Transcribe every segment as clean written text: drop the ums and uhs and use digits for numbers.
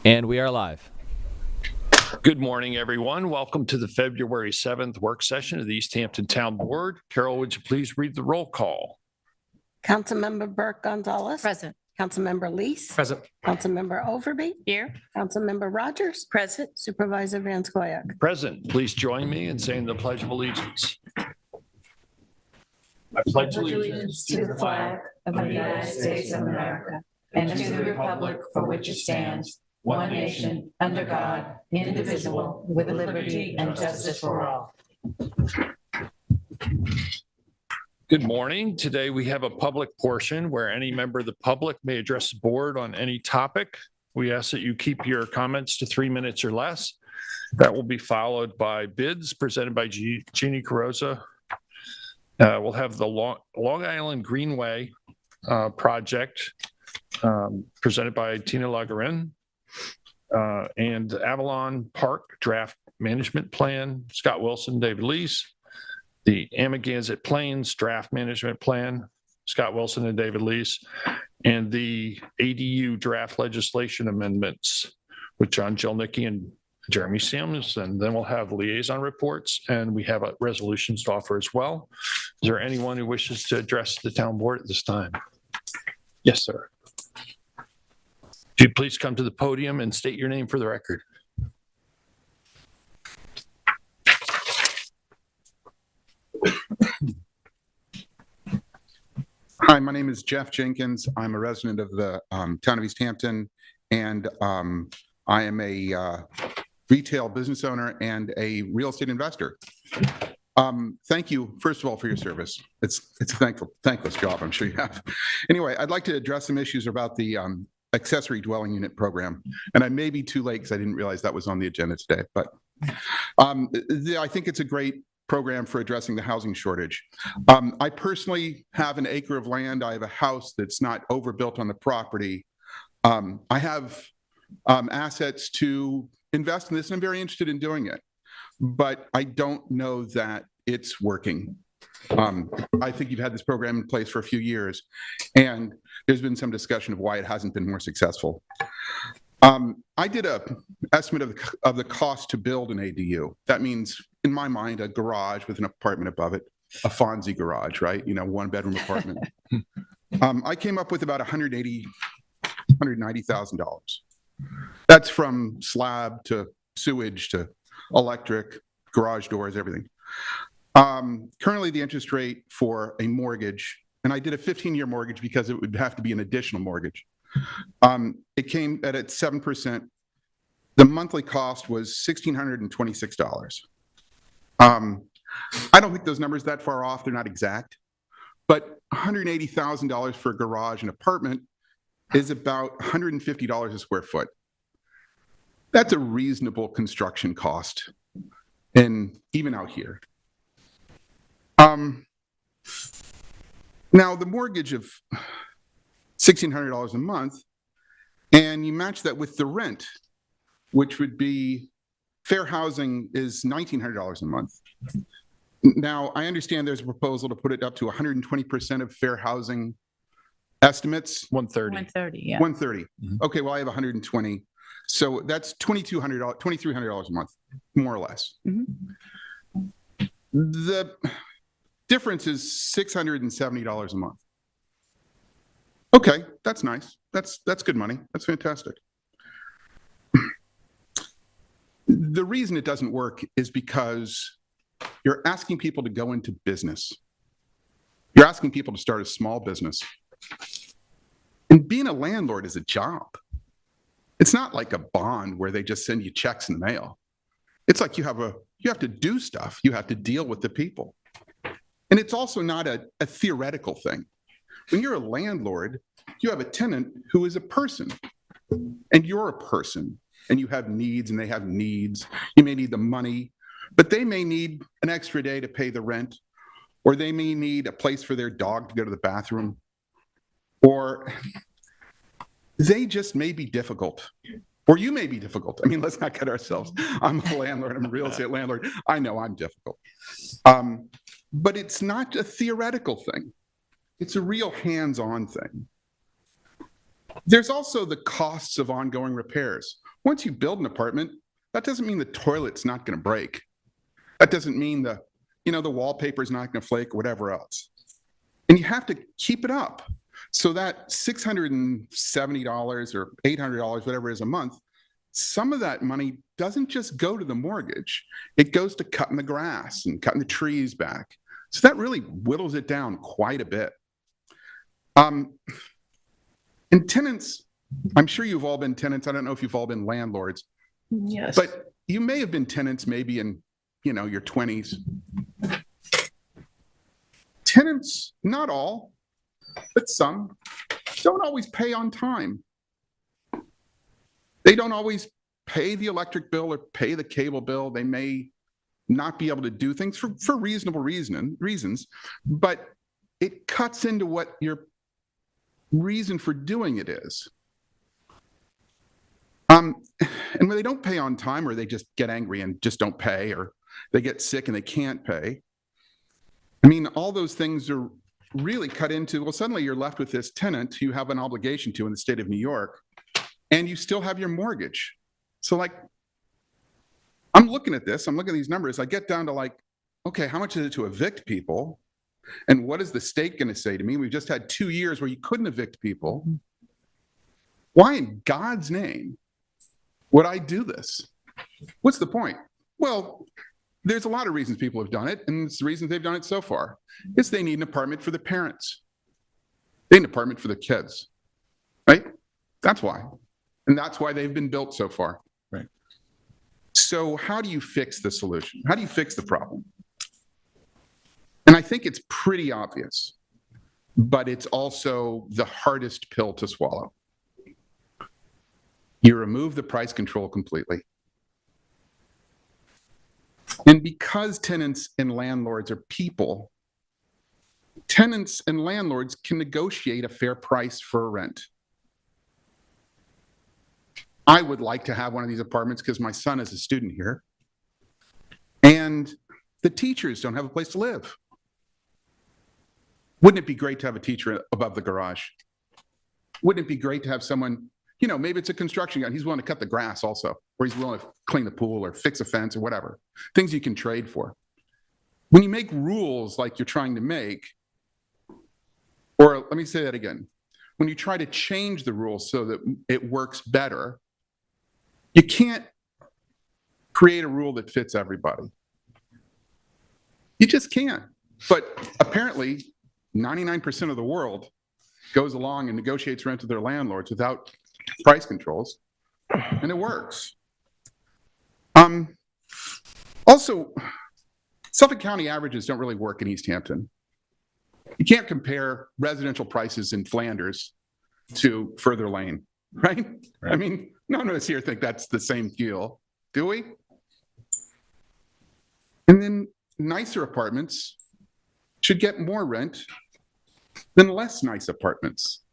And we are live. Good morning, everyone. Welcome to the February 7th work session of the East Hampton Town Board. Carol, would you please read the roll call? Councilmember Burke Gonzalez. Present. Councilmember Lease. Present. Councilmember Overby. Here. Councilmember Rogers. Present. Supervisor Van Scoyac. Present. Please join me in saying the Pledge of Allegiance. I pledge allegiance to the flag of the United States of America and to the republic for which it stands, one nation, under God, indivisible, with liberty and justice for all. Good morning. Today we have a public portion where any member of the public may address the board on any topic. We ask that you keep your comments to 3 minutes or less. That will be followed by bids presented by Jeannie Carrozza. We'll have the Long Island Greenway project presented by Tina Lagarin, and Avalon Park Draft Management Plan, Scott Wilson, David Lease. The Amagansett Plains Draft Management Plan, Scott Wilson and David Lease, and the ADU draft legislation amendments with John Jelnicki and Jeremy Sims. And then we'll have liaison reports, and we have resolutions to offer as well. Is there anyone who wishes to address the town board at this time? Yes, sir. If you'd please come to the podium and state your name for the record. Hi, my name is Jeff Jenkins. I'm a resident of the town of East Hampton, and I am a retail business owner and a real estate investor. Thank you, first of all, for your service. It's a thankless job, I'm sure you have. Anyway, I'd like to address some issues about the accessory dwelling unit program, and I may be too late because I didn't realize that was on the agenda today, but I think it's a great program for addressing the housing shortage. I personally have an acre of land. I have a house that's not overbuilt on the property. I have assets to invest in this, and I'm very interested in doing it, but I don't know that it's working. I think you've had this program in place for a few years, and there's been some discussion of why it hasn't been more successful. I did a estimate of the cost to build an ADU. That means, in my mind, a garage with an apartment above it, a Fonzie garage, right? You know, one bedroom apartment. I came up with about $190,000. That's from slab to sewage to electric, garage doors, everything. Currently, the interest rate for a mortgage, and I did a 15-year mortgage because it would have to be an additional mortgage. It came at 7%. The monthly cost was $1,626. I don't think those numbers that far off. They're not exact, but $180,000 for a garage and apartment is about $150 a square foot. That's a reasonable construction cost, and even out here. Now the mortgage of $1,600 a month, and you match that with the rent, which would be fair housing is $1,900 a month. Now, I understand there's a proposal to put it up to 120% of fair housing estimates. 130. 130, yeah. 130. Okay, well, I have 120. So that's $2,300 a month, more or less. The difference is $670 a month. Okay, that's nice. That's good money. That's fantastic. The reason it doesn't work is because you're asking people to go into business. You're asking people to start a small business. And being a landlord is a job. It's not like a bond where they just send you checks in the mail. It's like you have to do stuff. You have to deal with the people. And it's also not a theoretical thing. When you're a landlord, you have a tenant who is a person, and you're a person, and you have needs and they have needs. You may need the money, but they may need an extra day to pay the rent, or they may need a place for their dog to go to the bathroom, or they just may be difficult, or you may be difficult. I mean, let's not kid ourselves. I'm a landlord, I'm a real estate landlord. I know I'm difficult. But it's not a theoretical thing. It's a real hands-on thing. There's also the costs of ongoing repairs. once you build an apartment, that doesn't mean the toilet's not going to break. That doesn't mean the wallpaper's not going to flake or whatever else. And you have to keep it up. So that $670 or $800, whatever it is a month, some of that money doesn't just go to the mortgage. It goes to cutting the grass and cutting the trees back. So that really whittles it down quite a bit. And tenants, I'm sure you've all been tenants. I don't know if you've all been landlords. Yes. But you may have been tenants maybe in, your 20s. Tenants, not all, but some, don't always pay on time. They don't always pay the electric bill or pay the cable bill. They may not be able to do things for reasonable reasons, but it cuts into what your reason for doing it is. And when they don't pay on time, or they just get angry and just don't pay, or they get sick and they can't pay, I mean, all those things are really cut into, well, suddenly you're left with this tenant you have an obligation to in the state of New York, and you still have your mortgage. So I'm looking at this, I'm looking at these numbers, I get down to okay, how much is it to evict people? And what is the state going to say to me? We've just had 2 years where you couldn't evict people. Why in God's name would I do this? What's the point? Well, there's a lot of reasons people have done it, and it's the reasons they've done it so far. It's they need an apartment for their parents. They need an apartment for their kids, right? That's why. And that's why they've been built so far. Right. So how do you fix the solution? How do you fix the problem? And I think it's pretty obvious, but it's also the hardest pill to swallow. You remove the price control completely. And because tenants and landlords are people, tenants and landlords can negotiate a fair price for a rent. I would like to have one of these apartments because my son is a student here, and the teachers don't have a place to live. Wouldn't it be great to have a teacher above the garage? Wouldn't it be great to have someone, maybe it's a construction guy, he's willing to cut the grass also, or he's willing to clean the pool or fix a fence or whatever, things you can trade for. When you make rules like you're trying to make, or let me say that again, when you try to change the rules so that it works better, you can't create a rule that fits everybody. You just can't. But apparently, 99% of the world goes along and negotiates rent with their landlords without price controls, and it works. Also, Suffolk County averages don't really work in East Hampton. You can't compare residential prices in Flanders to Further Lane, right? I mean, none of us here think that's the same deal, do we? And then nicer apartments should get more rent than less nice apartments.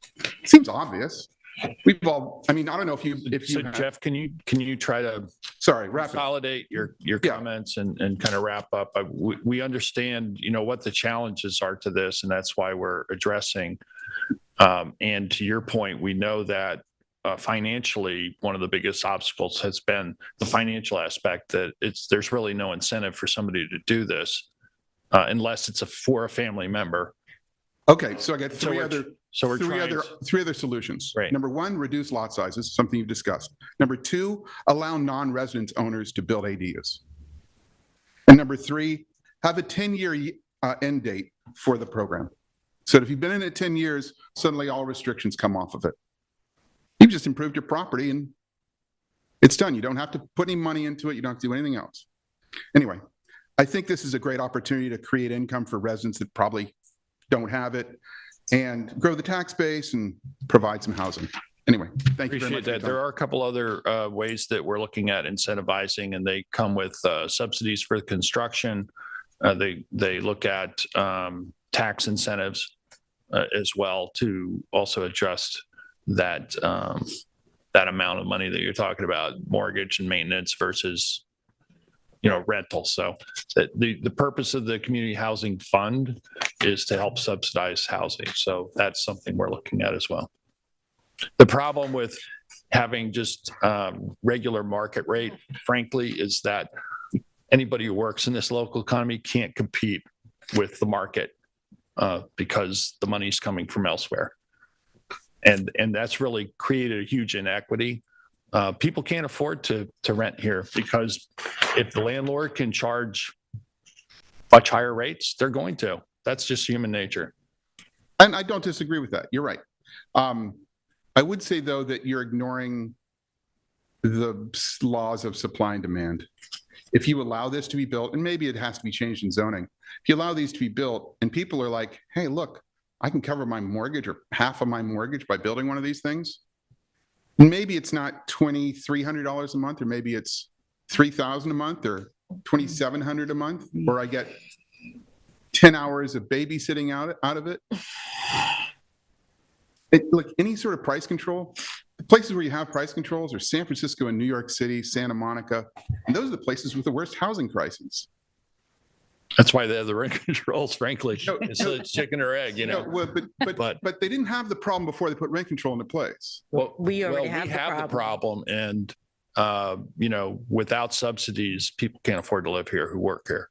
Seems obvious. We've all, I don't know if you So Jeff, can you try to wrap it. consolidate your comments and kind of wrap up? We understand, what the challenges are to this, and that's why we're addressing. And to your point, we know that financially, one of the biggest obstacles has been the financial aspect, that there's really no incentive for somebody to do this unless it's for a family member. Okay, so I got three other solutions. Right. Number one, reduce lot sizes, something you've discussed. Number two, allow non-residence owners to build ADUs. And number three, have a 10-year end date for the program. So if you've been in it 10 years, suddenly all restrictions come off of it. You've just improved your property and it's done. You don't have to put any money into it. You don't have to do anything else. Anyway, I think this is a great opportunity to create income for residents that probably don't have it, and grow the tax base and provide some housing. Anyway, thank you very much. Appreciate that. There are a couple other ways that we're looking at incentivizing, and they come with subsidies for construction. They look at tax incentives as well to also adjust that amount of money that you're talking about, mortgage and maintenance versus rental. So the purpose of the community housing fund is to help subsidize housing. So that's something we're looking at as well. The problem with having just regular market rate, frankly, is that anybody who works in this local economy can't compete with the market because the money's coming from elsewhere. And that's really created a huge inequity. People can't afford to rent here because if the landlord can charge much higher rates, they're going to. That's just human nature. And I don't disagree with that. You're right. I would say, though, that you're ignoring the laws of supply and demand. If you allow this to be built, and maybe it has to be changed in zoning, if you allow these to be built and people are like, hey, look, I can cover my mortgage or half of my mortgage by building one of these things. Maybe it's not $2,300 a month, or maybe it's $3,000 a month, or $2,700 a month, or I get 10 hours of babysitting out of it. Look, any sort of price control, the places where you have price controls are San Francisco and New York City, Santa Monica, and those are the places with the worst housing crises. That's why they have the rent controls, frankly. No, It's chicken or egg, you know. Well, but they didn't have the problem before they put rent control into place. Well, We already well, have the problem. problem, and you know, without subsidies, people can't afford to live here who work here.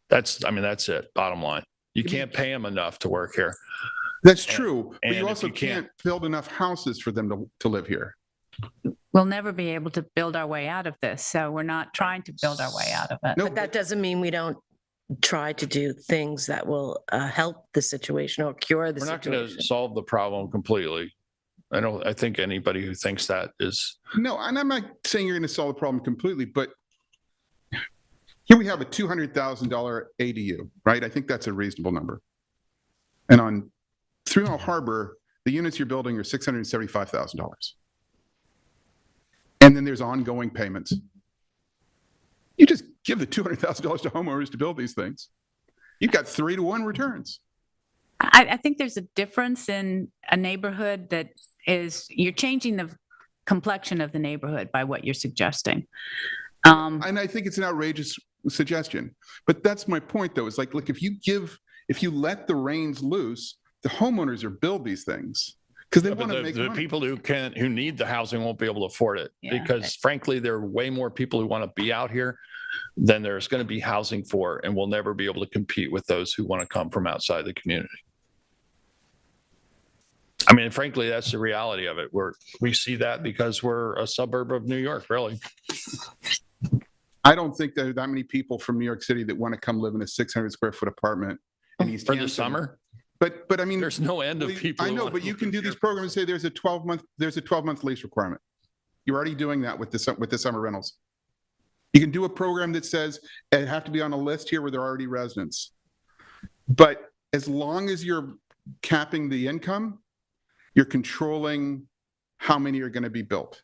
That's it. Bottom line, you can't pay them enough to work here. That's true, but and you if also you can't- can't build enough houses for them to live here. We'll never be able to build our way out of this, so we're not trying to build our way out of it. No, But that doesn't mean we don't try to do things that will help the situation or cure the We're not going to situation. solve the problem completely. I think anybody who thinks that is. No, and I'm not saying you're going to solve the problem completely, but here we have a $200,000 ADU, right? I think that's a reasonable number. And on 3 Mile Harbor, the units you're building are $675,000. And then there's ongoing payments. You just give the $200,000 to homeowners to build these things. You've got 3-to-1 returns. I think there's a difference in a neighborhood that is, you're changing the complexion of the neighborhood by what you're suggesting. And I think it's an outrageous suggestion. But that's my point, though. It's like, look, if you let the reins loose, the homeowners are build these things because they But want to make the money. people who need the housing won't be able to afford it Yeah. because frankly, there are way more people who want to be out here than there's going to be housing for, and we'll never be able to compete with those who want to come from outside the community. I mean, frankly, that's the reality of it. We see that because we're a suburb of New York, really. I don't think there are that many people from New York City that want to come live in a 600 square foot apartment in East For the Hampton. summer, But I mean, there's no end of people. I who know, wanna but you live can do here. these programs and say there's a 12-month lease requirement. You're already doing that with the summer rentals. You can do a program that says it have to be on a list here where there are already residents. But as long as you're capping the income, you're controlling how many are going to be built.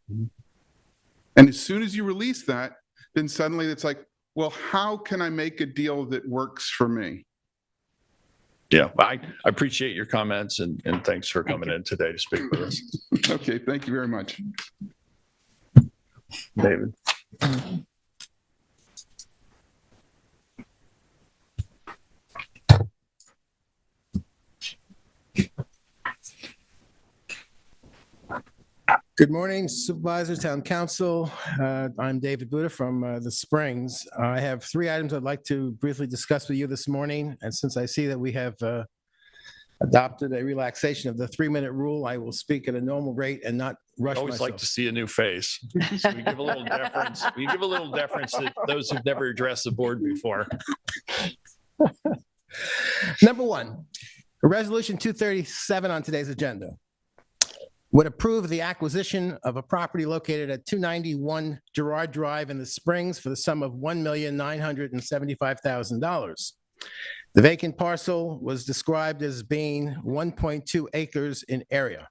And as soon as you release that, then suddenly it's like, well, how can I make a deal that works for me? Yeah, I appreciate your comments and thanks for Thank coming you. in today to speak with us, Okay, thank you very much. David. Good morning, Supervisors, Town Council. I'm David Buda from the Springs. I have 3 items I'd like to briefly discuss with you this morning. And since I see that we have adopted a relaxation of the 3-minute rule, I will speak at a normal rate and not rush Always like myself. to see a new face. So we give a little deference. We give a little deference to those who've never addressed the board before. Number 1, Resolution 237 on today's agenda would approve the acquisition of a property located at 291 Girard Drive in the Springs for the sum of $1,975,000. The vacant parcel was described as being 1.2 acres in area.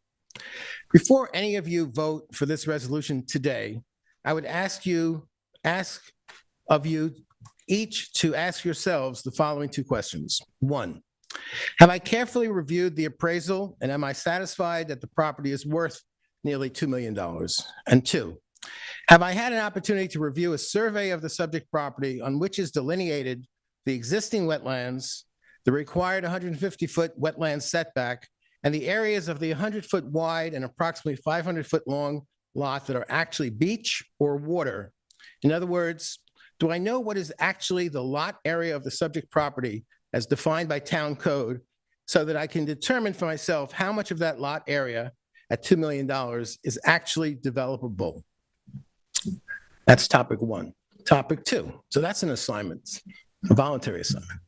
Before any of you vote for this resolution today, I would ask of you each to ask yourselves the following 2 questions. 1, have I carefully reviewed the appraisal and am I satisfied that the property is worth nearly $2 million? And 2, have I had an opportunity to review a survey of the subject property on which is delineated the existing wetlands, the required 150-foot wetland setback, and the areas of the 100-foot wide and approximately 500-foot long lot that are actually beach or water? In other words, do I know what is actually the lot area of the subject property as defined by town code so that I can determine for myself how much of that lot area at $2 million is actually developable? That's topic one. Topic two. So that's an assignment, a voluntary assignment.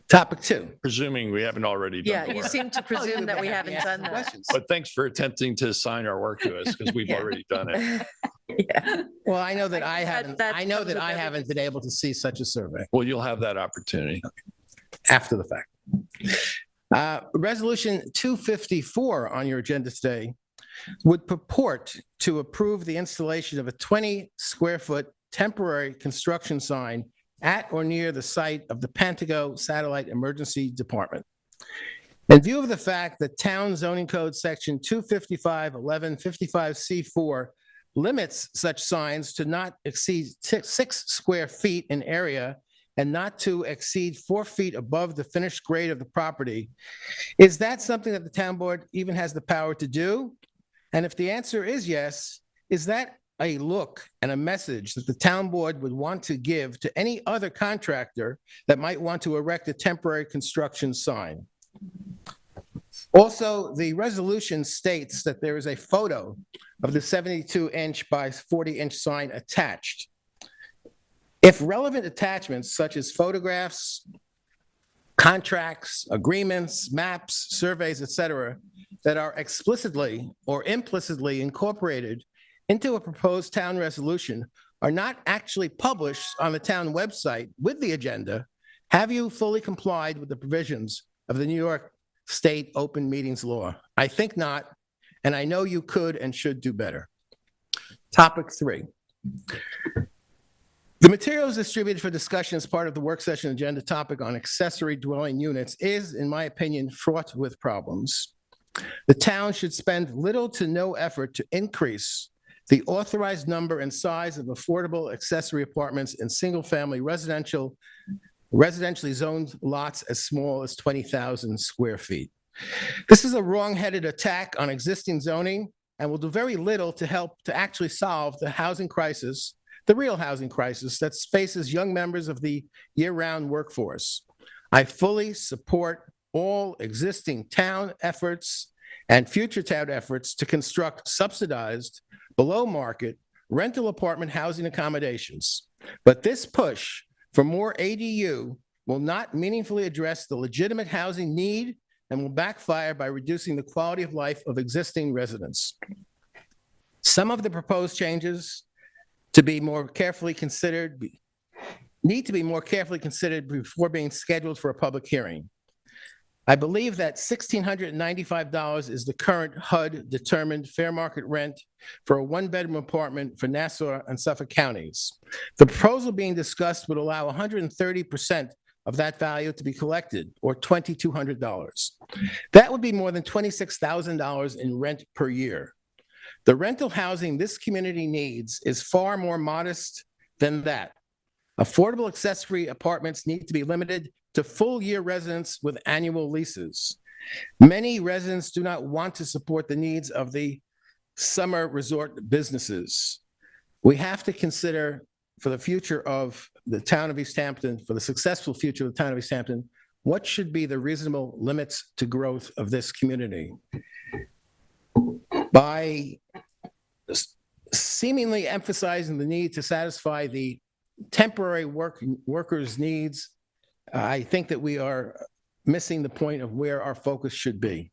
Topic two. Presuming we haven't already done Yeah, the you work. seem to presume that we haven't done that. Questions. But thanks for attempting to assign our work to us because we've Yeah. already done it. Yeah. Well, I know that I I think haven't, that I know comes that with I every haven't been able to see such a survey Well, you'll have that opportunity. after the fact. Resolution 254 on your agenda today would purport to approve the installation of a 20-square-foot temporary construction sign at or near the site of the Pantego Satellite Emergency Department. In view of the fact that Town Zoning Code Section 255-1155C4 limits such signs to not exceed 6 square feet in area and not to exceed 4 feet above the finished grade of the property, is that something that the town board even has the power to do? And if the answer is yes, is that a look and a message that the town board would want to give to any other contractor that might want to erect a temporary construction sign? Also, the resolution states that there is a photo of the 72-inch by 40-inch sign attached. If relevant attachments such as photographs, contracts, agreements, maps, surveys, etc., that are explicitly or implicitly incorporated into a proposed town resolution are not actually published on the town website with the agenda, have you fully complied with the provisions of the New York State Open Meetings Law? I think not, and I know you could and should do better. Topic 3. The materials distributed for discussion as part of the work session agenda topic on accessory dwelling units is, in my opinion, fraught with problems. The town should spend little to no effort to increase the authorized number and size of affordable accessory apartments in single-family residentially zoned lots as small as 20,000 square feet. This is a wrong-headed attack on existing zoning and will do very little to help to actually solve the housing crisis, the real housing crisis that faces young members of the year-round workforce. I fully support all existing town efforts and future town efforts to construct subsidized, below-market rental apartment housing accommodations. But this push for more ADU will not meaningfully address the legitimate housing need and will backfire by reducing the quality of life of existing residents. Some of the proposed changes to be more carefully considered, need to be more carefully considered before being scheduled for a public hearing. I believe that $1,695 is the current HUD-determined fair market rent for a one-bedroom apartment for Nassau and Suffolk counties. The proposal being discussed would allow 130% of that value to be collected, or $2,200. That would be more than $26,000 in rent per year. The rental housing this community needs is far more modest than that. Affordable accessory apartments need to be limited to full-year residents with annual leases. Many residents do not want to support the needs of the summer resort businesses. We have to consider, for the future of the town of East Hampton, for the successful future of the town of East Hampton, what should be the reasonable limits to growth of this community? By seemingly emphasizing the need to satisfy the temporary workers' needs, I think that we are missing the point of where our focus should be.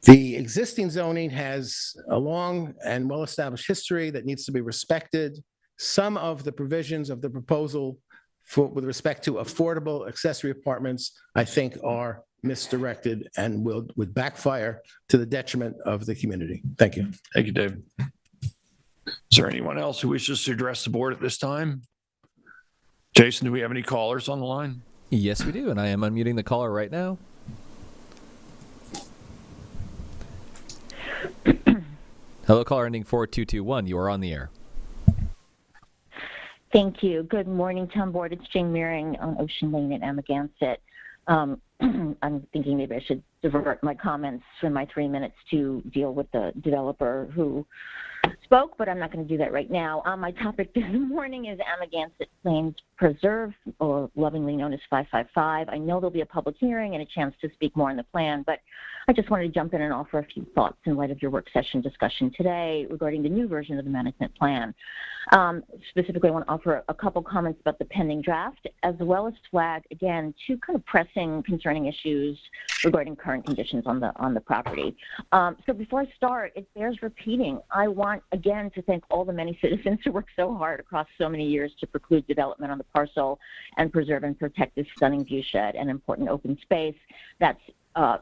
The existing zoning has a long and well-established history that needs to be respected. Some of the provisions of the proposal with respect to affordable accessory apartments, I think, are misdirected and would backfire to the detriment of the community. Thank you. Thank you, David. Is there anyone else who wishes to address the board at this time? Jason, do we have any callers on the line? Yes, we do, and I am unmuting the caller right now. Hello, caller ending 4221. You are on the air. Thank you. Good morning, Town Board. It's Jane Meering on Ocean Lane at Amagansett. I'm thinking maybe I should divert my comments from my 3 minutes to deal with the developer who spoke, but I'm not going to do that right now. My topic this morning is Amagansett Plains Preserve, or lovingly known as 555. I know there'll be a public hearing and a chance to speak more on the plan, but I just wanted to jump in and offer a few thoughts in light of your work session discussion today regarding the new version of the management plan. Specifically, I want to offer a couple comments about the pending draft, as well as flag, again, two kind of pressing, concerning issues regarding current conditions on the property. So before I start, it bears repeating. I want, again, to thank all the many citizens who worked so hard across so many years to preclude development on the parcel and preserve and protect this stunning view shed and important open space that's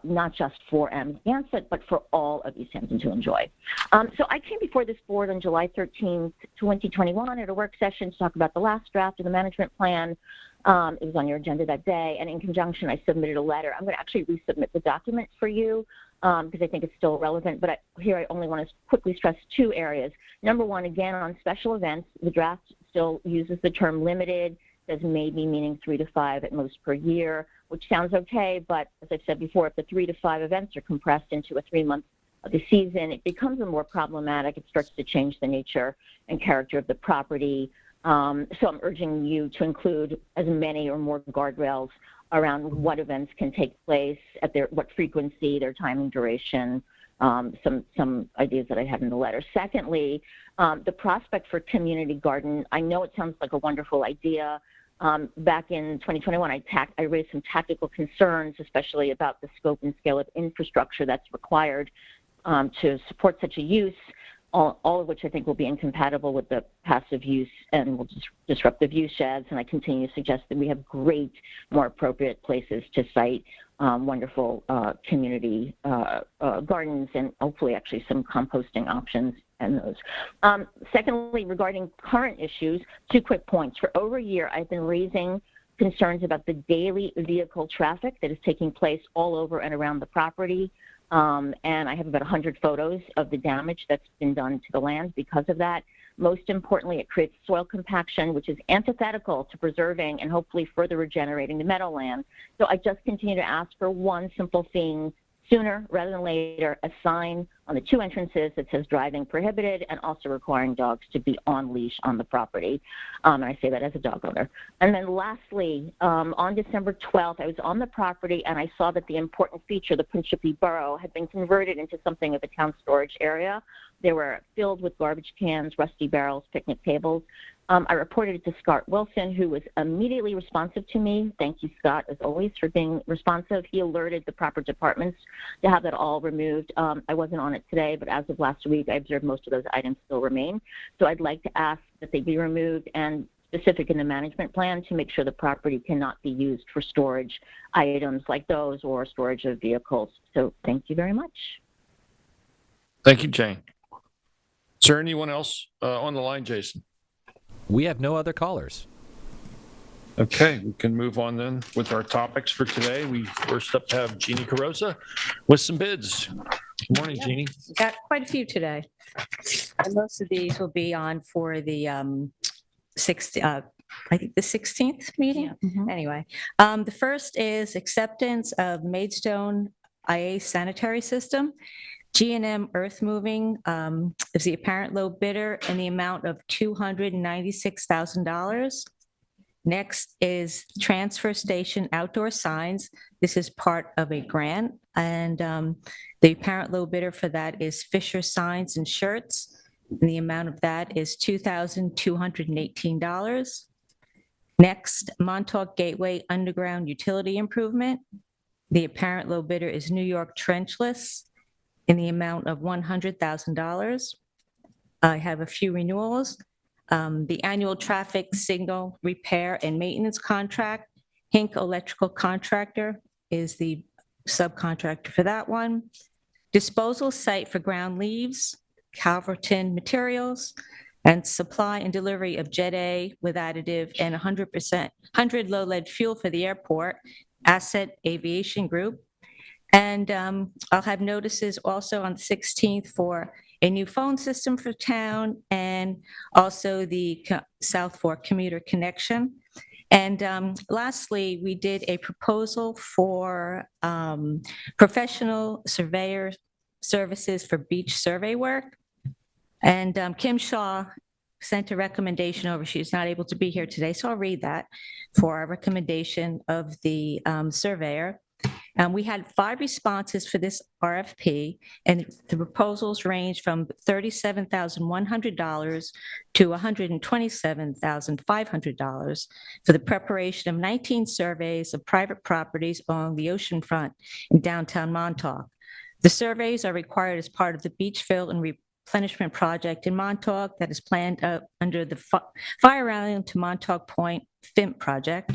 not just for Amagansett, but for all of East Hampton to enjoy. So I came before this board on July 13th, 2021 at a work session to talk about the last draft of the management plan. It was on your agenda that day, and in conjunction, I submitted a letter. I'm going to actually resubmit the document for you because I think it's still relevant, but here I only want to quickly stress two areas. Number one, again, on special events, the draft still uses the term limited, says maybe, meaning 3 to 5 at most per year, which sounds okay, but as I've said before, if the 3 to 5 events are compressed into a 3-month of the season, it becomes more problematic. It starts to change the nature and character of the property. So I'm urging you to include as many or more guardrails around what events can take place, at what frequency, their time and duration, some ideas that I have in the letter. Secondly, the prospect for community garden. I know it sounds like a wonderful idea. Back in 2021, I raised some tactical concerns, especially about the scope and scale of infrastructure that's required to support such a use, all of which I think will be incompatible with the passive use and will disrupt the view sheds. And I continue to suggest that we have great, more appropriate places to site wonderful community gardens and hopefully actually some composting options and those. Secondly, regarding current issues, 2 quick points. For over a year, I've been raising concerns about the daily vehicle traffic that is taking place all over and around the property. And I have about 100 photos of the damage that's been done to the land because of that. Most importantly, it creates soil compaction, which is antithetical to preserving and hopefully further regenerating the meadowland. So I just continue to ask for one simple thing: sooner rather than later, a sign on the 2 entrances that says driving prohibited and also requiring dogs to be on leash on the property. And I say that as a dog owner. And then lastly, on December 12th, I was on the property and I saw that the important feature, the Principe Burrow, had been converted into something of a town storage area. They were filled with garbage cans, rusty barrels, picnic tables. I reported it to Scott Wilson, who was immediately responsive to me. Thank you, Scott, as always, for being responsive. He alerted the proper departments to have that all removed. I wasn't on it today, but as of last week, I observed most of those items still remain. So I'd like to ask that they be removed and specific in the management plan to make sure the property cannot be used for storage items like those or storage of vehicles. So thank you very much. Thank you, Jane. Is there anyone else on the line, Jason? We have no other callers. Okay, we can move on then with our topics for today. We first up have Jeannie Carosa with some bids. Good morning, Jeannie. Got quite a few today. And most of these will be on for the I think the 16th meeting. Anyway, the first is acceptance of Maidstone IA sanitary system. G&M Earth Moving is the apparent low bidder in the amount of $296,000. Next is transfer station outdoor signs. This is part of a grant, and the apparent low bidder for that is Fisher Signs and Shirts. And the amount of that is $2,218. Next, Montauk Gateway Underground Utility Improvement. The apparent low bidder is New York Trenchless in the amount of $100,000. I have a few renewals. The annual traffic signal repair and maintenance contract, Hink Electrical Contractor is the subcontractor for that one. Disposal site for ground leaves, Calverton Materials, and supply and delivery of Jet A with additive and 100 low lead fuel for the airport, Asset Aviation Group. And I'll have notices also on the 16th for a new phone system for town and also the South Fork commuter connection. And lastly, we did a proposal for professional surveyor services for beach survey work. And Kim Shaw sent a recommendation over. She's not able to be here today, so I'll read that for our recommendation of the surveyor. We had 5 responses for this RFP, and the proposals range from $37,100 to $127,500 for the preparation of 19 surveys of private properties along the oceanfront in downtown Montauk. The surveys are required as part of the beach fill and replenishment project in Montauk that is planned under the Fire Island to Montauk Point FIMP project.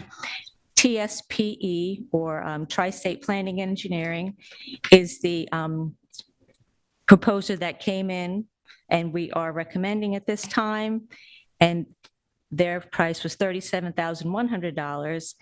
TSPE, or Tri-State Planning Engineering, is the proposer that came in, and we are recommending at this time. And their price was $37,100,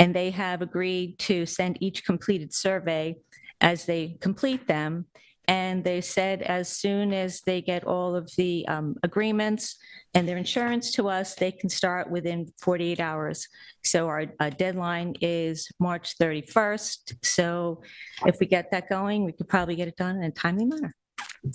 and they have agreed to send each completed survey as they complete them. And they said as soon as they get all of the agreements and their insurance to us, they can start within 48 hours. So our deadline is March 31st. So if we get that going, we could probably get it done in a timely manner.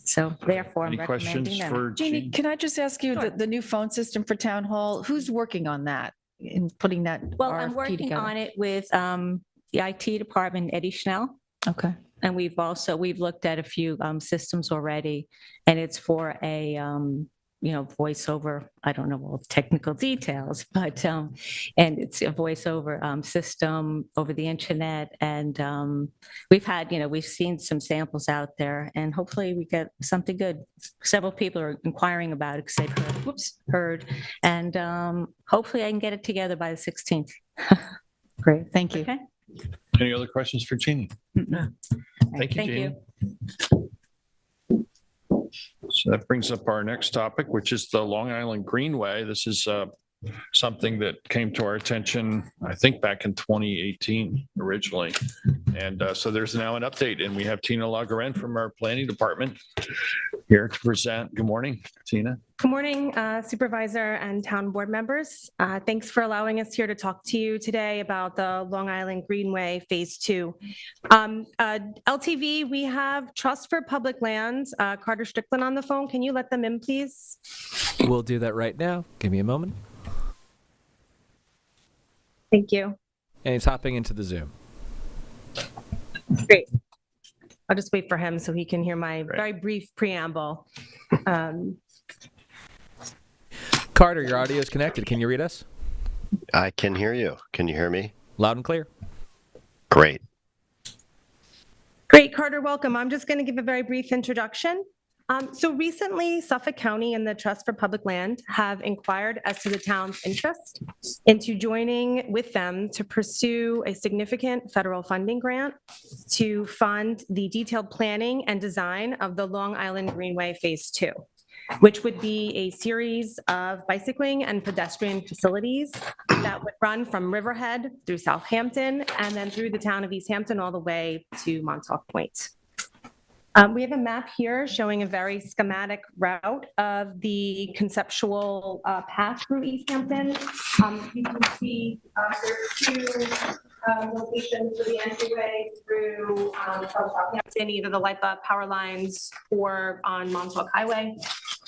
So therefore, I'm Any questions recommending them. for Jeannie, Jean? can I just ask you Sure. the new phone system for town hall? Who's working on that in putting that Well, I'm RFP working together? on it with the IT department, Eddie Schnell. Okay. And we've looked at a few systems already, and it's for a, voiceover, I don't know all the technical details, but, and it's a voiceover system over the internet. And we've seen some samples out there, and hopefully we get something good. Several people are inquiring about it because they've heard, and hopefully I can get it together by the 16th. Great. Thank you. Okay? Any other questions for Jeannie? Thank you, Jeannie. So that brings up our next topic, which is the Long Island Greenway. This is something that came to our attention, I think, back in 2018 originally. And so there's now an update, and we have Tina Lagaren from our planning department here to present. Good morning, Tina. Good morning, Supervisor and town board members. Thanks for allowing us here to talk to you today about the Long Island Greenway Phase 2. LTV, we have Trust for Public Lands, Carter Strickland on the phone. Can you let them in, please? We'll do that right now. Give me a moment. Thank you. And he's hopping into the Zoom. Great. I'll just wait for him so he can hear my Great. very brief preamble. Carter, your audio is connected. Can you read us? I can hear you. Can you hear me? Loud and clear. Great. Great, Carter, welcome. I'm just going to give a very brief introduction. So recently, Suffolk County and the Trust for Public Land have inquired as to the town's interest into joining with them to pursue a significant federal funding grant to fund the detailed planning and design of the Long Island Greenway Phase 2, which would be a series of bicycling and pedestrian facilities that would run from Riverhead through Southampton and then through the town of East Hampton all the way to Montauk Point. We have a map here showing a very schematic route of the conceptual path through East Hampton. You can see there's 2 locations for the entryway through Southampton, either the LIPA power lines or on Montauk Highway,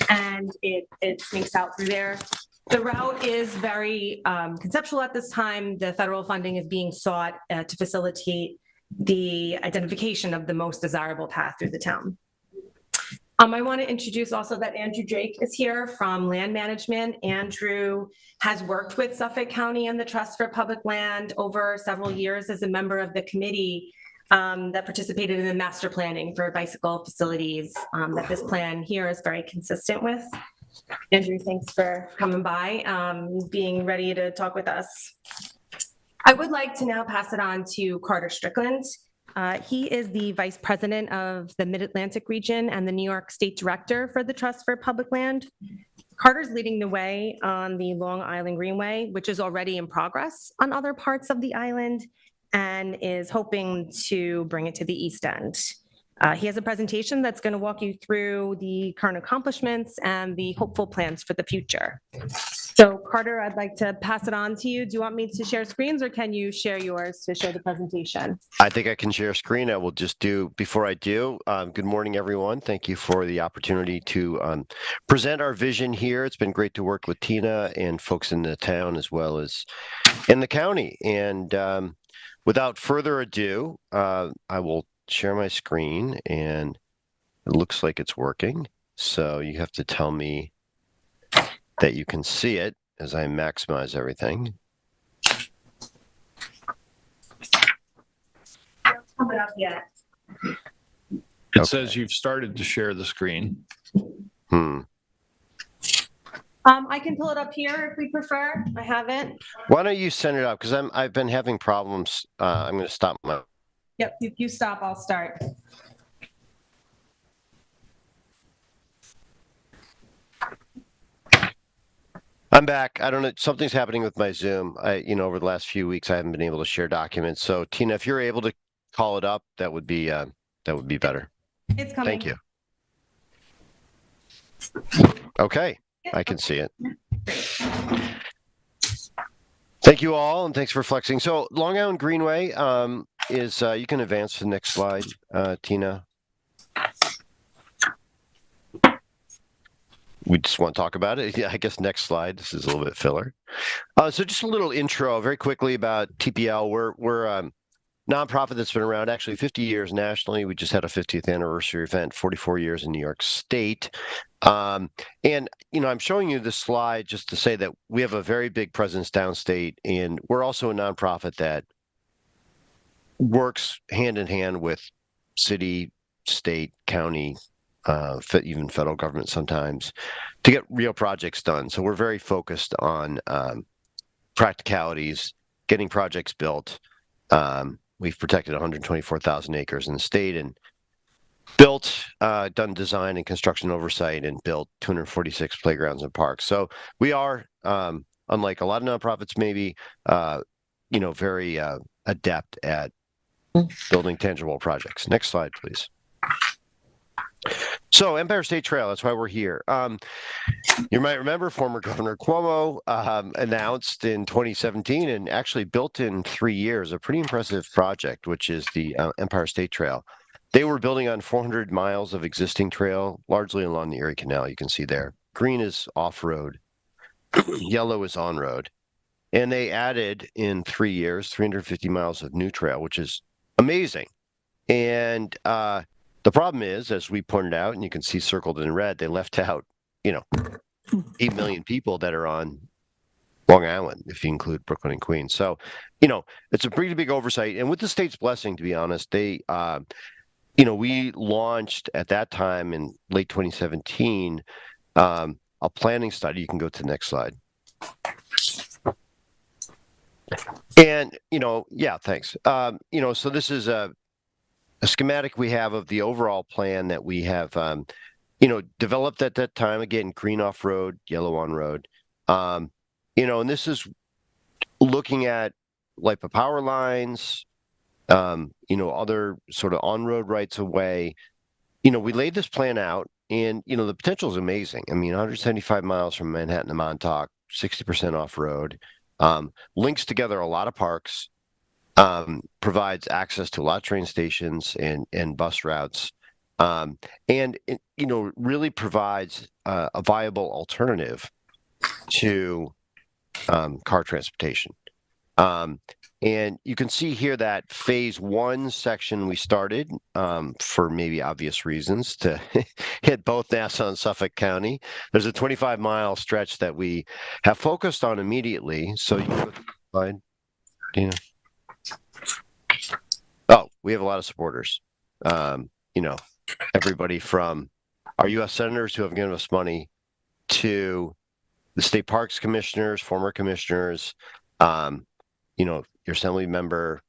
and it snakes out through there. The route is very conceptual at this time. The federal funding is being sought to facilitate the identification of the most desirable path through the town. I want to introduce also that Andrew Drake is here from Land Management. Andrew has worked with Suffolk County and the Trust for Public Land over several years as a member of the committee that participated in the master planning for bicycle facilities that this plan here is very consistent with. Andrew, thanks for coming by, being ready to talk with us. I would like to now pass it on to Carter Strickland. He is the Vice President of the Mid-Atlantic region and the New York State Director for the Trust for Public Land. Carter's leading the way on the Long Island Greenway, which is already in progress on other parts of the island, and is hoping to bring it to the East End. He has a presentation that's going to walk you through the current accomplishments and the hopeful plans for the future. So Carter, I'd like to pass it on to you. Do you want me to share screens or can you share yours to show the presentation? I think I can share a screen. I will just do, before I do, good morning, everyone. Thank you for the opportunity to present our vision here. It's been great to work with Tina and folks in the town as well as in the county. And without further ado, I will share my screen and it looks like it's working. So you have to tell me that you can see it as I maximize everything. Coming up yet. It says you've started to share the screen. I can pull it up here if we prefer. I haven't. Why don't you send it up? Because I've been having problems. I'm going to stop my. Yep, if you stop, I'll start. I'm back. I don't know. Something's happening with my Zoom. Over the last few weeks, I haven't been able to share documents. So Tina, if you're able to call it up, that would be better. It's coming. Thank you. Okay, I can see it. Thank you all, and thanks for flexing. So Long Island Greenway is, you can advance to the next slide, Tina. We just want to talk about it. Yeah, I guess next slide. This is a little bit filler. So just a little intro very quickly about TPL. We're a nonprofit that's been around actually 50 years nationally. We just had a 50th anniversary event, 44 years in New York State. And, I'm showing you this slide just to say that we have a very big presence downstate, and we're also a nonprofit that works hand in hand with city, state, county, even federal government sometimes, to get real projects done. So we're very focused on practicalities, getting projects built. We've protected 124,000 acres in the state and built, done design and construction oversight and built 246 playgrounds and parks. So we are, unlike a lot of nonprofits, maybe, very adept at building tangible projects. Next slide, please. So Empire State Trail, that's why we're here. You might remember former Governor Cuomo announced in 2017 and actually built in 3 years a pretty impressive project, which is the Empire State Trail. They were building on 400 miles of existing trail, largely along the Erie Canal. You can see there. Green is off-road, yellow is on-road. And they added in 3 years 350 miles of new trail, which is amazing. And the problem is, as we pointed out, and you can see circled in red, they left out, 8 million people that are on Long Island, if you include Brooklyn and Queens. So, it's a pretty big oversight. And with the state's blessing, to be honest, they, we launched at that time in late 2017, a planning study. You can go to the next slide. And, yeah, thanks. So this is a schematic we have of the overall plan that we have, developed at that time. Again, green off-road, yellow on-road. And this is looking at LIPA power lines, other sort of on-road rights of way. We laid this plan out, and, the potential is amazing. I mean, 175 miles from Manhattan to Montauk, 60% off-road, links together a lot of parks, provides access to a lot of train stations and bus routes, and it, really provides a viable alternative to car transportation. And you can see here that phase 1 section we started for maybe obvious reasons to hit both Nassau and Suffolk County. There's a 25-mile stretch that we have focused on immediately. So you go to the slide, Dina. Oh, we have a lot of supporters. Everybody from our U.S. senators who have given us money to the state parks commissioners, former commissioners, your assembly member,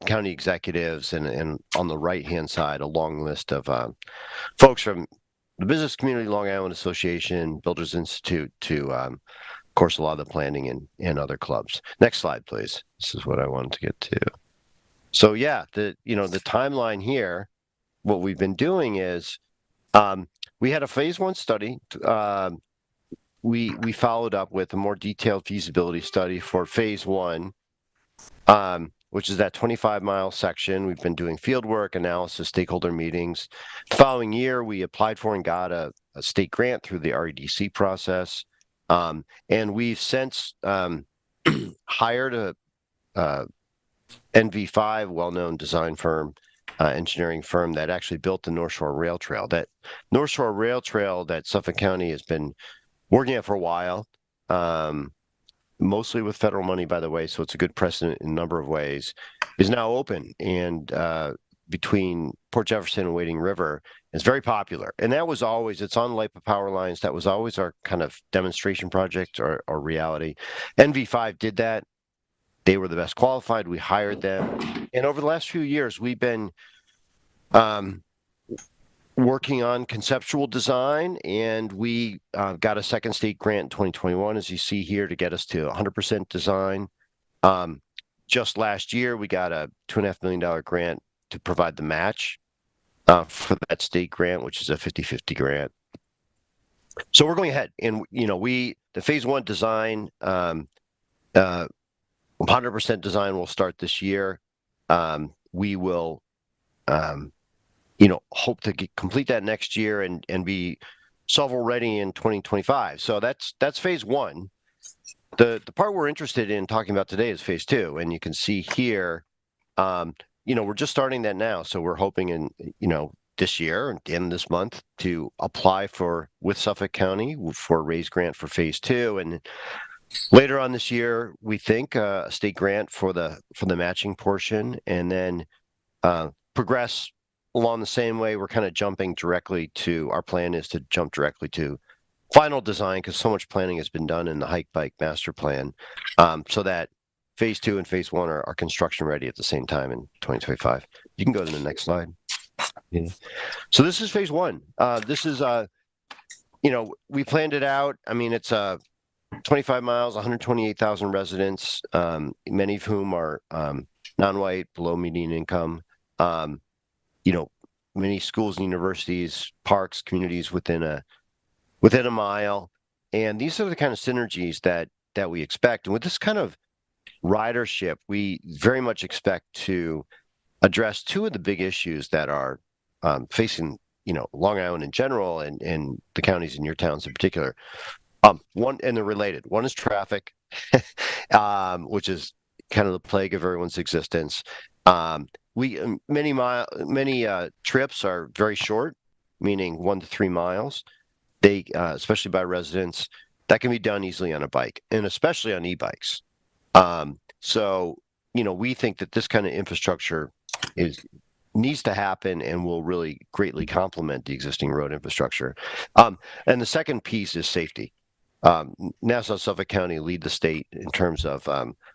county executives, and on the right-hand side, a long list of folks from the business community, Long Island Association, Builders Institute, to, of course, a lot of the planning and other clubs. Next slide, please. This is what I wanted to get to. So yeah, the timeline here what we've been doing is we had a phase 1 study. We followed up with a more detailed feasibility study for phase 1, which is that 25-mile section. We've been doing field work, analysis, stakeholder meetings. The following year, we applied for and got a state grant through the REDC process. And we've since hired a NV5, well-known design firm, engineering firm that actually built the North Shore Rail Trail. That North Shore Rail Trail that Suffolk County has been working at for a while, mostly with federal money, by the way, so it's a good precedent in a number of ways, is now open. And between Port Jefferson and Wading River, it's very popular. And that was always, it's on LIPA power lines. That was always our kind of demonstration project or reality. NV5 did that. They were the best qualified. We hired them. And over the last few years, we've been working on conceptual design, and we got a second state grant in 2021, as you see here, to get us to 100% design. Just last year, we got a $2.5 million grant to provide the match for that state grant, which is a 50-50 grant. So we're going ahead, and the phase 1 design, 100% design will start this year. We will, hope to complete that next year and be shovel ready in 2025. So that's phase 1. The part we're interested in talking about today is phase 2, and you can see here, we're just starting that now. So we're hoping in, this year and in this month to apply with Suffolk County for a raise grant for phase 2, and later on this year, we think a state grant for the matching portion, and then progress along the same way. We're kind of jumping directly to, our plan is to jump directly to final design, because so much planning has been done in the hike bike master plan, so that phase 2 and phase 1 are construction ready at the same time in 2025. You can go to the next slide. Yeah. So this is phase 1. This is, we planned it out. I mean, it's 25 miles, 128,000 residents, many of whom are non-white, below median income. Many schools and universities, parks, communities within a mile, and these are the kind of synergies that we expect. And with this kind of ridership, we very much expect to address 2 of the big issues that are facing, Long Island in general and the counties in your towns in particular. One, and they're related. One is traffic, which is kind of the plague of everyone's existence. Many trips are very short, meaning 1 to 3 miles. They, especially by residents, that can be done easily on a bike, and especially on e-bikes. So, we think that this kind of infrastructure needs to happen and will really greatly complement the existing road infrastructure. And the second piece is safety. Nassau-Suffolk County lead the state in terms of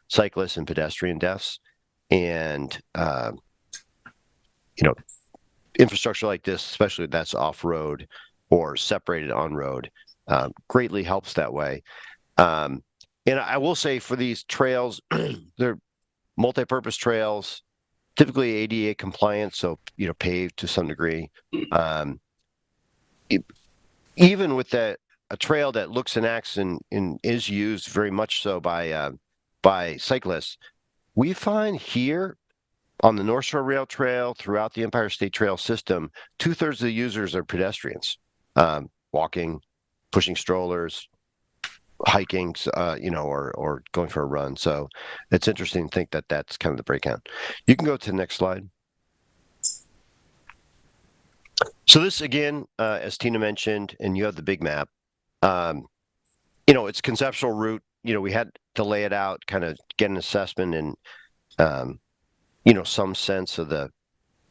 cyclists and pedestrian deaths, and infrastructure like this, especially that's off-road or separated on-road, greatly helps that way. And I will say, for these trails, they're multi-purpose trails, typically ADA compliant, so paved to some degree. Even with a trail that looks and acts and is used very much so by cyclists, we find here on the North Shore Rail Trail, throughout the Empire State Trail system, 2/3 of the users are pedestrians, walking, pushing strollers, hiking, or going for a run. So it's interesting to think that that's kind of the breakout. You can go to the next slide. So this, again, as Tina mentioned, and you have the big map, it's conceptual route. We had to lay it out, kind of get an assessment and, some sense of the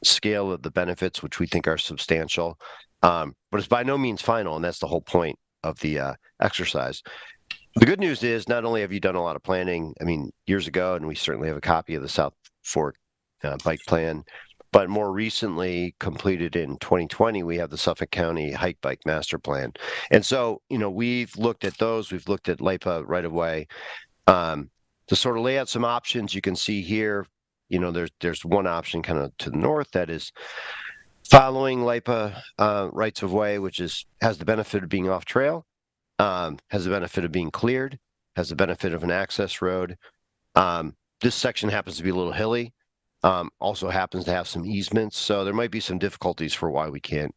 scale of the benefits, which we think are substantial. But it's by no means final, and that's the whole point of the exercise. The good news is, not only have you done a lot of planning, years ago, and we certainly have a copy of the South Fork bike plan, but more recently, completed in 2020, we have the Suffolk County Hike Bike Master Plan. And so, we've looked at those. We've looked at LIPA right away to sort of lay out some options. You can see here, there's one option kind of to the north that is Following LIPA rights of way, which has the benefit of being off trail, has the benefit of being cleared, has the benefit of an access road. This section happens to be a little hilly, also happens to have some easements, so there might be some difficulties for why we can't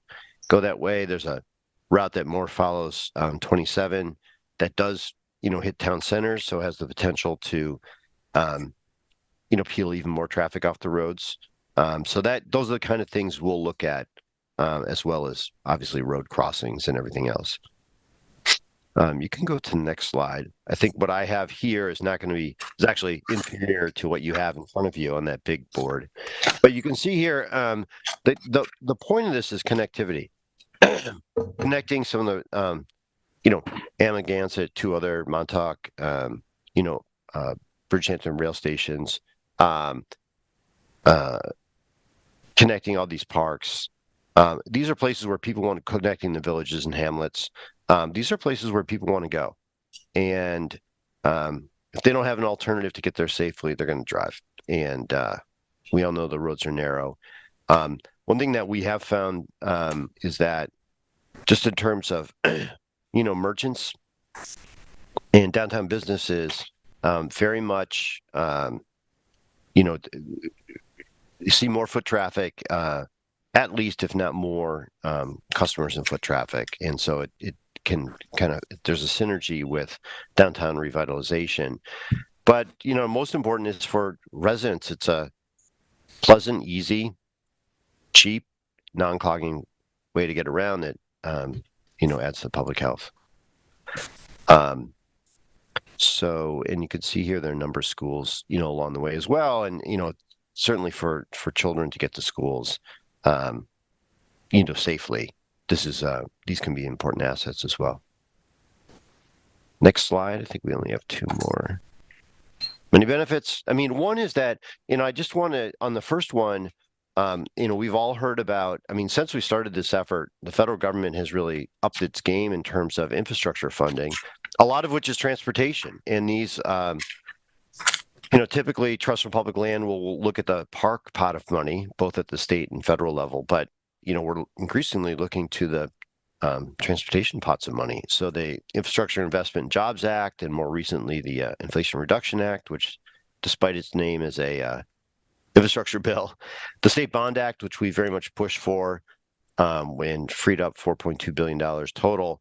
go that way. There's a route that more follows 27 that does, hit town centers, so has the potential to, peel even more traffic off the roads. So those are the kind of things we'll look at, as well as obviously road crossings and everything else. You can go to the next slide. I think what I have here is actually inferior to what you have in front of you on that big board. But you can see here, the point of this is connectivity. Connecting some of the, Amagansett to other Montauk, Bridgehampton rail stations, connecting all these parks. These are places where people want to connecting the villages and hamlets. These are places where people want to go. And if they don't have an alternative to get there safely, they're going to drive. And we all know the roads are narrow. One thing that we have found is that just in terms of, merchants and downtown businesses, very much, you see more foot traffic, at least, if not more, customers and foot traffic. And so it can there's a synergy with downtown revitalization. But, most important is for residents, it's a pleasant, easy, cheap, non-clogging way to get around that, adds to public health. So, and you can see here there are a number of schools, along the way as well. And, certainly for children to get to schools, safely, these can be important assets as well. Next slide. I think we only have two more. Many benefits. I mean, one is that, I just want to, on the first one, we've all heard about, since we started this effort, the federal government has really upped its game in terms of infrastructure funding, a lot of which is transportation. And these, typically Trust for Public Land will look at the park pot of money, both at the state and federal level, but, we're increasingly looking to the transportation pots of money. So the Infrastructure Investment and Jobs Act, and more recently the Inflation Reduction Act, which despite its name is a infrastructure bill, the State Bond Act, which we very much pushed for, when freed up $4.2 billion total.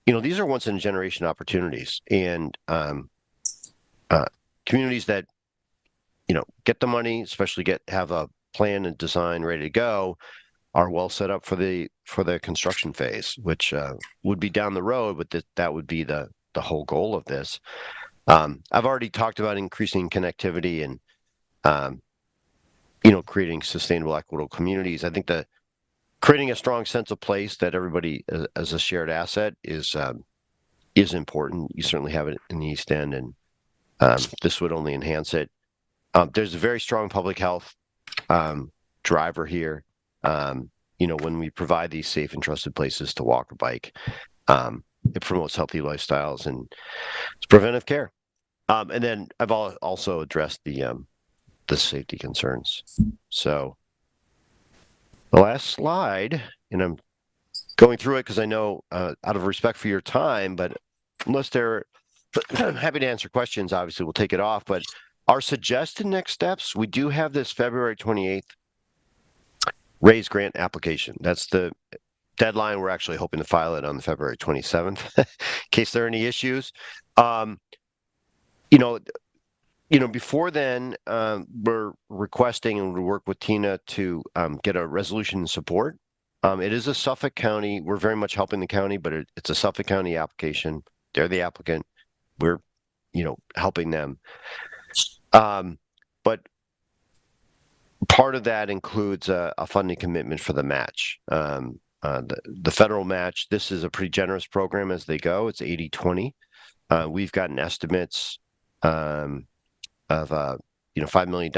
These are once in a generation opportunities, and communities that, get the money, especially have a plan and design ready to go, are well set up for the construction phase, which would be down the road, but that would be the whole goal of this. I've already talked about increasing connectivity and creating sustainable, equitable communities. I think that creating a strong sense of place that everybody as a shared asset is important. You certainly have it in the East End, and this would only enhance it. There's a very strong public health driver here. When we provide these safe and trusted places to walk or bike, it promotes healthy lifestyles and it's preventive care. And then I've also addressed the safety concerns. So the last slide, and I'm going through it because I know out of respect for your time, but unless they're happy to answer questions, obviously we'll take it off. But our suggested next steps, we do have this February 28th raise grant application. That's the deadline. We're actually hoping to file it on the February 27th in case there are any issues. Before then, we're requesting and we'll work with Tina to get a resolution support. It is a Suffolk County. We're very much helping the county, but it's a Suffolk County application. They're the applicant. We're, helping them. But part of that includes a funding commitment for the match. The federal match, this is a pretty generous program as they go. It's 80-20. We've gotten estimates of $5 million,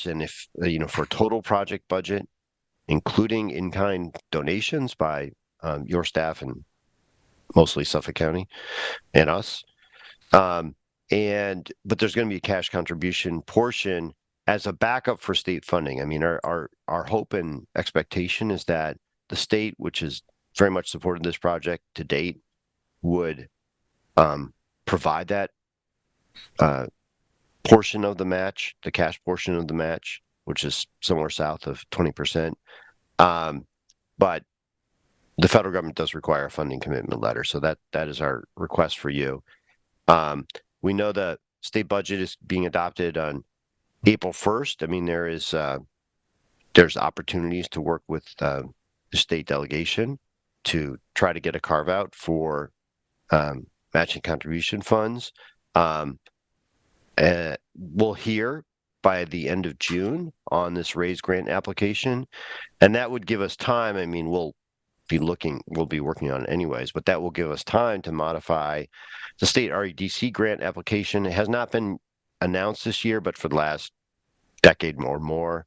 and if for total project budget, including in-kind donations by your staff and mostly Suffolk County and us, but there's going to be a cash contribution portion as a backup for state funding, I mean, our hope and expectation is that the state, which has very much supported this project to date, would provide that portion of the match, the cash portion of the match, which is somewhere south of 20%. But the federal government does require a funding commitment letter, so that is our request for you. We know the state budget is being adopted on April 1st. I mean, there's opportunities to work with the state delegation to try to get a carve out for matching contribution funds. We'll hear by the end of June on this raise grant application, and that would give us time. I mean, we'll be working on it anyways, but that will give us time to modify the state REDC grant application. It has not been announced this year, but for the last decade or more,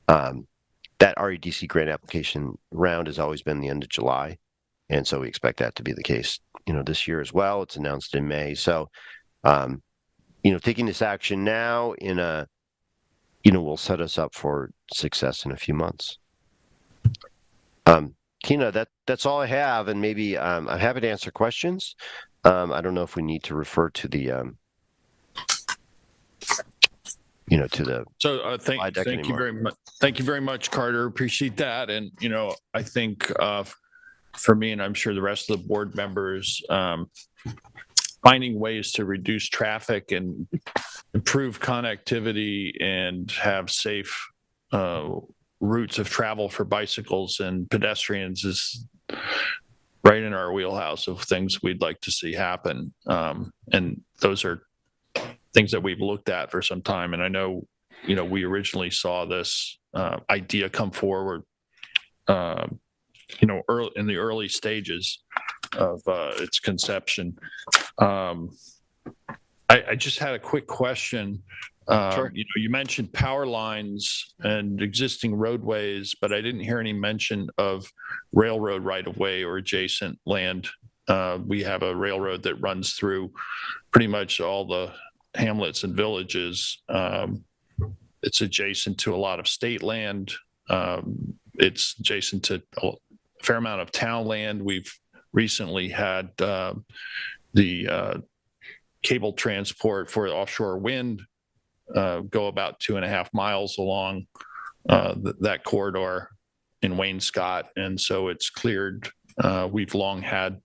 that REDC grant application round has always been the end of July. And so we expect that to be the case, this year as well. It's announced in May. So, taking this action now will set us up for success in a few months. Tina, that's all I have. And maybe I'm happy to answer questions. I don't know if we need to refer to the, to the. So thank you very much. Thank you very much, Carter. Appreciate that. And, I think for me, and I'm sure the rest of the board members, finding ways to reduce traffic and improve connectivity and have safe routes of travel for bicycles and pedestrians is right in our wheelhouse of things we'd like to see happen. And those are things that we've looked at for some time. And I know, we originally saw this idea come forward, early in the early stages of its conception. I just had a quick question. Sure. You mentioned power lines and existing roadways, but I didn't hear any mention of railroad right-of-way or adjacent land. We have a railroad that runs through pretty much all the hamlets and villages. It's adjacent to a lot of state land. It's adjacent to a fair amount of town land. We've recently had the cable transport for offshore wind go about 2.5 miles along that corridor in Wayne-Scott. And so it's cleared. We've long had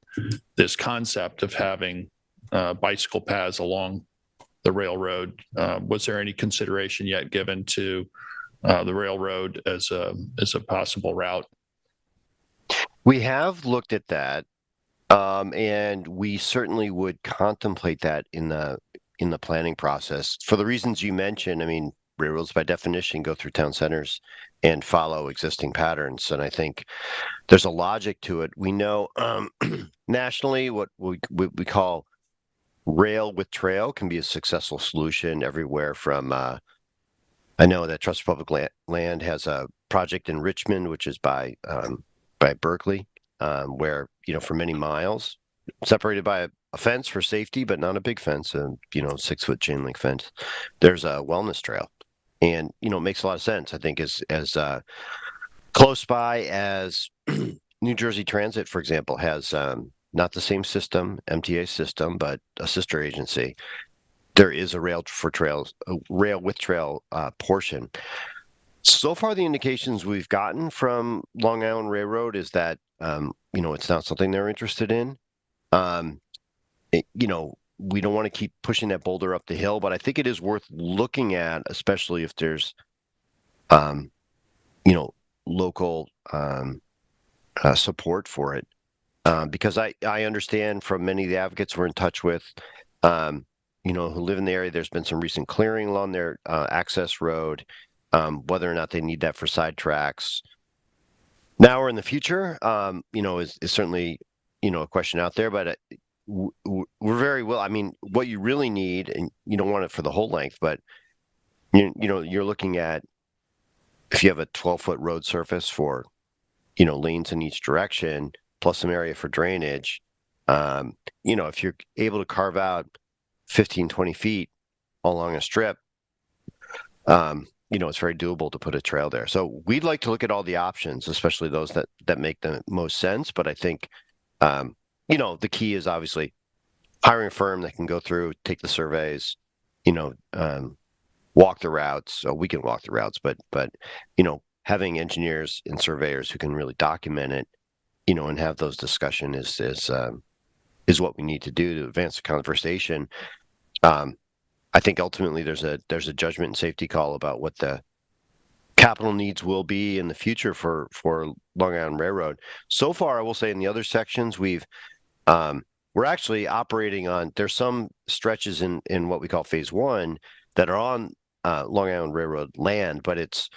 this concept of having bicycle paths along the railroad. Was there any consideration yet given to the railroad as a possible route? We have looked at that, and we certainly would contemplate that in the planning process for the reasons you mentioned. I mean, railroads by definition go through town centers and follow existing patterns, and I think there's a logic to it. We know nationally what we call rail with trail can be a successful solution everywhere from. I know that Trust for Public Land has a project in Richmond, which is by Berkeley, where for many miles, separated by a fence for safety, but not a big fence, 6-foot chain link fence. There's a wellness trail, and it makes a lot of sense. I think as close by as New Jersey Transit, for example, has not the same system, MTA system, but a sister agency. There is a rail with trail portion. So far, the indications we've gotten from Long Island Railroad is that it's not something they're interested in. We don't want to keep pushing that boulder up the hill, but I think it is worth looking at, especially if there's, local support for it. Because I understand from many of the advocates we're in touch with, who live in the area, there's been some recent clearing along their access road. Whether or not they need that for side tracks now or in the future, is certainly, a question out there, but we're very well. I mean, what you really need, and you don't want it for the whole length, but you're looking at, if you have a 12-foot road surface for, lanes in each direction, plus some area for drainage, if you're able to carve out 15, 20 feet along a strip, it's very doable to put a trail there. So we'd like to look at all the options, especially those that make the most sense. But I think, the key is obviously hiring a firm that can go through, take the surveys, walk the routes. So we can walk the routes, but having engineers and surveyors who can really document it, and have those discussions is what we need to do to advance the conversation. I think ultimately there's a judgment and safety call about what the capital needs will be in the future for Long Island Railroad. So far, I will say in the other sections, we're actually operating on, there's some stretches in what we call phase one that are on Long Island Railroad land, but it's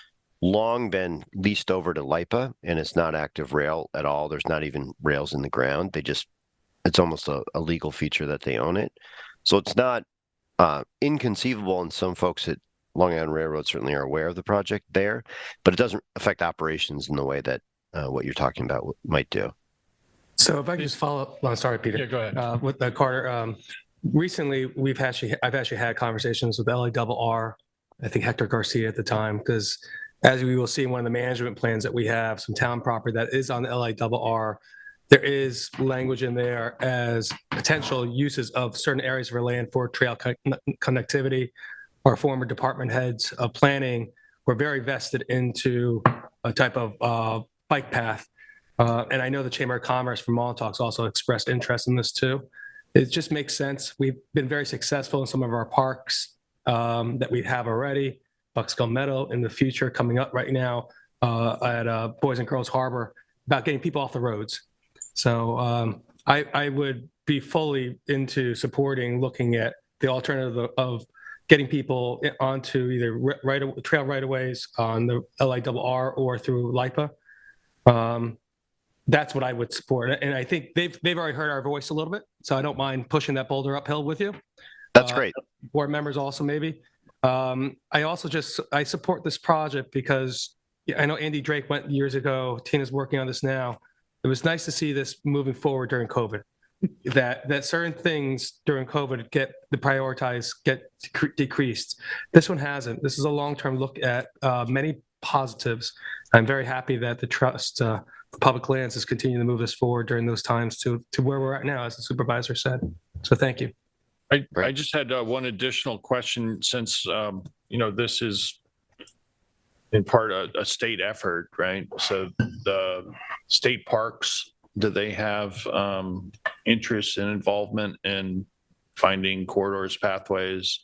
long been leased over to LIPA, and it's not active rail at all. There's not even rails in the ground. It's almost a legal feature that they own it. So it's not inconceivable, and some folks at Long Island Railroad certainly are aware of the project there, but it doesn't affect operations in the way that what you're talking about might do. So if I could just follow up, well, sorry, Peter. Yeah, go ahead. With Carter, recently I've actually had conversations with LARR, I think Hector Garcia at the time, because as we will see in one of the management plans that we have, some town property that is on the LARR, there is language in there as potential uses of certain areas of land for trail connectivity. Our former department heads of planning were very vested into a type of bike path. And I know the Chamber of Commerce from Montauk's also expressed interest in this too. It just makes sense. We've been very successful in some of our parks that we have already. Buckskull Meadow in the future coming up right now at Boys and Girls Harbor about getting people off the roads. So I would be fully into supporting looking at the alternative of getting people onto either trail right-of-ways on the LIRR or through LIPA. That's what I would support. And I think they've already heard our voice a little bit, so I don't mind pushing that boulder uphill with you. That's great. Board members also maybe. I support this project because I know Andy Drake went years ago. Tina's working on this now. It was nice to see this moving forward during COVID. That certain things during COVID get decreased. This one hasn't. This is a long-term look at many positives. I'm very happy that the Trust for Public Lands is continuing to move us forward during those times to where we're at now, as the supervisor said. So thank you. I just had one additional question since, this is in part a state effort, right? So the state parks, do they have interest and involvement in finding corridors, pathways?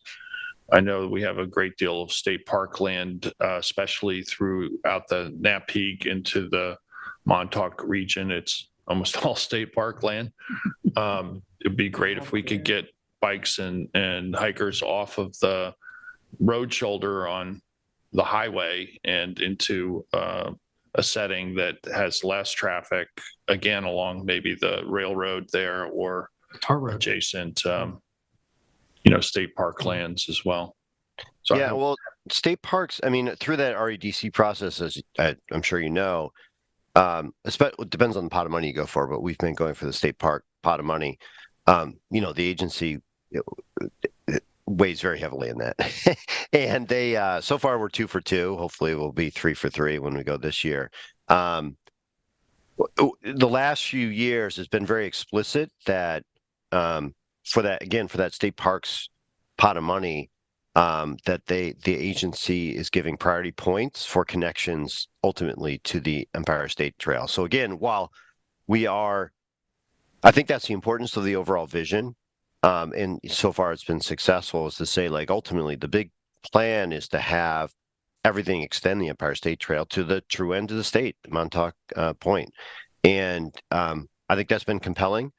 I know we have a great deal of state park land, especially throughout the Napeague into the Montauk region. It's almost all state park land. It'd be great if we could get bikes and hikers off of the road shoulder on the highway and into a setting that has less traffic, again, along maybe the railroad there or adjacent, state park lands as well. So yeah, well, state parks, I mean, through that REDC process, as I'm sure you know, it depends on the pot of money you go for, but we've been going for the state park pot of money. The agency weighs very heavily in that. And they, so far we're 2 for 2. Hopefully we'll be 3 for 3 when we go this year. The last few years has been very explicit that for that state parks pot of money, that the agency is giving priority points for connections ultimately to the Empire State Trail. So again, while I think that's the importance of the overall vision. And so far it's been successful, is to say, like, ultimately the big plan is to have everything extend the Empire State Trail to the true end of the state, Montauk Point. And I think that's been compelling.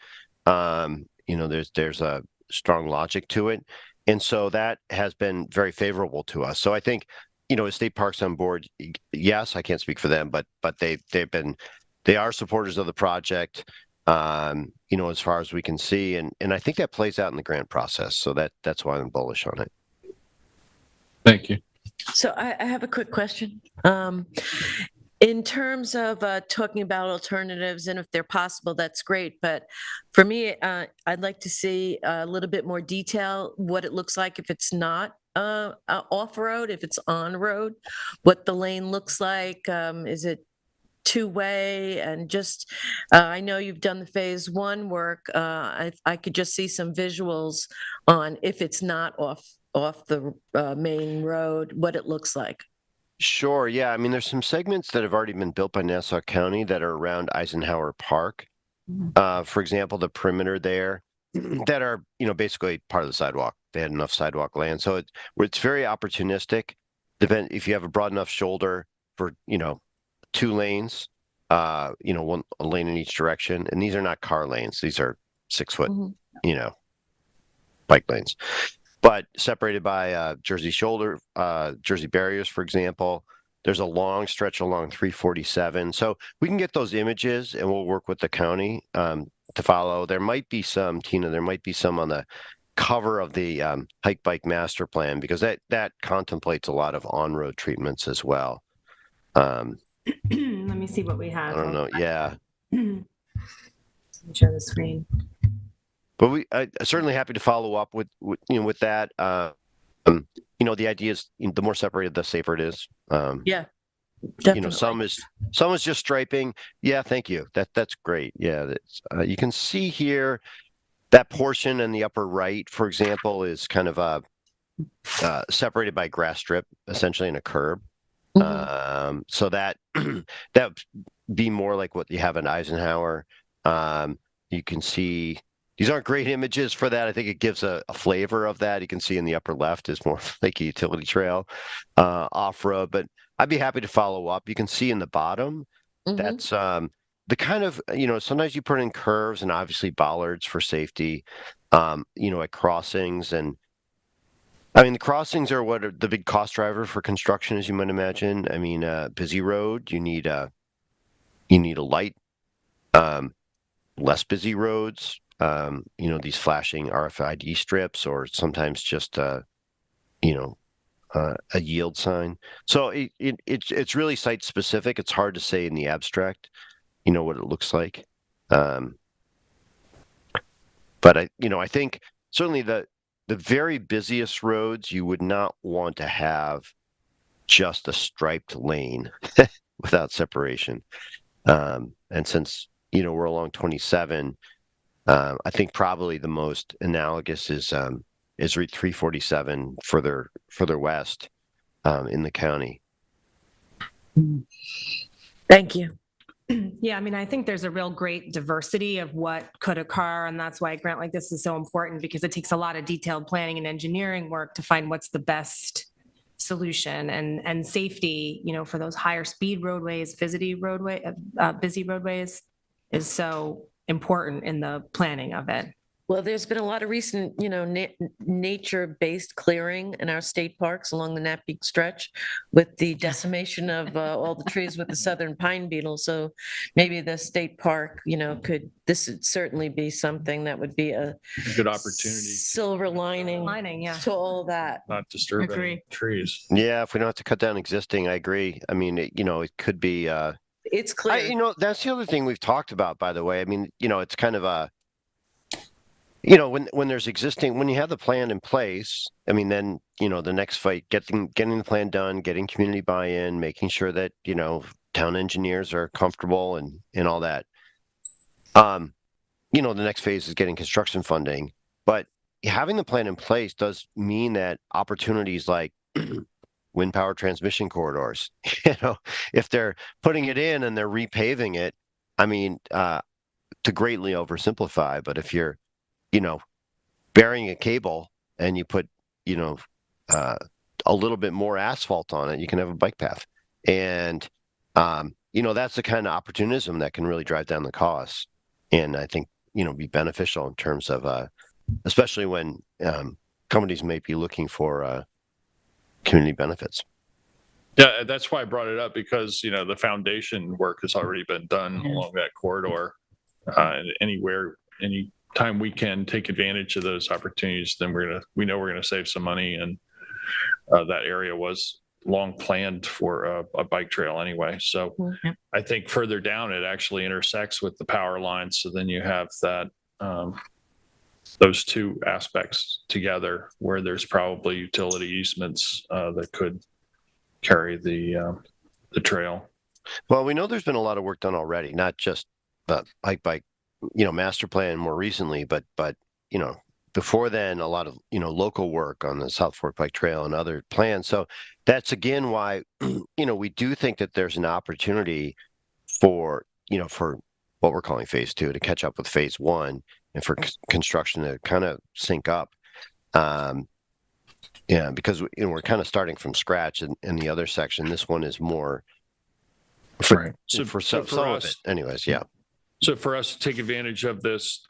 There's a strong logic to it. And so that has been very favorable to us. So I think, as state parks on board, yes, I can't speak for them, but they are supporters of the project. As far as we can see, and I think that plays out in the grant process. So that's why I'm bullish on it. Thank you. So I have a quick question. In terms of talking about alternatives, and if they're possible, that's great. But for me, I'd like to see a little bit more detail, what it looks like if it's not off-road, if it's on-road, what the lane looks like? Is it two-way? And just, I know you've done the phase one work. I could just see some visuals on if it's not off the main road, what it looks like. Sure. Yeah. I mean, there's some segments that have already been built by Nassau County that are around Eisenhower Park. For example, the perimeter there that are, basically part of the sidewalk. They had enough sidewalk land. So it's very opportunistic. Depend if you have a broad enough shoulder for, 2 lanes, a lane in each direction. And these are not car lanes. These are 6-foot, bike lanes. But separated by Jersey shoulder, Jersey barriers, for example. There's a long stretch along 347. So we can get those images and we'll work with the county to follow. There might be some, Tina, on the cover of the hike bike master plan, because that contemplates a lot of on-road treatments as well. Let me see what we have. I don't know. Yeah. Share the screen. But I'm certainly happy to follow up with that. The idea is the more separated, the safer it is. Yeah, definitely. Some is just striping. Yeah, thank you. That's great. Yeah, you can see here that portion in the upper right, for example, is kind of separated by grass strip, essentially in a curb. So that be more like what you have in Eisenhower. You can see. These aren't great images for that. I think it gives a flavor of that. You can see in the upper left is more like a utility trail off-road, but I'd be happy to follow up. You can see in the bottom, that's the kind of, sometimes you put in curves and obviously bollards for safety, at crossings. And I mean, the crossings are what are the big cost driver for construction, as you might imagine. I mean, busy road, you need a light, less busy roads. These flashing RFID strips, or sometimes just a yield sign. So it's really site specific. It's hard to say in the abstract, what it looks like. But I think certainly the very busiest roads, you would not want to have just a striped lane without separation. And since, we're along 27, I think probably the most analogous is Route 347 further west in the county. Thank you. Yeah, I mean, I think there's a real great diversity of what could occur, and that's why a grant like this is so important, because it takes a lot of detailed planning and engineering work to find what's the best solution, and safety, for those higher speed roadways, busy roadways is so important in the planning of it. Well, there's been a lot of recent, nature-based clearing in our state parks along the Nat Peak stretch with the decimation of all the trees with the southern pine beetle. So maybe the state park, this would certainly be something that would be a good opportunity, silver lining to all that. Not disturb any trees. Yeah, if we don't have to cut down existing, I agree. I mean, it could be. It's clear. That's the other thing we've talked about, by the way. I mean, it's kind of a. When there's existing, when you have the plan in place, I mean, then, the next fight, getting the plan done, getting community buy-in, making sure that, town engineers are comfortable and all that. The next phase is getting construction funding, but having the plan in place does mean that opportunities like wind power transmission corridors, if they're putting it in and they're repaving it, I mean, to greatly oversimplify, but if you're, burying a cable and you put, a little bit more asphalt on it, you can have a bike path. And, that's the kind of opportunism that can really drive down the costs. And I think, be beneficial in terms of, especially when companies may be looking for community benefits. Yeah, that's why I brought it up, because, the foundation work has already been done along that corridor. Anytime we can take advantage of those opportunities, then we know we're gonna save some money, and that area was long planned for a bike trail anyway. So I think further down it actually intersects with the power lines, so then you have that those two aspects together, where there's probably utility easements that could carry the trail. Well, we know there's been a lot of work done already, not just the bike, master plan more recently, but before then, a lot of, local work on the South Fork Bike Trail and other plans. So that's again why, we do think that there's an opportunity for what we're calling phase 2 to catch up with phase 1 and for construction to kind of sync up. Yeah, because we're kind of starting from scratch in the other section. This one is more Right. for some of it anyways. Yeah. So for us to take advantage of this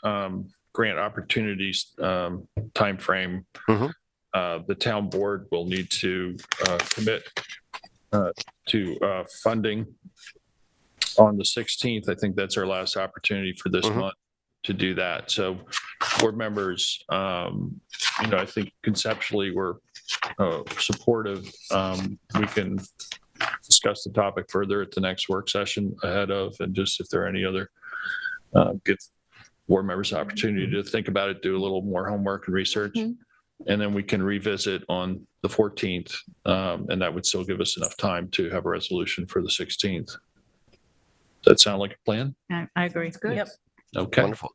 grant opportunities timeframe, the town board will need to commit to funding on the 16th. I think that's our last opportunity for this month to do that. So board members, I think conceptually we're supportive. We can discuss the topic further at the next work session ahead of, and just if there are any other, give board members the opportunity to think about it, do a little more homework and research, and then we can revisit on the 14th, and that would still give us enough time to have a resolution for the 16th. Does that sound like a plan? I agree. Good. Yep. Okay. Wonderful.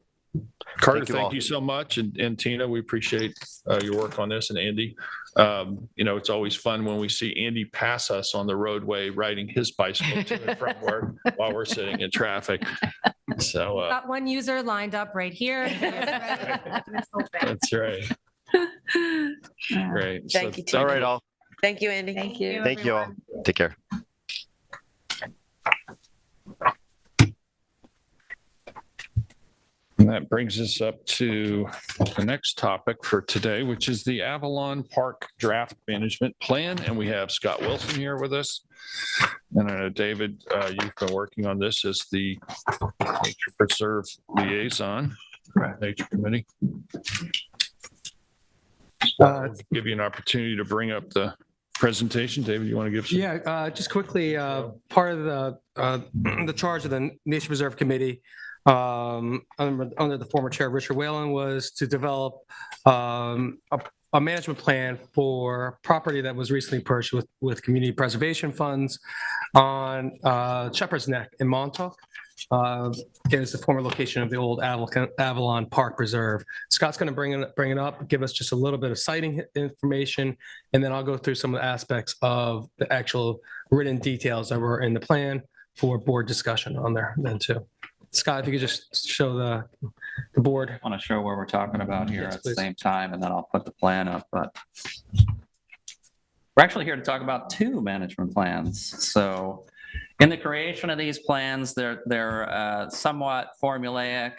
Carter, thank you so much. And Tina, we appreciate your work on this. And Andy, it's always fun when we see Andy pass us on the roadway riding his bicycle to and from work while we're sitting in traffic. So Got one user lined up right here. that's right. Great. Thank you, All right, all. Thank you, Andy. Thank you. Thank you all. Take care. And that brings us up to the next topic for today, which is the Avalon Park Draft Management Plan. And we have Scott Wilson here with us. And I know, David, you've been working on this as the Nature Preserve Liaison, Nature Committee. I'll give you an opportunity to bring up the presentation. David, you want to give some? Yeah, just quickly, part of the charge of the Nature Preserve Committee under the former chair, Richard Whalen, was to develop a management plan for property that was recently purchased with community preservation funds on Shepherd's Neck in Montauk. It is the former location of the old Avalon Park Preserve. Scott's going to bring it up, give us just a little bit of siting information, and then I'll go through some of the aspects of the actual written details that were in the plan for board discussion on there then too. Scott, if you could just show the board. I want to show where we're talking about here Yes, at the please. same time, and then I'll put the plan up. But we're actually here to talk about two management plans. So in the creation of these plans, they're somewhat formulaic.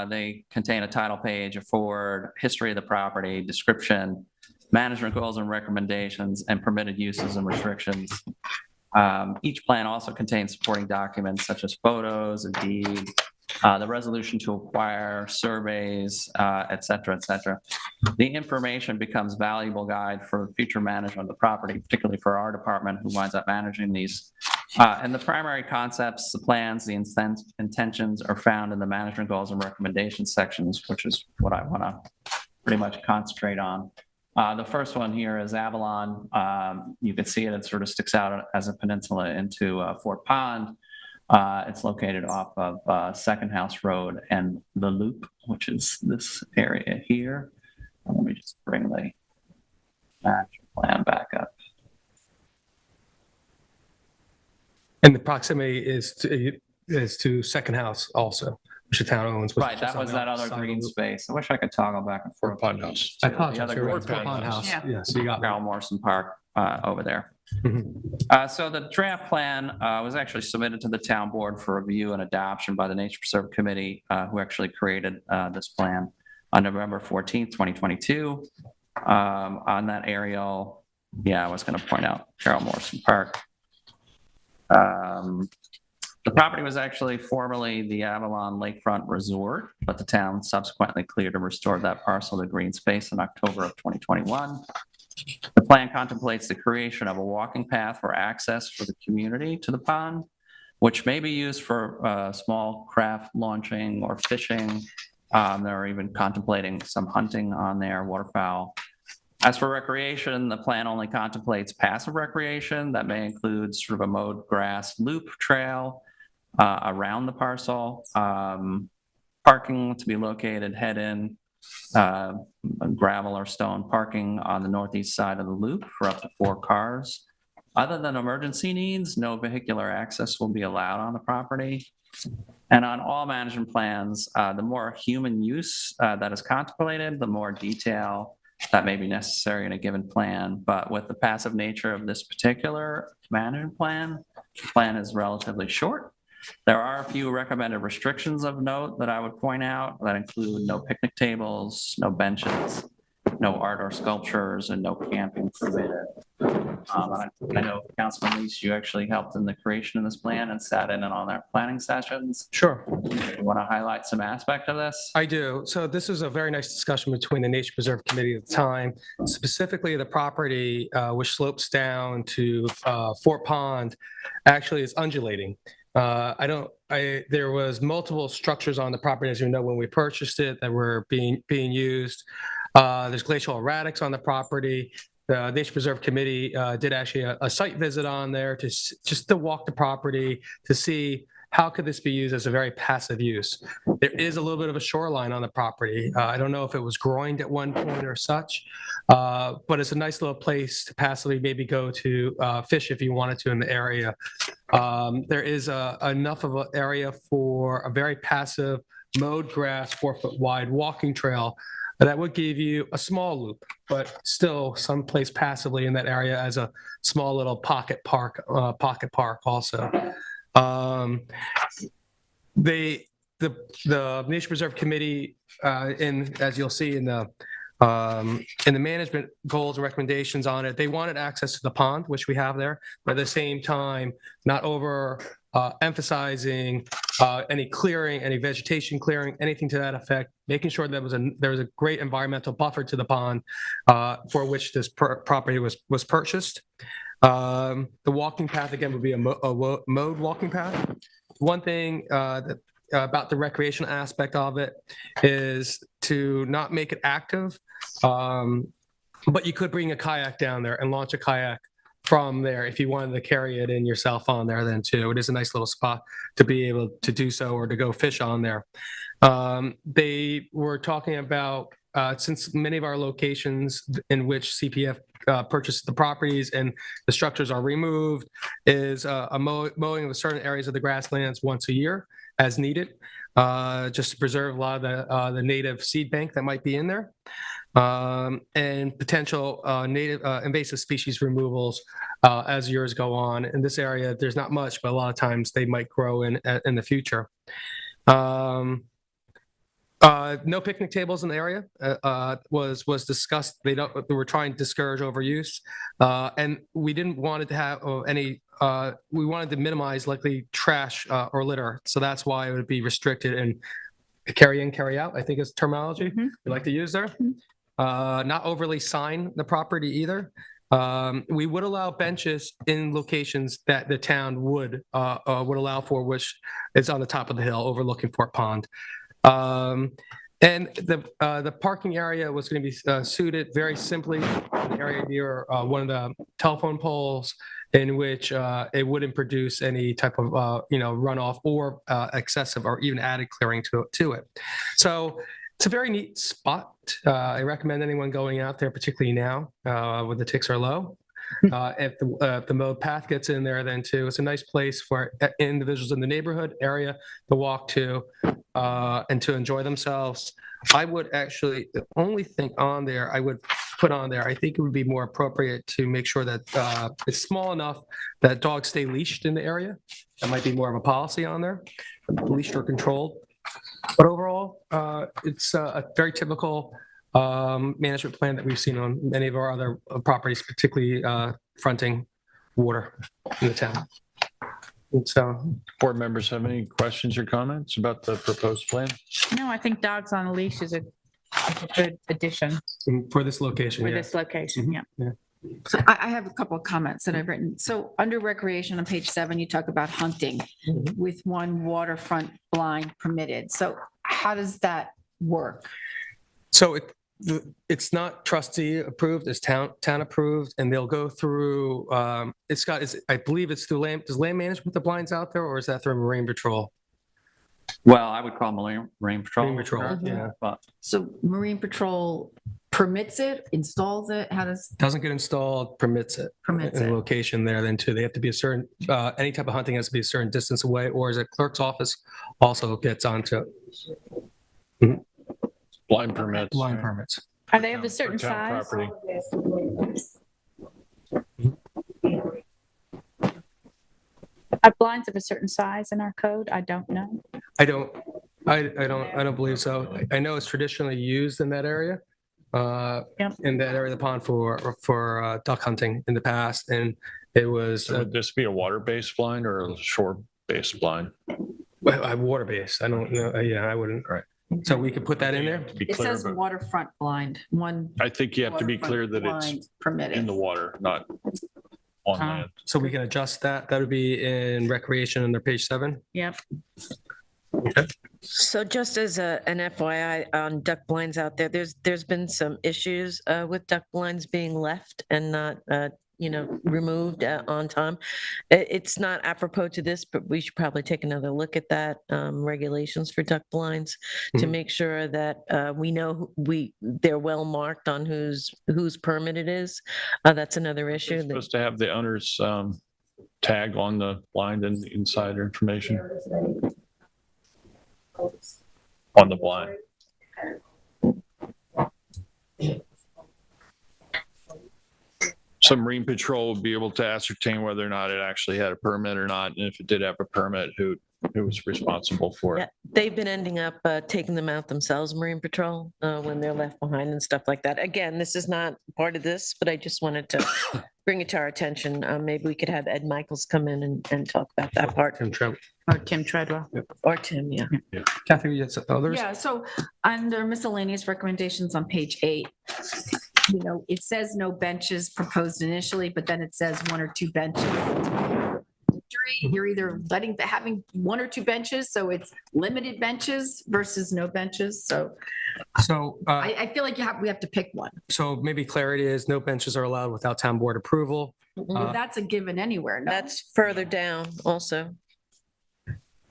They contain a title page, a forward, history of the property, description, management goals and recommendations, and permitted uses and restrictions. Each plan also contains supporting documents such as photos, a deed, the resolution to acquire, surveys, et cetera, et cetera. The information becomes valuable guide for future management of the property, particularly for our department who winds up managing these. And the primary concepts, the plans, the intentions are found in the management goals and recommendations sections, which is what I want to pretty much concentrate on. The first one here is Avalon. You can see it sort of sticks out as a peninsula into Fort Pond. It's located off of Second House Road and the Loop, which is this area here. Let me just bring the master plan back up. And the proximity is to Second House also, which the town owns. Right, that was that other green space. I wish I could toggle back and forth. Fort Pond House. I The apologize. other You're green right, Fort Pond House. Yeah. So you got me. Carol Morrison Park over there. So the draft plan was actually submitted to the town board for review and adoption by the Nature Preserve Committee, who actually created this plan on November 14th, 2022. On that aerial, I was going to point out Carol Morrison Park. The property was actually formerly the Avalon Lakefront Resort, but the town subsequently cleared and restored that parcel to green space in October of 2021. The plan contemplates the creation of a walking path for access for the community to the pond, which may be used for small craft launching or fishing, They're even contemplating some hunting on there, waterfowl. As for recreation, the plan only contemplates passive recreation that may include sort of a mowed grass loop trail around the parcel, parking to be located head-in, gravel or stone parking on the northeast side of the loop for up to 4 cars. Other than emergency needs, no vehicular access will be allowed on the property. And on all management plans, the more human use that is contemplated, the more detail that may be necessary in a given plan. But with the passive nature of this particular management plan, the plan is relatively short. There are a few recommended restrictions of note that I would point out that include no picnic tables, no benches, no art or sculptures, and no camping permitted. I know, Councilman Lees, you actually helped in the creation of this plan and sat in on our planning sessions. Sure. You want to highlight some aspect of this? I do. So this was a very nice discussion between the Nature Preserve Committee at the time, specifically the property which slopes down to Fort Pond actually is undulating. There was multiple structures on the property, as you know, when we purchased it that were being used. There's glacial erratics on the property. The Nature Preserve Committee did actually a site visit on there just to walk the property to see how could this be used as a very passive use. There is a little bit of a shoreline on the property. I don't know if it was groined at one point or such, but it's a nice little place to passively maybe go to fish if you wanted to in the area. There is enough of an area for a very passive mowed grass, 4-foot wide walking trail that would give you a small loop, but still someplace passively in that area as a small little pocket park also. The Nature Preserve Committee, as you'll see in the management goals and recommendations on it, they wanted access to the pond, which we have there, but at the same time, not over emphasizing any clearing, any vegetation clearing, anything to that effect, making sure there was a great environmental buffer to the pond for which this property was purchased. The walking path, again, would be a mowed walking path. One thing about the recreation aspect of it is to not make it active, but you could bring a kayak down there and launch a kayak from there if you wanted to carry it in yourself on there then too. It is a nice little spot to be able to do so or to go fish on there. They were talking about, since many of our locations in which CPF purchased the properties and the structures are removed, is a mowing of certain areas of the grasslands once a year as needed, just to preserve a lot of the native seed bank that might be in there. And potential native invasive species removals as years go on. In this area, there's not much, but a lot of times they might grow in the future. No picnic tables in the area was discussed. They were trying to discourage overuse, and we didn't want it to have any. We wanted to minimize likely trash or litter, so that's why it would be restricted and carry in, carry out, I think is terminology we like to use there. Not overly sign the property either. We would allow benches in locations that the town would allow for, which is on the top of the hill overlooking Fort Pond. And the parking area was going to be suited very simply, an area near one of the telephone poles, in which it wouldn't produce any type of runoff or excessive or even added clearing to it. So it's a very neat spot. I recommend anyone going out there, particularly now when the ticks are low. If the mowed path gets in there, then too, it's a nice place for individuals in the neighborhood area to walk to and to enjoy themselves. I would actually, the only thing on there I would put on there, I think it would be more appropriate to make sure that it's small enough that dogs stay leashed in the area. That might be more of a policy on there, leashed or controlled. But overall, it's a very typical management plan that we've seen on many of our other properties, particularly fronting water in the town. And so, board members have any questions or comments about the proposed plan? No, I think dogs on a leash is a good addition for this location. for Yeah. this location, yeah. Yeah. So I have a couple of comments that I've written. So under recreation on page 7, you talk about hunting with one waterfront blind permitted. So how does that work? So it's not trustee approved, it's town approved, and they'll go through, I believe it's through does land management put the blinds out there, or is that through Marine Patrol? Well, I would call Marine Patrol. Marine Patrol, yeah. But So Marine Patrol permits it, installs it? How does, Doesn't get installed, permits it. permits In a it? location there then too. They have to be a certain, any type of hunting has to be a certain distance away, or is it clerk's office also gets onto Blind permits. blind right? permits. Are they of a For certain town size? property. Are blinds of a certain size in our code? I don't know. I don't believe so. I know it's traditionally used in that area. Yep. In that area of the pond for duck hunting in the past, and it was So would this be a water-based blind or a shore-based blind? water-based. I don't know. Yeah, I wouldn't. Right. So we could put that in there? To be It clear, says but waterfront blind, one. I think you have to be clear waterfront that it's blind Permitted. in the water, not on Uh-huh. land. So we can adjust that. That would be in recreation under page 7. Yep. So just as an FYI on duck blinds out there, there's been some issues with duck blinds being left and not, removed on time. It's not apropos to this, but we should probably take another look at that, regulations for duck blinds to Mhm. make sure that we know they're well marked on whose permit it is. That's another They're issue. supposed to have the owner's tag on the blind and the insider information on the blind. So Marine Patrol would be able to ascertain whether or not it actually had a permit or not, and if it did have a permit, who was responsible for Yeah, it. they've been ending up taking them out themselves, Marine Patrol, when they're left behind and stuff like that. Again, this is not part of this, but I just wanted to bring it to our attention. Maybe we could have Ed Michaels come in and talk about that part, Or Tim Treadwell. or Tim, yeah. Kathy, you had some others? Yeah, so under miscellaneous recommendations on page 8, it says no benches proposed initially, but then it says 1 or 2 benches. You're either having 1 or 2 benches, so it's limited benches versus no benches. So So, I feel like we have to pick one. so maybe clarity is no benches are allowed without town board approval. Well, that's a given anywhere. No? That's further down also.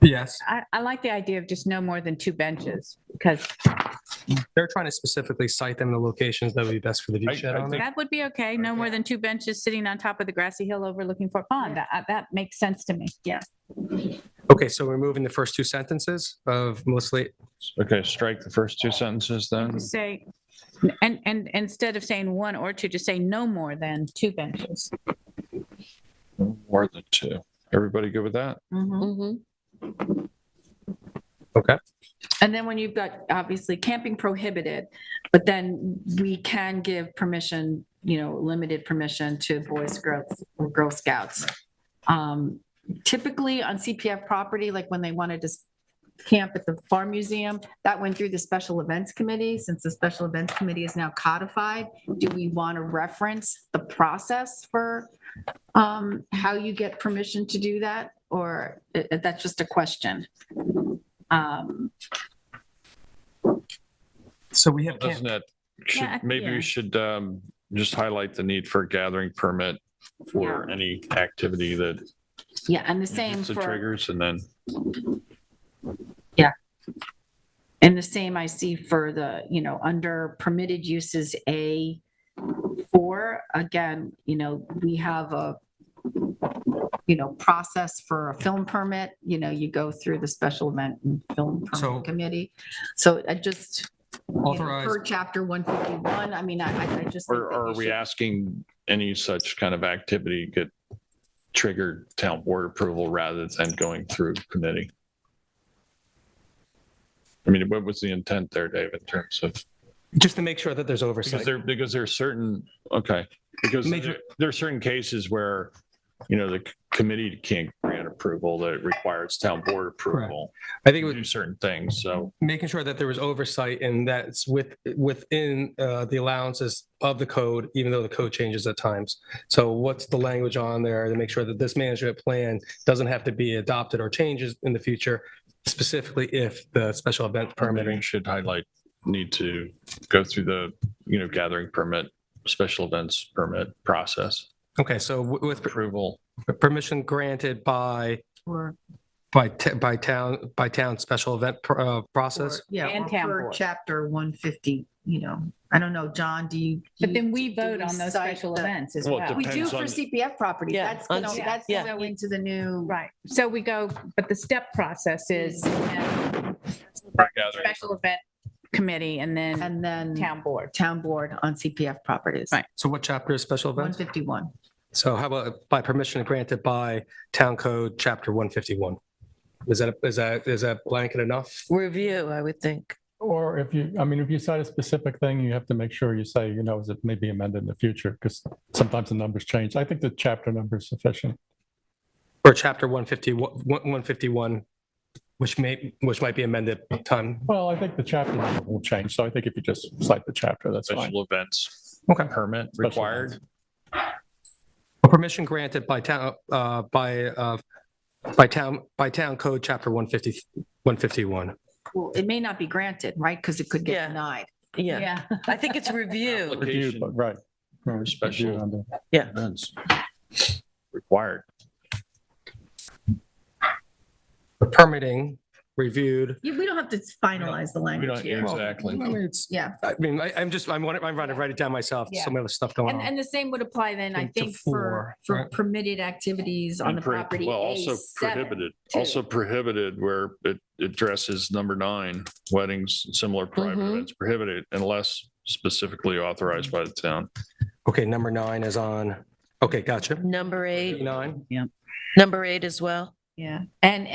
Yes, I like the idea of just no more than 2 benches because they're trying to specifically cite them in the locations that would be best for the view I shed on think- there. that would be okay. No more than 2 benches sitting on top of the grassy hill overlooking Fort Pond. That makes sense to me. Yeah. Okay, so we're moving the first 2 sentences of mostly, Okay, strike the first 2 sentences then. Just say, and instead of saying 1 or 2, just say no more than 2 benches. More than 2. Everybody good with that? Mhm. okay. And then when you've got obviously camping prohibited, but then we can give permission, limited permission to Boy Scouts or Girl Scouts. Typically on CPF property, like when they wanted to camp at the Farm Museum, that went through the Special Events Committee. Since the Special Events Committee is now codified, do we want to reference the process for how you get permission to do that? Or that's just a question? So we have, Doesn't that, Yeah, maybe yeah. we should just highlight the need for a gathering permit for any activity that Yeah, and the same hits the for, triggers, and then and the same I see for the, under permitted uses A4, again, we have a, process for a film permit, you go through the special event and film So- permit committee. So I just, authorized, per chapter 151, I mean, I just. think or that are you we should- asking any such kind of activity get triggered town board approval rather than going through committee? I mean, what was the intent there, Dave, in terms of, just to make sure that there's oversight. because there are certain, okay, because Major- there are certain cases where, the committee can't grant approval that requires town board approval I think it to was do certain things, so. making sure that there was oversight and that's within the allowances of the code, even though the code changes at times. So what's the language on there to make sure that this management plan doesn't have to be adopted or changes in the future, specifically if the special event Maybe permitting. you should highlight need to go through the, gathering permit, special events permit process. Okay, so with Approval. permission granted by Or, town special event process. yeah, And or town per board. chapter 150, I don't know, John, do you? But then do we vote we on those cite special the- events as Well, it well. We do Depends for on- CPF property. Yeah, That's on gonna, C- that's yeah. gonna go into the new. Right. So we go, but the step process is special event committee and then And then town board. town board on CPF properties. Right. So what chapter is special events? 151. So how about by permission granted by Town Code Chapter 151? Is that blanket enough? Review, I would think. Or if you cite a specific thing, you have to make sure you say, is it may be amended in the future, because sometimes the numbers change. I think the chapter number is sufficient. Or Chapter 151, which might be amended time. Well, I think the chapter number will change, so I think if you just cite the chapter, that's fine. Special events. Okay. Permit Special required. Permission granted by town code Chapter 151. Well, it may not be granted, right? Because it could Yeah. get denied. Yeah, I think it's review. Review, but right. Right, Special- review under- Yeah. Events required. The permitting reviewed. We don't have to finalize the We language don't, here. exactly. Yeah. I'm trying to write it down myself. Yeah. Some other stuff going And, on. and the same would apply then, I Into think, for four, right? permitted activities on the property. Well, also A7, prohibited, too. also prohibited where it addresses number 9, weddings, similar private Mhm. events prohibited unless specifically authorized by the town. Okay, number 9 is on. Okay, gotcha. Number 8, 9. number 8 as well. Yeah, and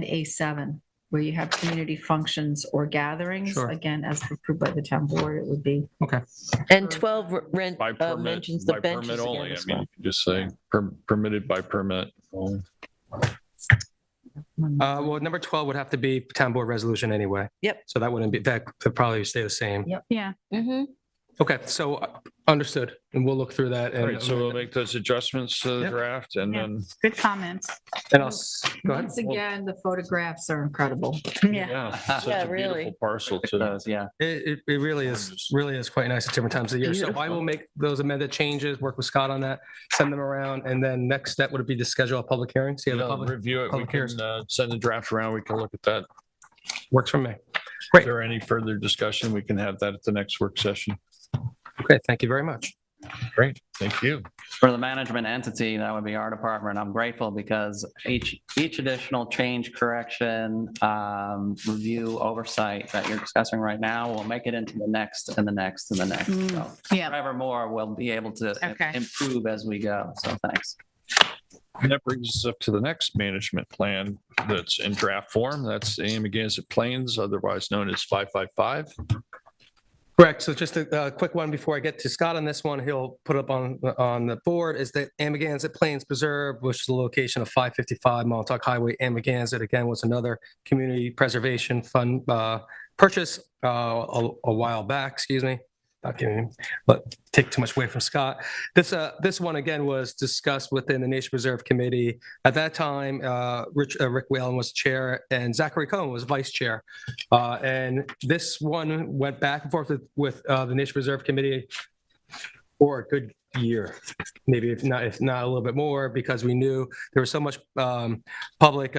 A7, where you have community functions or gatherings, Sure. again, as approved by the town board, it would be. Okay. And 12 rent By permit, mentions the by benches permit again only. I as mean, well. you can just say permitted by permit. only. Well, number 12 would have to be town board resolution anyway. Yep. So that wouldn't be, that could probably stay the same. Yep. Yeah. Mm-hmm. Okay, so understood. And we'll look through that All right, so we'll and make those adjustments to the Yep. draft and Yeah. then, Good comments. I'll, go ahead. Once again, the photographs are incredible. yeah, such Yeah, a really. beautiful parcel to. Those, yeah. It really is quite nice at different times of the year. So I will make those amended changes, work with Scott on that, send them around. And then next step would be to schedule a public hearing. See how the public Review it. We public can hears. send the draft around. We can look at that. works for me. If there any further discussion, we can have that at the next work session. Okay, thank you very much. Great, thank you. For the management entity, that would be our department. I'm grateful because each additional change, correction, review, oversight that you're discussing right now will make it into the next and the next and the next. So Yeah. forever more, we'll be able to Okay. improve as we go. So thanks. And that brings us up to the next management plan that's in draft form. That's Amagansett Plains, otherwise known as 555. Correct. So just a quick one before I get to Scott on this one, he'll put up on the board is that Amagansett Plains Preserve, which is the location of 555 Montauk Highway, Amagansett, again, was another community preservation fund purchase a while back, excuse me. Not kidding, but take too much away from Scott. This one again was discussed within the Nature Preserve Committee. At that time, Rick Whalen was chair and Zachary Cohen was vice chair. And this one went back and forth with the Nature Preserve Committee for a good year, maybe if not a little bit more, because we knew there was so much public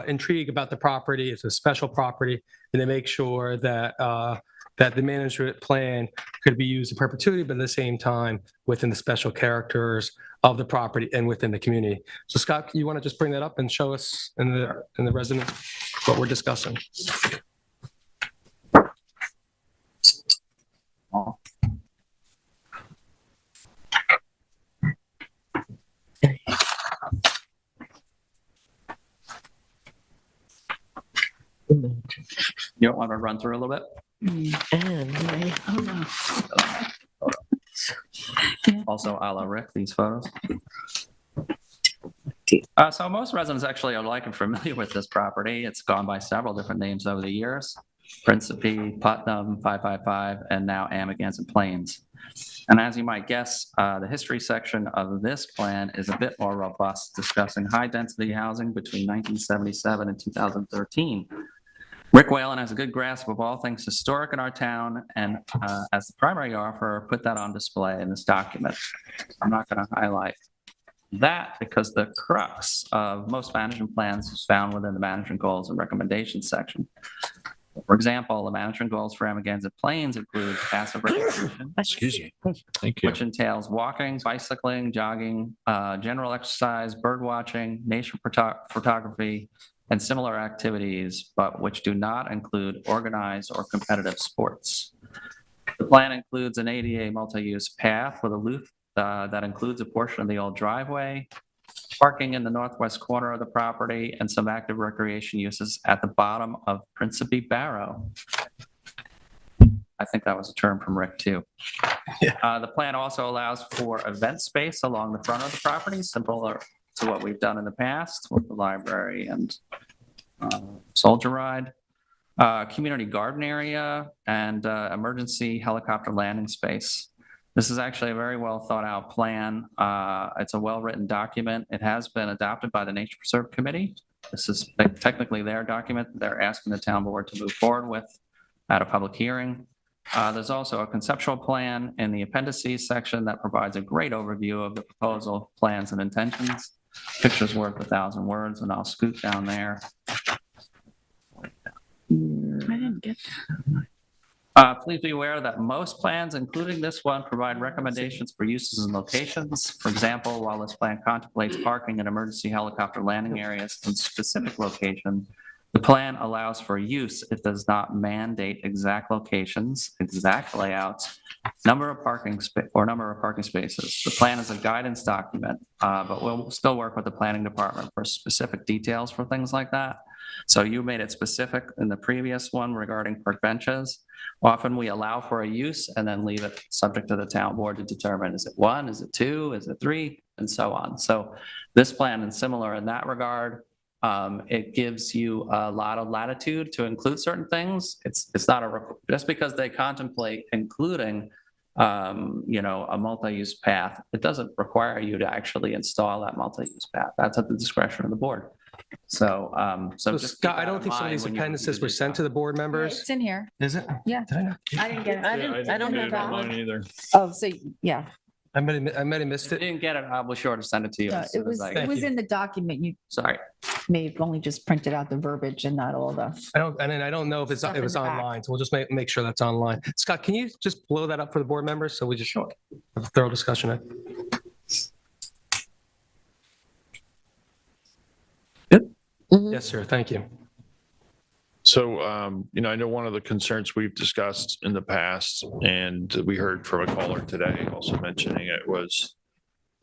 intrigue about the property. It's a special property, and to make sure that that the management plan could be used in perpetuity, but at the same time within the special characters of the property and within the community. So Scott, you want to just bring that up and show us in the residence what we're discussing? You don't want to run through a little bit? And Also, a la Rick, these photos. So most residents actually are like and familiar with this property. It's gone by several different names over the years. Principe, Putnam, 555, and now Amagansett Plains. And as you might guess, the history section of this plan is a bit more robust, discussing high-density housing between 1977 and 2013. Rick Whalen has a good grasp of all things historic in our town, and as the primary offerer, put that on display in this document. I'm not going to highlight that because the crux of most management plans is found within the management goals and recommendations section. For example, the management goals for Amagansett Plains include passive recreation, Excuse me. Thank you. which entails walking, bicycling, jogging, general exercise, bird watching, nature photography, and similar activities, but which do not include organized or competitive sports. The plan includes an ADA multi-use path with a loop that includes a portion of the old driveway, parking in the northwest corner of the property, and some active recreation uses at the bottom of Principe Barrow. I think that was a term from Rick too. The plan also allows for event space along the front of the property, similar to what we've done in the past with the library and Soldier Ride. Community garden area and emergency helicopter landing space. This is actually a very well thought out plan. It's a well-written document. It has been adopted by the Nature Preserve Committee. This is technically their document that they're asking the town board to move forward with at a public hearing. There's also a conceptual plan in the appendices section that provides a great overview of the proposal, plans, and intentions. Pictures worth 1,000 words, and I'll scoot down there. I didn't get Please be aware that most plans, including this one, provide recommendations for uses and locations. For example, while this plan contemplates parking and emergency helicopter landing areas in specific locations, the plan allows for use. It does not mandate exact locations, exact layouts, number of parking spaces. The plan is a guidance document, but we'll still work with the planning department for specific details for things like that. So you made it specific in the previous one regarding park benches. Often we allow for a use and then leave it subject to the town board to determine, is it 1, is it 2, is it 3, and so on. So this plan is similar in that regard. It gives you a lot of latitude to include certain things. It's not just because they contemplate including a multi-use path, it doesn't require you to actually install that multi-use path. That's at the discretion of the board. So just Scott, I don't think some of these appendices were sent to the board members. It's in here. Is it? Yeah. Did I not? I didn't get it. I don't get have it that online one. either. Oh, so, yeah. I might have missed If you it. didn't get it, I'll be sure to send it to you. No, as soon it was, as I it get was in the document. You Sorry. may have only just printed out the verbiage and not all the. I don't know if it's Stuff in it was the back. online, so we'll just make sure that's online. Scott, can you just blow that up for the board members so we just have a thorough discussion? Mhm. Yes, sir. Thank you. So, I know one of the concerns we've discussed in the past, and we heard from a caller today also mentioning it, was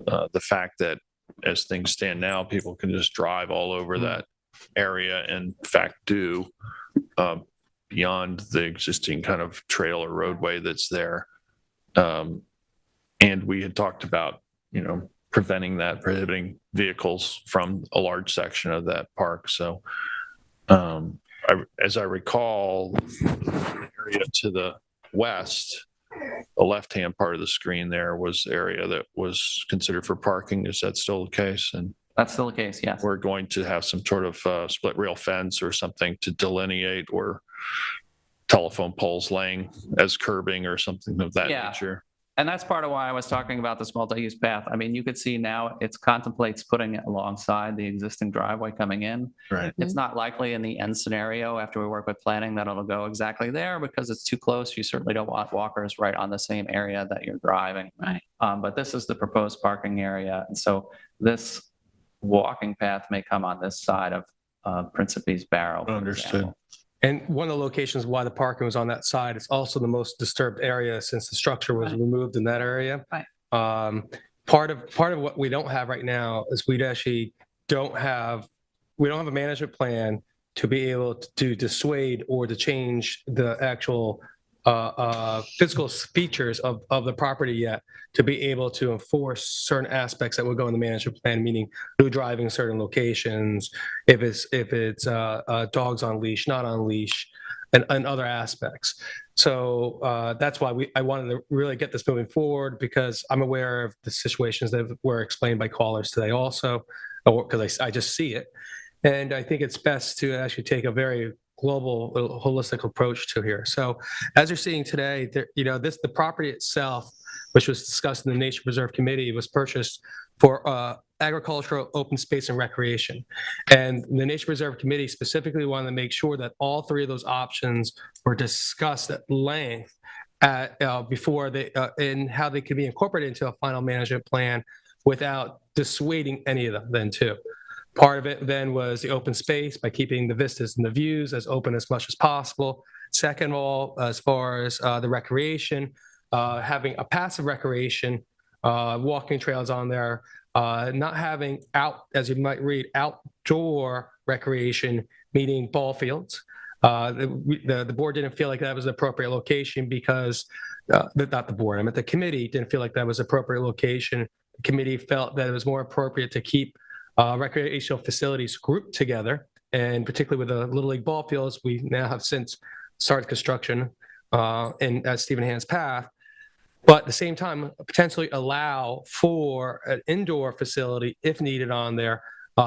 the fact that as things stand now, people can just drive all over that area and in fact do beyond the existing kind of trail or roadway that's there. And we had talked about, prohibiting vehicles from a large section of that park. So, as I recall, the area to the west, the left-hand part of the screen there was area that was considered for parking. Is that still the case? And That's still the case, yes. we're going to have some sort of split rail fence or something to delineate, or telephone poles laying as curbing or something of that Yeah. nature. And that's part of why I was talking about this multi-use path. I mean, you could see now it contemplates putting it alongside the existing driveway coming in. Right. It's not likely in the end scenario after we work with planning that it'll go exactly there because it's too close. You certainly don't want walkers right on the same area that you're driving. Right. But this is the proposed parking area. And so this walking path may come on this side of Principe's Barrow. for Understood. example. And one of the locations why the parking was on that side is also the most disturbed area since the structure was removed in that area. Right. Part of what we don't have right now is we don't have a management plan to be able to dissuade or to change the actual physical features of the property yet to be able to enforce certain aspects that would go in the management plan, meaning no driving certain locations, if it's dogs on leash, not on leash, and other aspects. So that's why I wanted to really get this moving forward, because I'm aware of the situations that were explained by callers today also, because I just see it. And I think it's best to actually take a very global, holistic approach to here. So as you're seeing today, the property itself, which was discussed in the Nature Preserve Committee, was purchased for agricultural, open space, and recreation. And the Nature Preserve Committee specifically wanted to make sure that all three of those options were discussed at length before and how they could be incorporated into a final management plan without dissuading any of them then too. Part of it then was the open space by keeping the vistas and the views as open as much as possible. Second of all, as far as the recreation, having a passive recreation, walking trails on there, not having as you might read, outdoor recreation, meaning ball fields. The board didn't feel like that was the appropriate location because, not the board, I meant the committee didn't feel like that was the appropriate location. The committee felt that it was more appropriate to keep recreational facilities grouped together, and particularly with the Little League ball fields, we now have since started construction at Stephen Hand's Path, but at the same time, potentially allow for an indoor facility if needed on there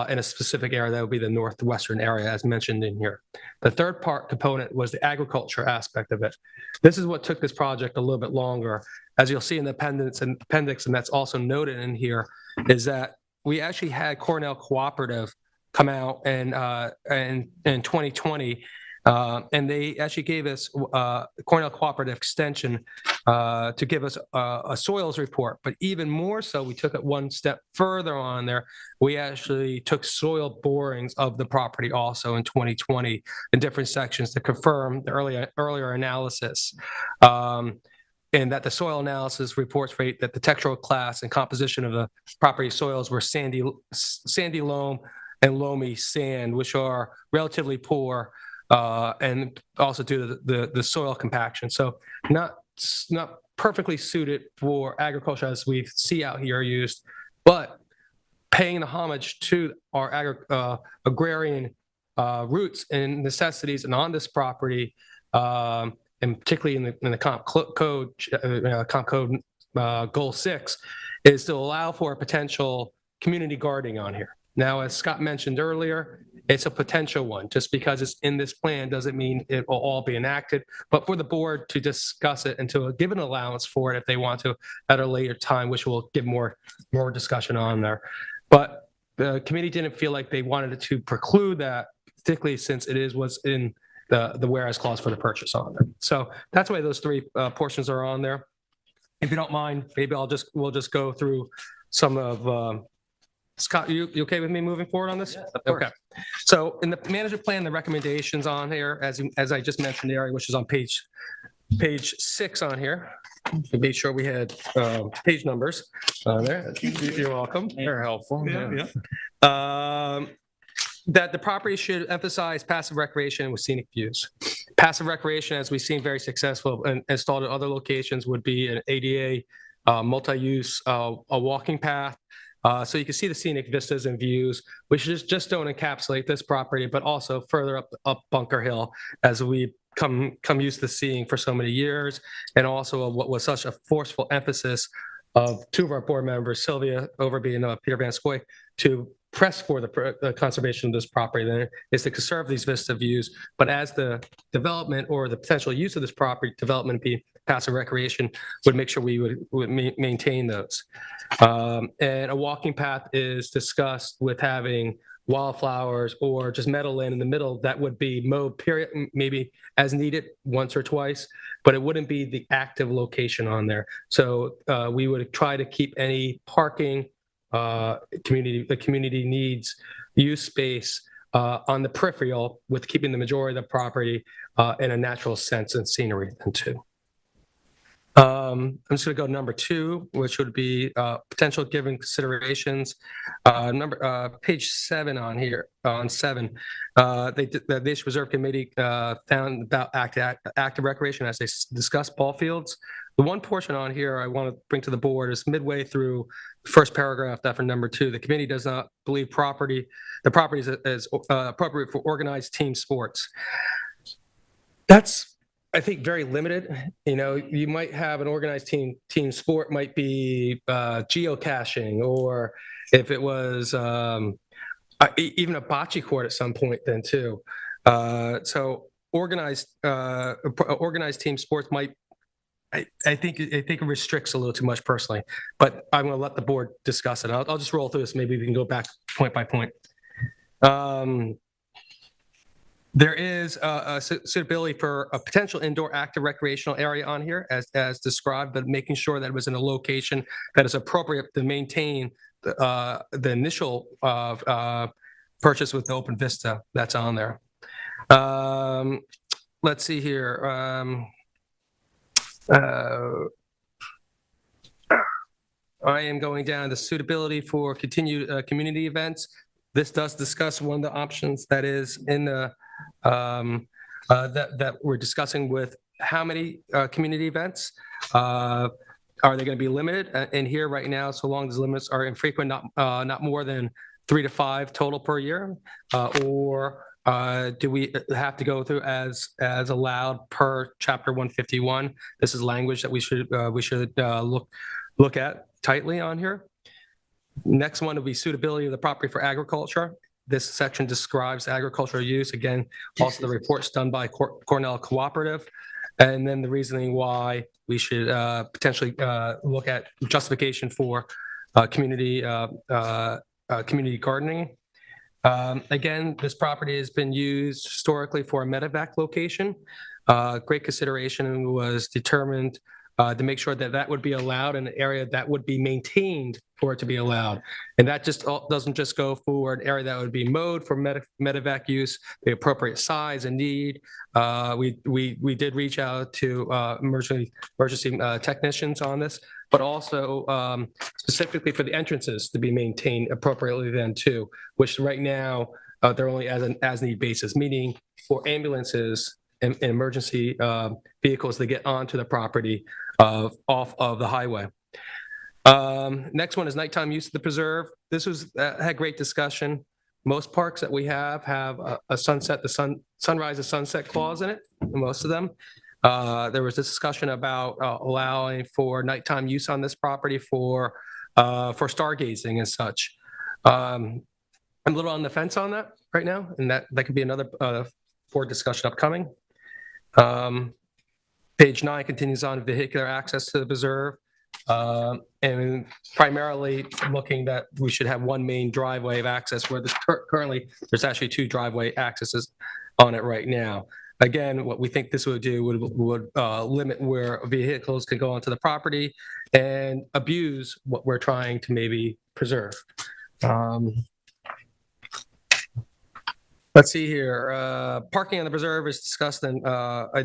in a specific area. That would be the northwestern area, as mentioned in here. The third component was the agriculture aspect of it. This is what took this project a little bit longer. As you'll see in the appendix, and that's also noted in here, is that we actually had Cornell Cooperative come out in 2020, and they actually gave us Cornell Cooperative Extension to give us a soils report. But even more so, we took it one step further on there. We actually took soil borings of the property also in 2020 in different sections to confirm the earlier analysis. And that the soil analysis reports rate that the textural class and composition of the property soils were sandy loam and loamy sand, which are relatively poor, and also due to the soil compaction. So not perfectly suited for agriculture as we see out here used, but paying the homage to our agrarian roots and necessities and on this property, and particularly in the comp code goal 6, is to allow for a potential community gardening on here. Now, as Scott mentioned earlier, it's a potential one. Just because it's in this plan doesn't mean it will all be enacted, but for the board to discuss it and to give an allowance for it if they want to at a later time, which we'll give more discussion on there. But the committee didn't feel like they wanted to preclude that, particularly since it is what's in the whereas clause for the purchase on there. So that's why those three portions are on there. If you don't mind, maybe we'll just go through some of Scott, you okay with me moving forward on this? Yes, of course. Okay. So in the management plan, the recommendations on here, as I just mentioned, the area which is on page 6 on here. We made sure we had page numbers on there. You're welcome. They're helpful. Yeah. That the property should emphasize passive recreation with scenic views. Passive recreation, as we've seen very successful and installed at other locations, would be an ADA multi-use, a walking path. So you can see the scenic vistas and views, which just don't encapsulate this property, but also further up Bunker Hill, as we come used to seeing for so many years, and also what was such a forceful emphasis of two of our board members, Sylvia Overby and Peter Van Scoy, to press for the conservation of this property. Then is to conserve these vista views, but as the development or the potential use of this property development be passive recreation, would make sure we would maintain those. And a walking path is discussed with having wildflowers or just meadowland in the middle that would be mowed period, maybe as needed once or twice, but it wouldn't be the active location on there. So we would try to keep any parking, the community needs use space on the peripheral, with keeping the majority of the property in a natural sense and scenery then too. I'm just going to go to number 2, which would be potential given considerations. Page 7 on here, on 7, the Nature Reserve Committee found about active recreation as they discussed ball fields. The one portion on here I want to bring to the board is midway through the first paragraph, that for number 2, the committee does not believe the property is appropriate for organized team sports. That's, I think, very limited. You know, you might have an organized team sport might be geocaching, or if it was even a bocce court at some point then too. So organized team sports might, I think it restricts a little too much personally, but I'm going to let the board discuss it. I'll just roll through this. Maybe we can go back point by point. There is a suitability for a potential indoor active recreational area on here as described, but making sure that it was in a location that is appropriate to maintain the initial purchase with the open vista that's on there. Let's see here. I am going down the suitability for continued community events. This does discuss one of the options that is in the that we're discussing with how many community events. Are they going to be limited in here right now? So long as limits are infrequent, not more than 3 to 5 total per year, or do we have to go through as allowed per Chapter 151? This is language that we should look at tightly on here. Next one will be suitability of the property for agriculture. This section describes agricultural use. Again, also the report's done by Cornell Cooperative. And then the reasoning why we should potentially look at justification for community gardening. Again, this property has been used historically for a medevac location. Great consideration was determined to make sure that that would be allowed in an area that would be maintained for it to be allowed. And that just doesn't just go for an area that would be mowed for medevac use, the appropriate size and need. We did reach out to emergency technicians on this, but also specifically for the entrances to be maintained appropriately then too, which right now they're only as an as-need basis, meaning for ambulances and emergency vehicles that get onto the property off of the highway. Next one is nighttime use of the preserve. This was had great discussion. Most parks that we have a sunset, sunrise to sunset clause in it, most of them. There was a discussion about allowing for nighttime use on this property for stargazing and such. I'm a little on the fence on that right now, and that could be another board discussion upcoming. Page 9 continues on vehicular access to the preserve, and primarily looking that we should have one main driveway of access where currently there's actually 2 driveway accesses on it right now. Again, what we think this would do would limit where vehicles can go onto the property and abuse what we're trying to maybe preserve. Let's see here. Parking on the preserve is discussed in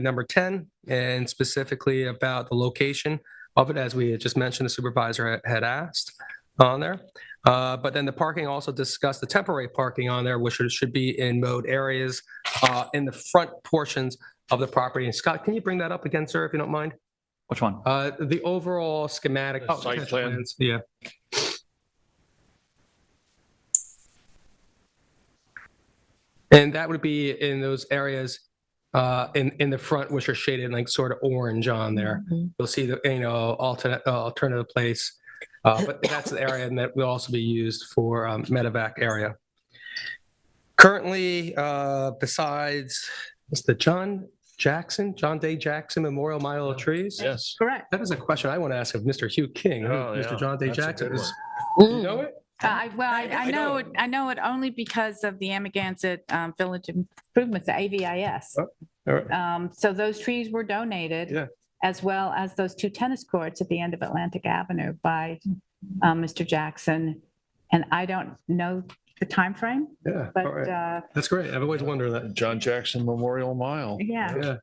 number 10, and specifically about the location of it, as we had just mentioned, the supervisor had asked on there. But then the parking also discussed the temporary parking on there, which should be in mowed areas in the front portions of the property. And Scott, can you bring that up again, sir, if you don't mind? Which one? The overall schematic. Site plan. Plans. Yeah. And that would be in those areas in the front, which are shaded like sort of orange on there. Mm-hmm. You'll see the alternative place, but that's the area that will also be used for medevac area. Currently, besides the John Day Jackson Memorial Mile of Trees. Yes, correct. That is a question I want to ask of Mr. Hugh King. Mr. John Day Jackson is. You know it? I know it. I know it only because of the Amagansett Village Improvements, the AVIS. Oh, all right. So those trees were donated, as well as those 2 tennis courts at the end of Atlantic Avenue by Mr. Jackson. And I don't know the time frame. Yeah, but all right. That's great. I've always wondered that. John Jackson Memorial Mile. Yeah.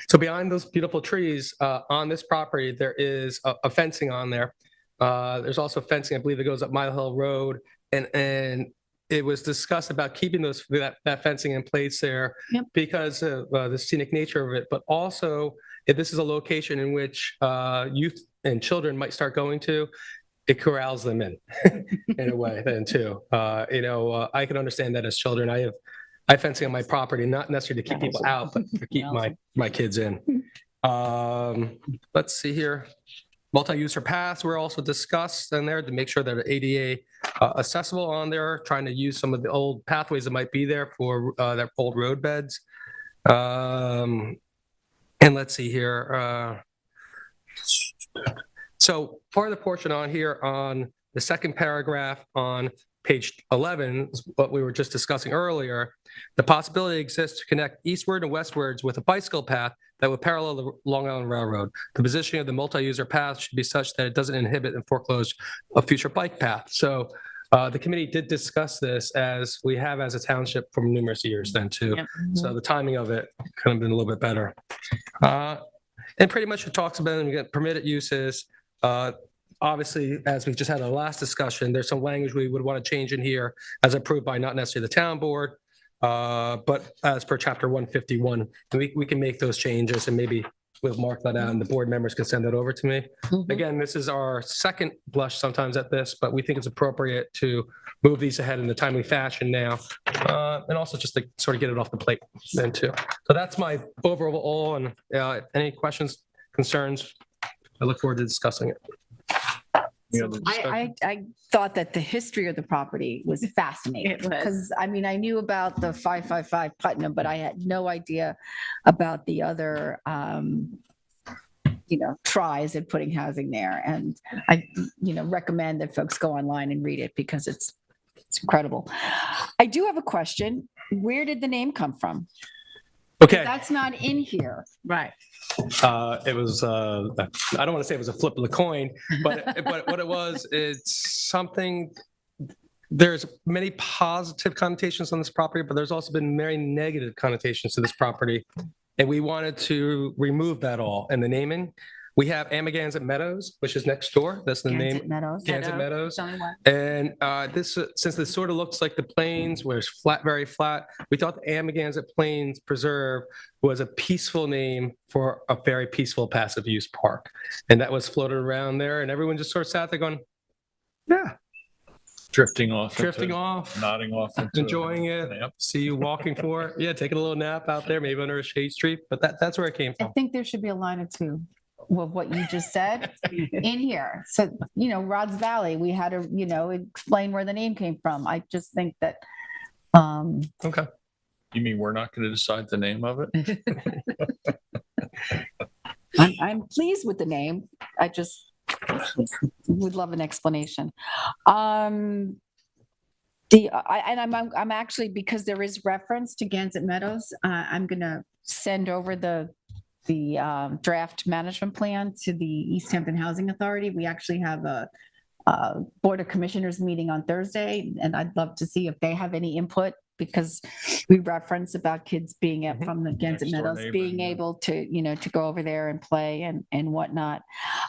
So behind those beautiful trees on this property, there is a fencing on there. There's also fencing, I believe, that goes up Mile Hill Road, and it was discussed about keeping that fencing in place there because of the scenic nature of it, but also if this is a location in which youth and children might start going to, it corrals them in a way then too. I can understand that as children. I have fencing on my property, not necessarily to keep people out, but to keep my kids in. Let's see here. Multi-user paths were also discussed in there to make sure that they're ADA accessible on there, trying to use some of the old pathways that might be there for their old road beds. And let's see here. So part of the portion on here on the second paragraph on page 11 is what we were just discussing earlier. The possibility exists to connect eastward and westwards with a bicycle path that would parallel the Long Island Railroad. The positioning of the multi-user path should be such that it doesn't inhibit and foreclose a future bike path. So the committee did discuss this as we have as a township for numerous years then too. Yep. So the timing of it could have been a little bit better. And pretty much it talks about permitted uses. Obviously, as we just had our last discussion, there's some language we would want to change in here as approved by not necessarily the town board, but as per chapter 151, we can make those changes and maybe we'll mark that out and the board members can send that over to me. Again, this is our second blush sometimes at this, but we think it's appropriate to move these ahead in a timely fashion now. And also just to sort of get it off the plate then too. So that's my overall, and any questions, concerns, I look forward to discussing it. I thought that the history of the property was fascinating. It was. Because, I mean, I knew about the 555 Putnam, but I had no idea about the other, tries at putting housing there. And I, recommend that folks go online and read it because it's incredible. I do have a question. Where did the name come from? Okay. That's not in here. Right. It was, I don't want to say it was a flip of the coin, but what it was, it's something, there's many positive connotations on this property, but there's also been very negative connotations to this property. And we wanted to remove that all in the naming. We have Amagansett Meadows, which is next door. That's the name. Gansett Meadows. And this, since this sort of looks like the plains, where it's flat, very flat, we thought the Amagansett Plains Preserve was a peaceful name for a very peaceful passive use park. And that was floated around there, and everyone just sort of sat there going, yeah. Drifting off. Nodding off. into Enjoying it. Yep. See you walking for it. Yeah, taking a little nap out there, maybe under a shade tree. But that's where it came I from. think there should be a line or two of what you just said in here. So, Rod's Valley, we had to, explain where the name came from. I just think that, Okay. You mean we're not going to decide the name of it? I'm pleased with the name. I just would love an explanation. I'm actually, because there is reference to Gansett Meadows, I'm gonna send over the draft management plan to the East Hampton Housing Authority. We actually have a Board of Commissioners meeting on Thursday, and I'd love to see if they have any input, because we reference about kids being from the Gansett Meadows, being able to, to go over there and play and whatnot.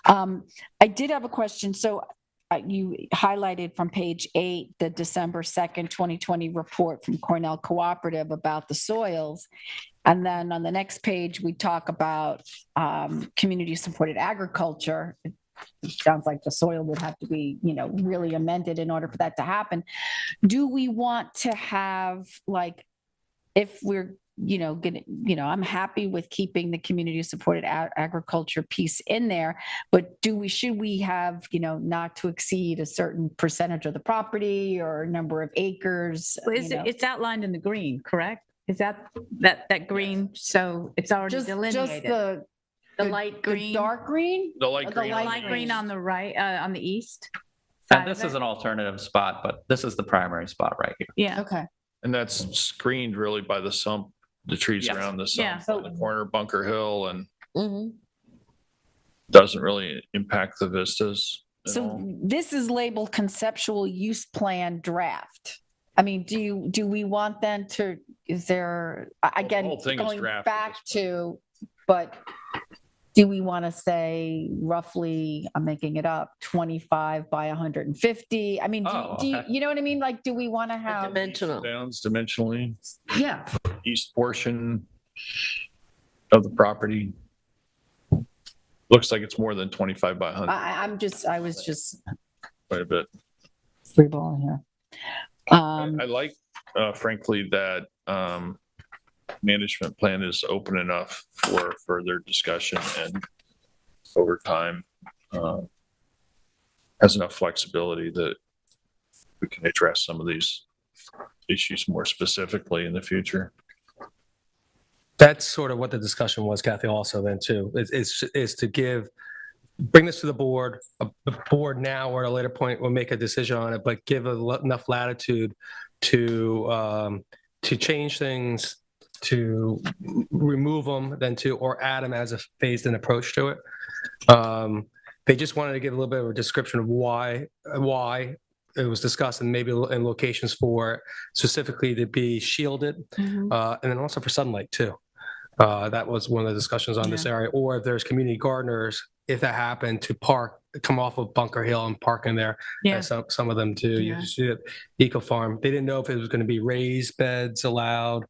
I did have a question. So you highlighted from page 8, the December 2nd, 2020 report from Cornell Cooperative about the soils. And then on the next page, we talk about community supported agriculture. It sounds like the soil would have to be, really amended in order for that to happen. Do we want to have, like, if we're, I'm happy with keeping the community supported agriculture piece in there, but should we have, not to exceed a certain percentage of the property or number of acres? Well, it's outlined in the green, correct? Is that green? So it's already delineated. Just the light green, the dark green, The light green. light green on the right, on the east. And this is an alternative spot, but this is the primary spot right here. Yeah. Okay. And that's screened really by the sump, the trees Yes. around the Yeah. sump, on the corner of Bunker Hill, and Mhm. doesn't really impact the vistas at So all. this is labeled conceptual use plan draft. I mean, do we want then to, is there, again, whole thing is going draft at back this to, but do we want to say roughly, I'm making it up, 25 by 150? I mean, you know what I mean? Like, do we want to have? Dimensional. Downs dimensionally, Yeah. east portion of the property. Looks like it's more than 25 by 100, I was just quite a bit. freeballing here. I like, frankly, that management plan is open enough for further discussion and over time, has enough flexibility that we can address some of these issues more specifically in the future. That's sort of what the discussion was, Kathy, also then too, is to bring this to the board. The board now or at a later point will make a decision on it, but give enough latitude to change things, to remove them, or add them as a phased-in approach to it. They just wanted to give a little bit of a description of why it was discussed, and maybe in locations for specifically to be shielded, and then also for sunlight too. That was one of the discussions on this area. Or if there's community gardeners, if that happened, to come off of Bunker Hill and park in there. Yeah. Some of them too. You see it, Eco Farm. They didn't know if it was going to be raised beds allowed,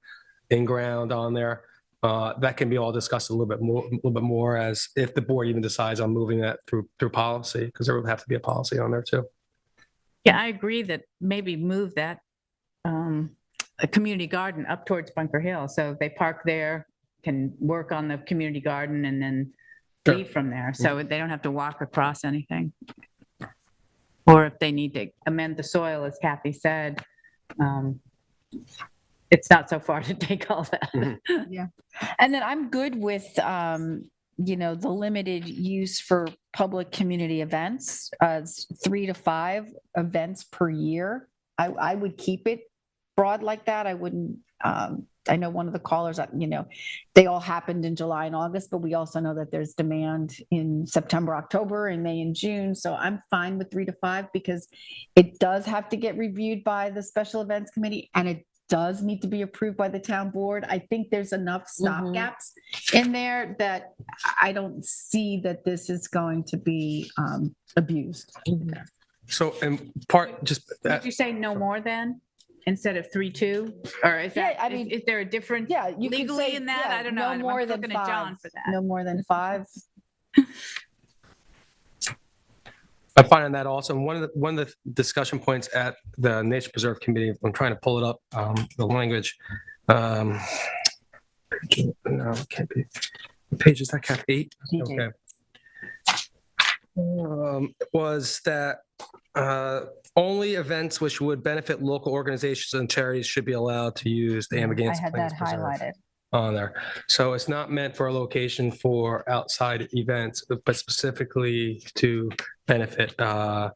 in ground on there. That can be all discussed a little bit more as if the board even decides on moving that through policy, because there would have to be a policy on there too. Yeah, I agree that maybe move that a community garden up towards Bunker Hill. So if they park there, can work on the community garden and then leave from there. So they don't have to walk across anything. Or if they need to amend the soil, as Kathy said, it's not so far to take all that. Yeah. And then I'm good with, the limited use for public community events, 3 to 5 events per year. I would keep it broad like that. I wouldn't, I know one of the callers, they all happened in July and August, but we also know that there's demand in September, October, and May and June. So I'm fine with 3 to 5 because it does have to get reviewed by the special events committee, and it does need to be approved by the town board. I think there's enough stopgaps in there that I don't see that this is going to be abused. So, and part just. Did you say no more than? Instead of 3-2, or is that? I mean, is there a difference? Yeah, you could legally say, in that? I don't know. No more I'm than looking at 5. John for that. No more than 5. I'm finding that also. And one of the discussion points at the Nature Preserve Committee, I'm trying to pull it up, the language. No, it can't be. What page is that, Cap? 8? Okay. Was that only events which would benefit local organizations and charities should be allowed to use the I Amagansett had Plains that Preserve highlighted. on there. So it's not meant for a location for outside events, but specifically to benefit the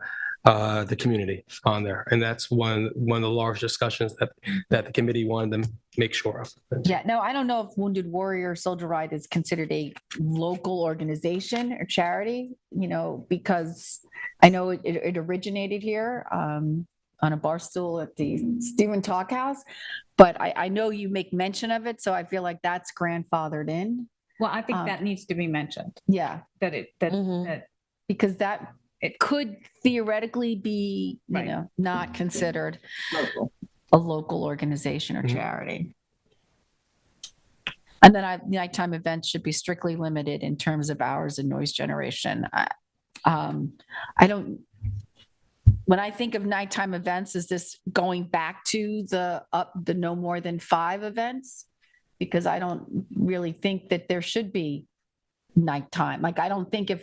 community on there. And that's one of the large discussions that the committee wanted to make sure of. Yeah, no, I don't know if Wounded Warrior Soldier Ride is considered a local organization or charity, because I know it originated here on a bar stool at the Stephen Talk House, but I know you make mention of it, so I feel like that's grandfathered in. Well, I think that needs to be mentioned. Yeah. That Because it could theoretically be, Right. not considered a local organization or charity. And then nighttime events should be strictly limited in terms of hours and noise generation. When I think of nighttime events, is this going back to the no more than 5 events? Because I don't really think that there should be nighttime. Like, I don't think if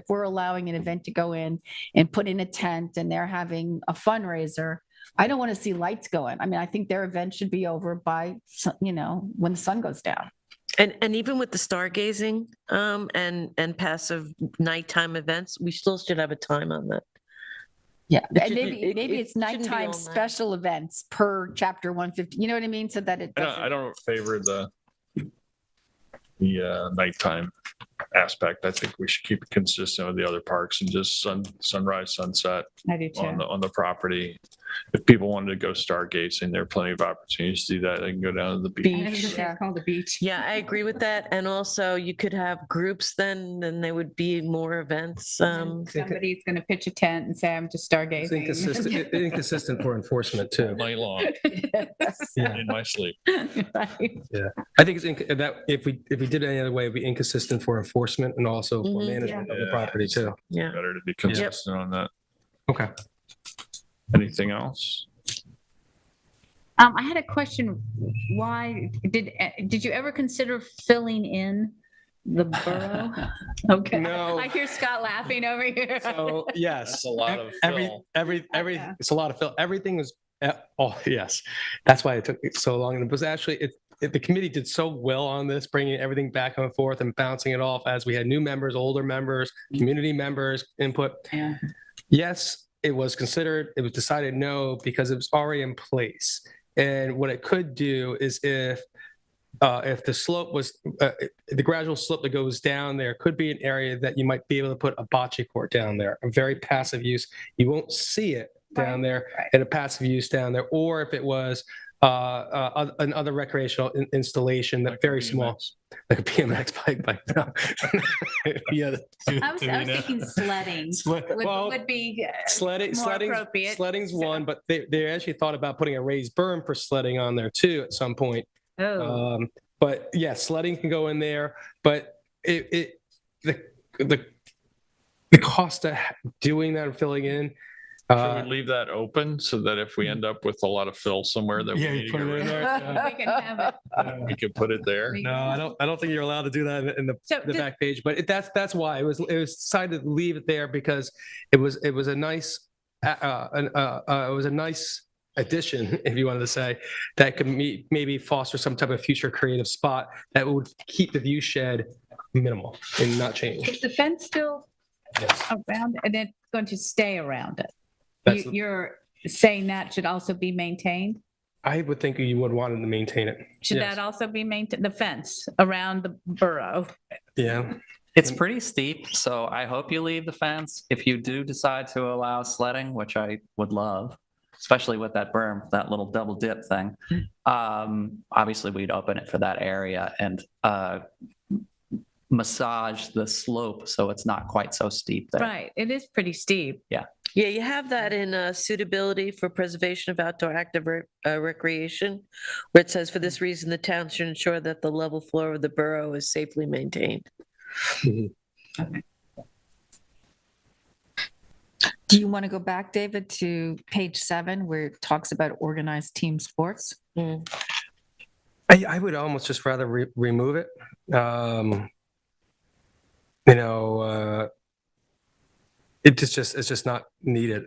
we're allowing an event to go in and put in a tent and they're having a fundraiser, I don't want to see lights going. I mean, I think their event should be over by, when the sun goes down. And even with the stargazing and passive nighttime events, we still should have a time on that. Yeah, It and shouldn't- maybe it it's shouldn't be nighttime all night. special events per chapter 150. You know what I mean? So that it I don't favor the nighttime aspect. I think we should keep it consistent with the other parks and just sunrise, sunset I do too. on the property. If people wanted to go stargazing, there are plenty of opportunities to do that. They can go down to the beach. Beach. It's called the beach. Yeah, I agree with that. And also you could have groups then there would be more events. Somebody's going to pitch a tent and say, I'm just It's stargazing. inconsistent for enforcement too. Night long Yeah. in my sleep. Right. Yeah, I think that if we did it any other way, it'd be inconsistent for enforcement and also for management of the property too. Yeah. Better to be consistent on that. Okay. Anything else? I had a question. Why did you ever consider filling in the borough? Okay. No. I hear Scott laughing over here. So, yes. That's a lot of Every, fill. every, it's a lot of fill. Everything was, oh, yes. That's why it took so long. And it was actually, the committee did so well on this, bringing everything back and forth and bouncing it off as we had new members, older members, community members, input. Yeah. Yes, it was considered, it was decided no, because it was already in place. And what it could do is if the slope was, the gradual slope that goes down there could be an area that you might be able to put a bocce court down there, a very passive use. You won't see it down there and a passive use down there. Or if it was another recreational installation that very small, like a BMX bike. Yeah. I was thinking sledding would be more appropriate. Sledding's one, but they actually thought about putting a raised berm for sledding on there too at some point. Oh. But yeah, sledding can go in there, but the cost of doing that and filling in. Should we leave that open so that if we end up with a lot of fill somewhere that we need to get rid of, We can have it. we could put it there? No, I don't think you're allowed to do that in the back page, but that's why it was decided to leave it there because it was a nice addition, if you wanted to say, that could maybe foster some type of future creative spot that would keep the view shed minimal and not change. Is the fence still around and it's going to stay around it? You're saying that should also be maintained? I would think you would want to maintain it. Should Yes. that also be maintained, the fence around the borough? Yeah. It's pretty steep, so I hope you leave the fence. If you do decide to allow sledding, which I would love, especially with that berm, that little double dip thing, obviously we'd open it for that area and massage the slope so it's not quite so steep there. Right, it is pretty steep. Yeah. Yeah, you have that in suitability for preservation of outdoor active recreation, where it says, for this reason, the town should ensure that the level floor of the borough is safely maintained. Okay. Do you want to go back, David, to page 7 where it talks about organized team sports? I would almost just rather remove it. It's just not needed.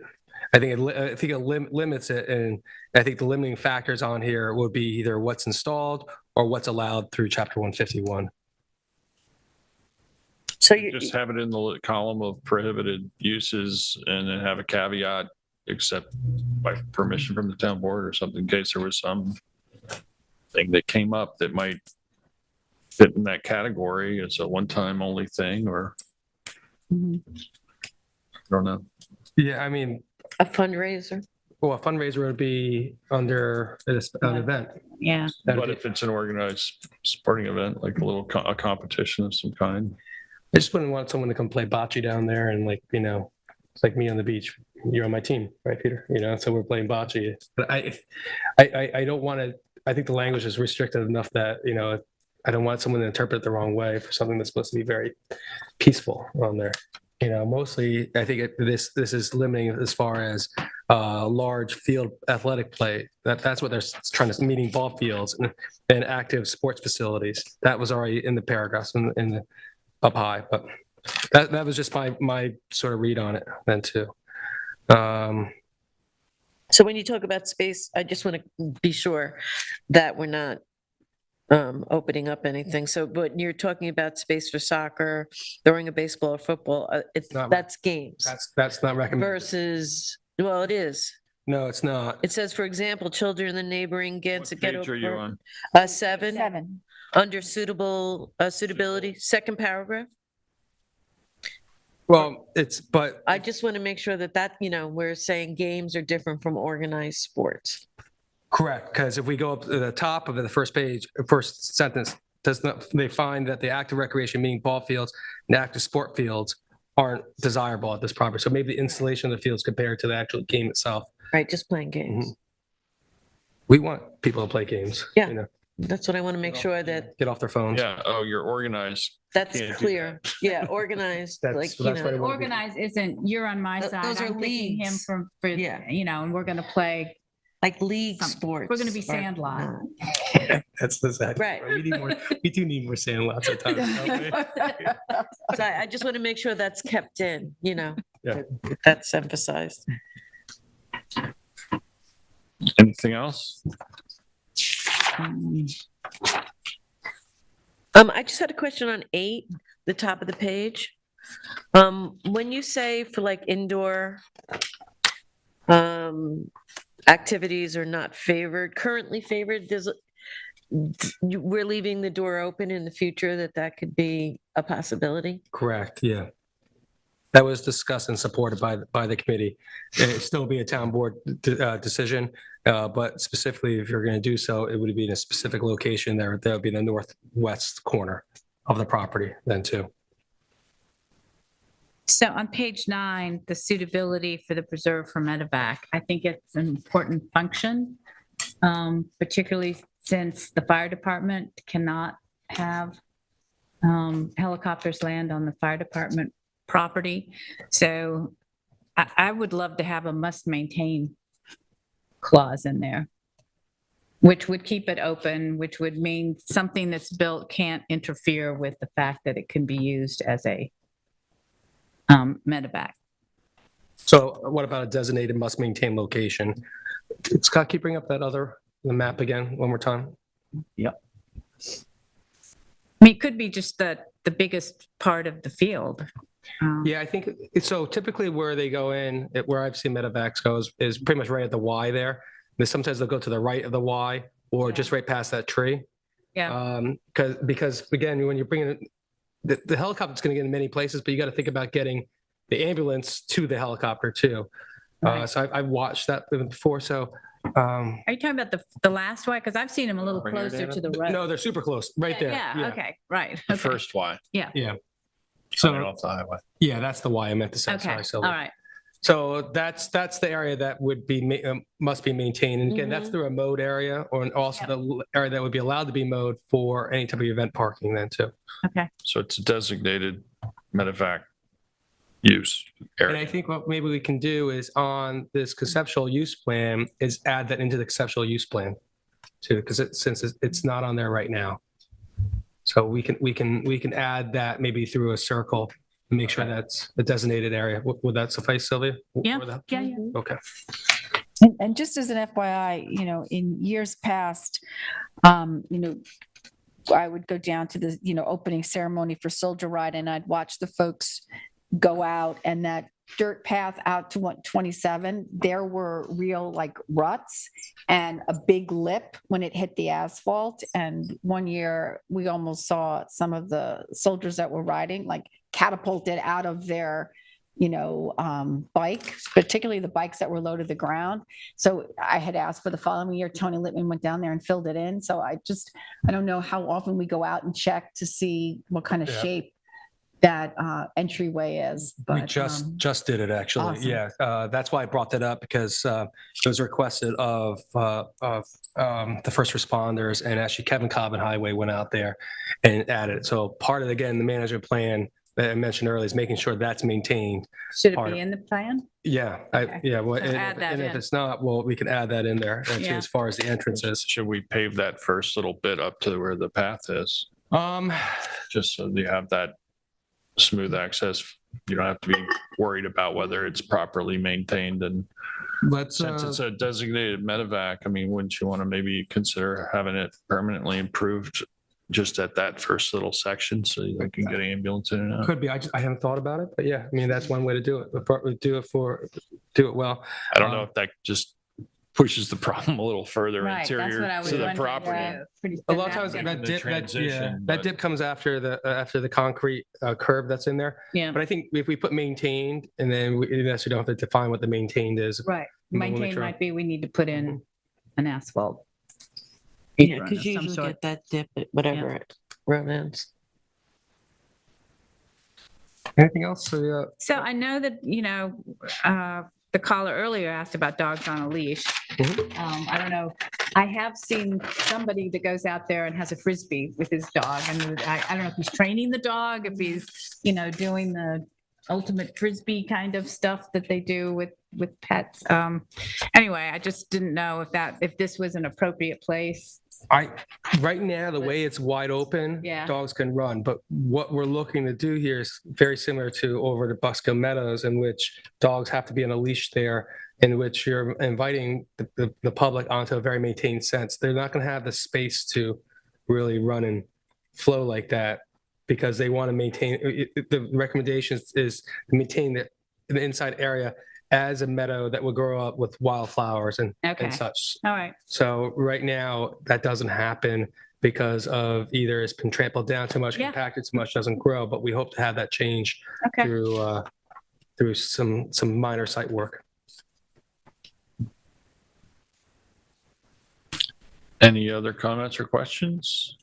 I think it limits it, and I think the limiting factors on here would be either what's installed or what's allowed through Chapter 151. So you Just have it in the column of prohibited uses and then have a caveat, except by permission from the town board or something, in case there was some thing that came up that might fit in that category. It's a one-time only thing, or I don't know. Yeah, I mean, a fundraiser. well, a fundraiser would be under an event. Yeah. But if it's an organized sporting event, like a little a competition of some kind. I just wouldn't want someone to come play bocce down there and it's like me on the beach. You're on my team, right, Peter? So we're playing bocce. But I don't want to, I think the language is restricted enough that, I don't want someone to interpret it the wrong way for something that's supposed to be very peaceful on there. Mostly I think this is limiting as far as large field athletic play. That's what they're trying to, meaning ball fields and active sports facilities. That was already in the paragraphs in the up high, but that was just my sort of read on it then too. So when you talk about space, I just want to be sure that we're not opening up anything. So, but you're talking about space for soccer, throwing a baseball or football, that's games. That's not recommended. Versus, well, it is. No, it's not. It says, for example, children in the neighboring What page are you on? 7. Under suitability, second paragraph. Well, but I just want to make sure that we're saying games are different from organized sports. correct, because if we go up to the top of the first page, first sentence, they find that the active recreation, meaning ball fields and active sport fields, aren't desirable at this property. So maybe the installation of the fields compared to the actual game itself. Right, just playing games. Mm-hmm. We want people to play games. Yeah. That's what I want to make sure that Get off their phones. Yeah, oh, you're organized. that's Can't do clear. Yeah, organized, That's- like, that's what I want. Organized isn't, you're on my Th- side, those are I'm picking him leagues. for, Yeah. and we're going to play like league Some- sports. We're going to be are sandlot. not. That's exactly Right. We need more. We do need more sand lots at times. don't we? So I just want to make sure that's kept in, Yeah. that's emphasized. Anything else? I just had a question on 8, the top of the page. When you say for like indoor activities are not favored, currently favored, we're leaving the door open in the future that could be a possibility? Correct. Yeah. That was discussed and supported by the committee. It still be a town board decision, but specifically, if you're going to do so, it would be in a specific location there. That would be the northwest corner of the property then too. So on page 9, the suitability for the preserve for medevac, I think it's an important function, particularly since the fire department cannot have helicopters land on the fire department property. So I would love to have a must maintain clause in there, which would keep it open, which would mean something that's built can't interfere with the fact that it can be used as a medevac. So what about a designated must maintain location? Scott, can you bring up the map again one more time? Yep. I mean, it could be just the biggest part of the field. Yeah, I think so. Typically, where they go in, where I've seen medevacs go is pretty much right at the Y there. And sometimes they'll go to the right of the Y or just right past that tree. Yeah. Because again, when you're bringing the helicopter's going to get in many places, but you got to think about getting the ambulance to the helicopter too. Right. So I've watched that before. So. Are you talking about the last one? Because I've seen them a little Bring your closer data? to the road. No, they're super close, right there. Yeah, okay, right. The okay. first Y. Yeah. Yeah. Coming So off the highway. yeah, that's the Y I meant to say. Okay, Sorry, all Sylvia. right. So that's the area that would be must be maintained. And again, that's the remote area, or also the area that would be allowed to be mowed for any type of event parking then too. Okay. So it's a designated medevac use And I area. think what maybe we can do is on this conceptual use plan is add that into the conceptual use plan too, because since it's not on there right now. So we can add that maybe through a circle and make sure that's a designated area. Would that suffice, Sylvia? Yeah, For that? yeah. Okay. And just as an FYI, in years past, I would go down to the, opening ceremony for Soldier Ride, and I'd watch the folks go out, and that dirt path out to 127, there were real like ruts and a big lip when it hit the asphalt. And one year we almost saw some of the soldiers that were riding like catapulted out of their bike, particularly the bikes that were low to the ground. So I had asked for the following year. Tony Littman went down there and filled it in. So I don't know how often we go out and check to see what kind of shape that entryway is. But We just did it actually. Awesome. Yeah, that's why I brought that up, because it was requested of the first responders, and actually Kevin Cobb and Highway went out there and added it. So part of, again, the management plan that I mentioned earlier is making sure that's maintained. Should it Part be of- in the plan? Yeah, Okay. well, So add that and if in. it's not, well, we can add that in there too, Yeah. as far as the entrances. Should we pave that first little bit up to where the path is? Just so you have that smooth access. You don't have to be worried about whether it's properly maintained. And Let's, since it's a designated medevac, I mean, wouldn't you want to maybe consider having it permanently improved just at that first little section so they can get an ambulance in and out? Could be. I haven't thought about it, but yeah, I mean, that's one way to do it. Do it well. I don't know if that just pushes the problem a little further Right, that's what I interior was to the wondering, property. yeah. Pretty A lot of times thin that The dip, transition, that but- dip comes after the concrete curve that's in there. Yeah, But I think if we put maintained, and then we don't have to define what the maintained is. right. We'll make Maintain sure. might be, we need to put in an asphalt. Yeah, apron because of you some usually sort. get that dip at whatever road ends. Anything else? So, So I know that, the caller earlier asked about dogs on a leash. I don't know. I have seen somebody that goes out there and has a Frisbee with his dog. And I don't know if he's training the dog, if he's, doing the ultimate frisbee kind of stuff that they do with pets. Anyway, I just didn't know if this was an appropriate place. Right now, the way it's wide open, Yeah. dogs can run. But what we're looking to do here is very similar to over the Buskill Meadows, in which dogs have to be on a leash there, in which you're inviting the public onto a very maintained sense. They're not going to have the space to really run and flow like that because they want to maintain, the recommendation is to maintain the inside area as a meadow that will grow up with wildflowers and such. All right. So right now, that doesn't happen because of either it's been trampled down too much, compacted too much, doesn't grow, but we hope to have that change through some minor site work. Any other comments or questions?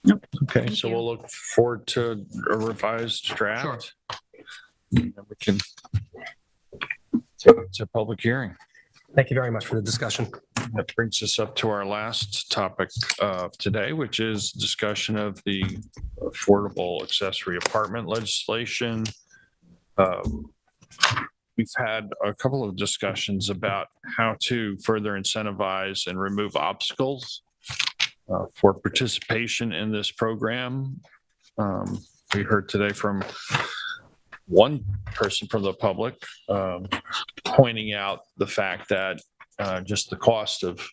Nope. Okay, Thank so you. we'll look forward to a revised draft. And we can take it to public hearing. Thank you very much for the discussion. That brings us up to our last topic of today, which is discussion of the affordable accessory apartment legislation. We've had a couple of discussions about how to further incentivize and remove obstacles for participation in this program. We heard today from one person from the public pointing out the fact that just the cost of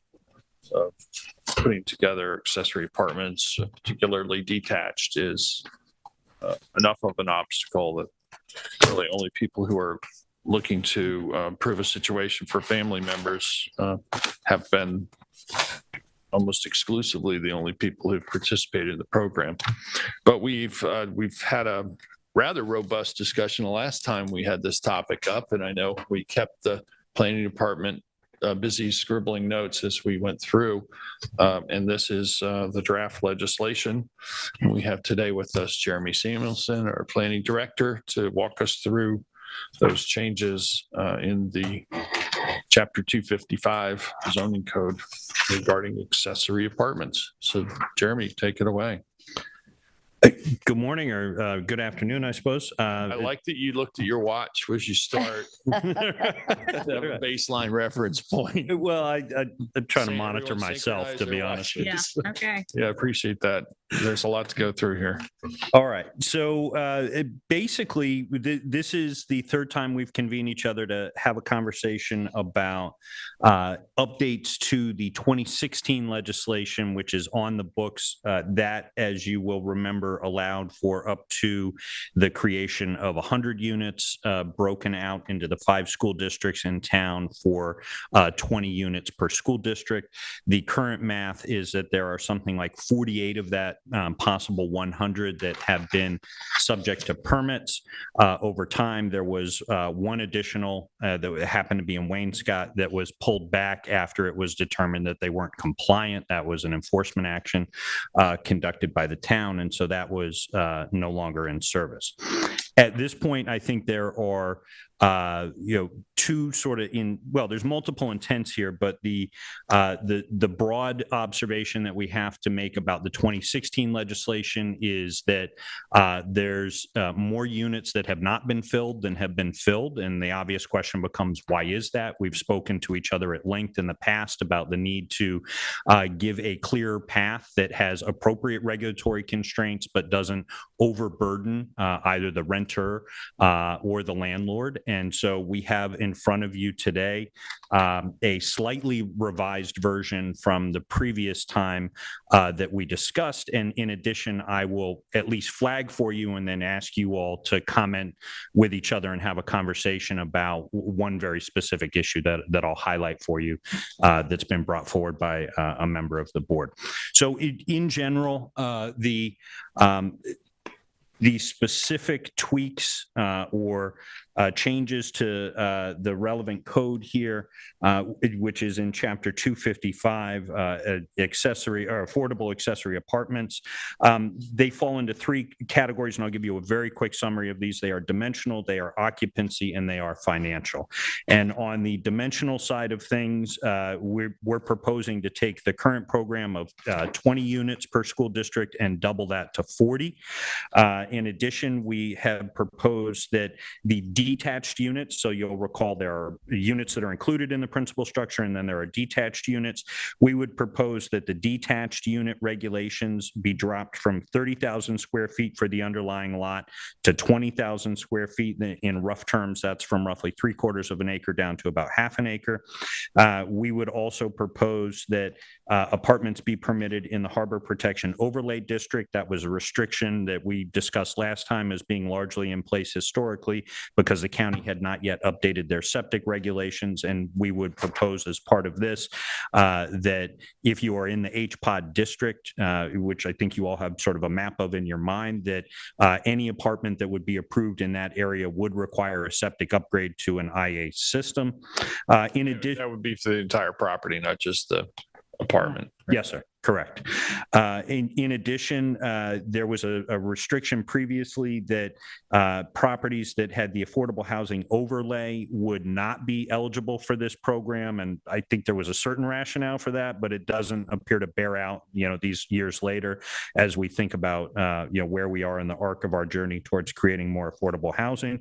putting together accessory apartments, particularly detached, is enough of an obstacle that really only people who are looking to improve a situation for family members have been almost exclusively the only people who've participated in the program. But we've had a rather robust discussion the last time we had this topic up, and I know we kept the planning department busy scribbling notes as we went through. And this is the draft legislation. And we have today with us Jeremy Samuelson, our planning director, to walk us through those changes in the Chapter 255 zoning code regarding accessory apartments. So Jeremy, take it away. Good morning or good afternoon, I suppose. I like that you looked at your watch as you start. Have a baseline reference point. Well, I try to Saying monitor everyone myself, to synchronize be their honest with you. watches. Okay. Yeah, I appreciate that. There's a lot to go through here. All right. So basically, this is the third time we've convened each other to have a conversation about updates to the 2016 legislation, which is on the books. That, as you will remember, allowed for up to the creation of 100 units broken out into the 5 school districts in town for 20 units per school district. The current math is that there are something like 48 of that possible 100 that have been subject to permits. Over time, there was one additional that happened to be in Waynescott that was pulled back after it was determined that they weren't compliant. That was an enforcement action conducted by the town, and so that was no longer in service. At this point, I think there are two sort of there's multiple intents here, but the broad observation that we have to make about the 2016 legislation is that there's more units that have not been filled than have been filled, and the obvious question becomes, why is that? We've spoken to each other at length in the past about the need to give a clear path that has appropriate regulatory constraints but doesn't overburden either the renter or the landlord. And so we have in front of you today a slightly revised version from the previous time that we discussed. And in addition, I will at least flag for you and then ask you all to comment with each other and have a conversation about one very specific issue that I'll highlight for you that's been brought forward by a member of the board. So in general, the specific tweaks or changes to the relevant code here, which is in Chapter 255, accessory or affordable accessory apartments. They fall into three categories, and I'll give you a very quick summary of these. They are dimensional, they are occupancy, and they are financial. And on the dimensional side of things, we're proposing to take the current program of 20 units per school district and double that to 40. In addition, we have proposed that the detached units, so you'll recall there are units that are included in the principal structure, and then there are detached units. We would propose that the detached unit regulations be dropped from 30,000 square feet for the underlying lot to 20,000 square feet. In rough terms, that's from roughly 3/4 of an acre down to about half an acre. We would also propose that apartments be permitted in the Harbor Protection Overlay District. That was a restriction that we discussed last time as being largely in place historically because the county had not yet updated their septic regulations. And we would propose as part of this that if you are in the HPOD district, which I think you all have sort of a map of in your mind, that any apartment that would be approved in that area would require a septic upgrade to an IA system. In addition, that would be for the entire property, not just the apartment. Yes, sir. Correct. In addition, there was a restriction previously that properties that had the affordable housing overlay would not be eligible for this program. And I think there was a certain rationale for that, but it doesn't appear to bear out, these years later as we think about, where we are in the arc of our journey towards creating more affordable housing.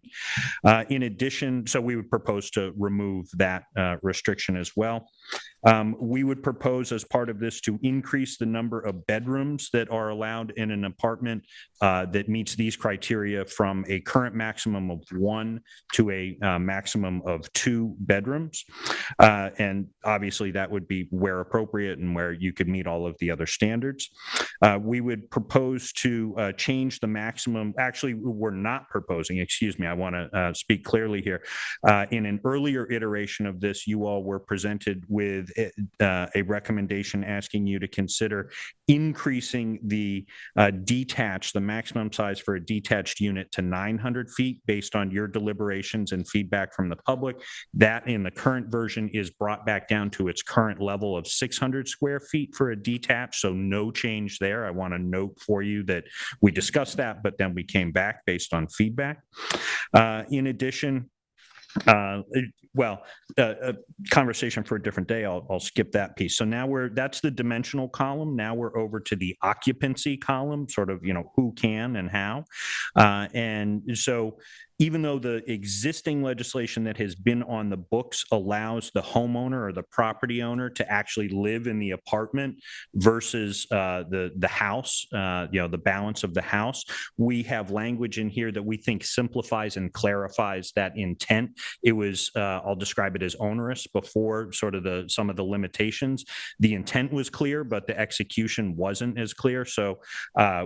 In addition, so we would propose to remove that restriction as well. We would propose as part of this to increase the number of bedrooms that are allowed in an apartment that meets these criteria from a current maximum of 1 to a maximum of 2 bedrooms. And obviously that would be where appropriate and where you could meet all of the other standards. We would propose to change the maximum. Actually, we're not proposing, excuse me, I want to speak clearly here. In an earlier iteration of this, you all were presented with a recommendation asking you to consider increasing the the maximum size for a detached unit to 900 feet based on your deliberations and feedback from the public. That in the current version is brought back down to its current level of 600 square feet for a detached, so no change there. I want to note for you that we discussed that, but then we came back based on feedback. In addition, a conversation for a different day. I'll skip that piece. So now that's the dimensional column. Now we're over to the occupancy column, sort of, who can and how. And so even though the existing legislation that has been on the books allows the homeowner or the property owner to actually live in the apartment versus the house, the balance of the house, we have language in here that we think simplifies and clarifies that intent. It was, I'll describe it as onerous before sort of some of the limitations. The intent was clear, but the execution wasn't as clear. So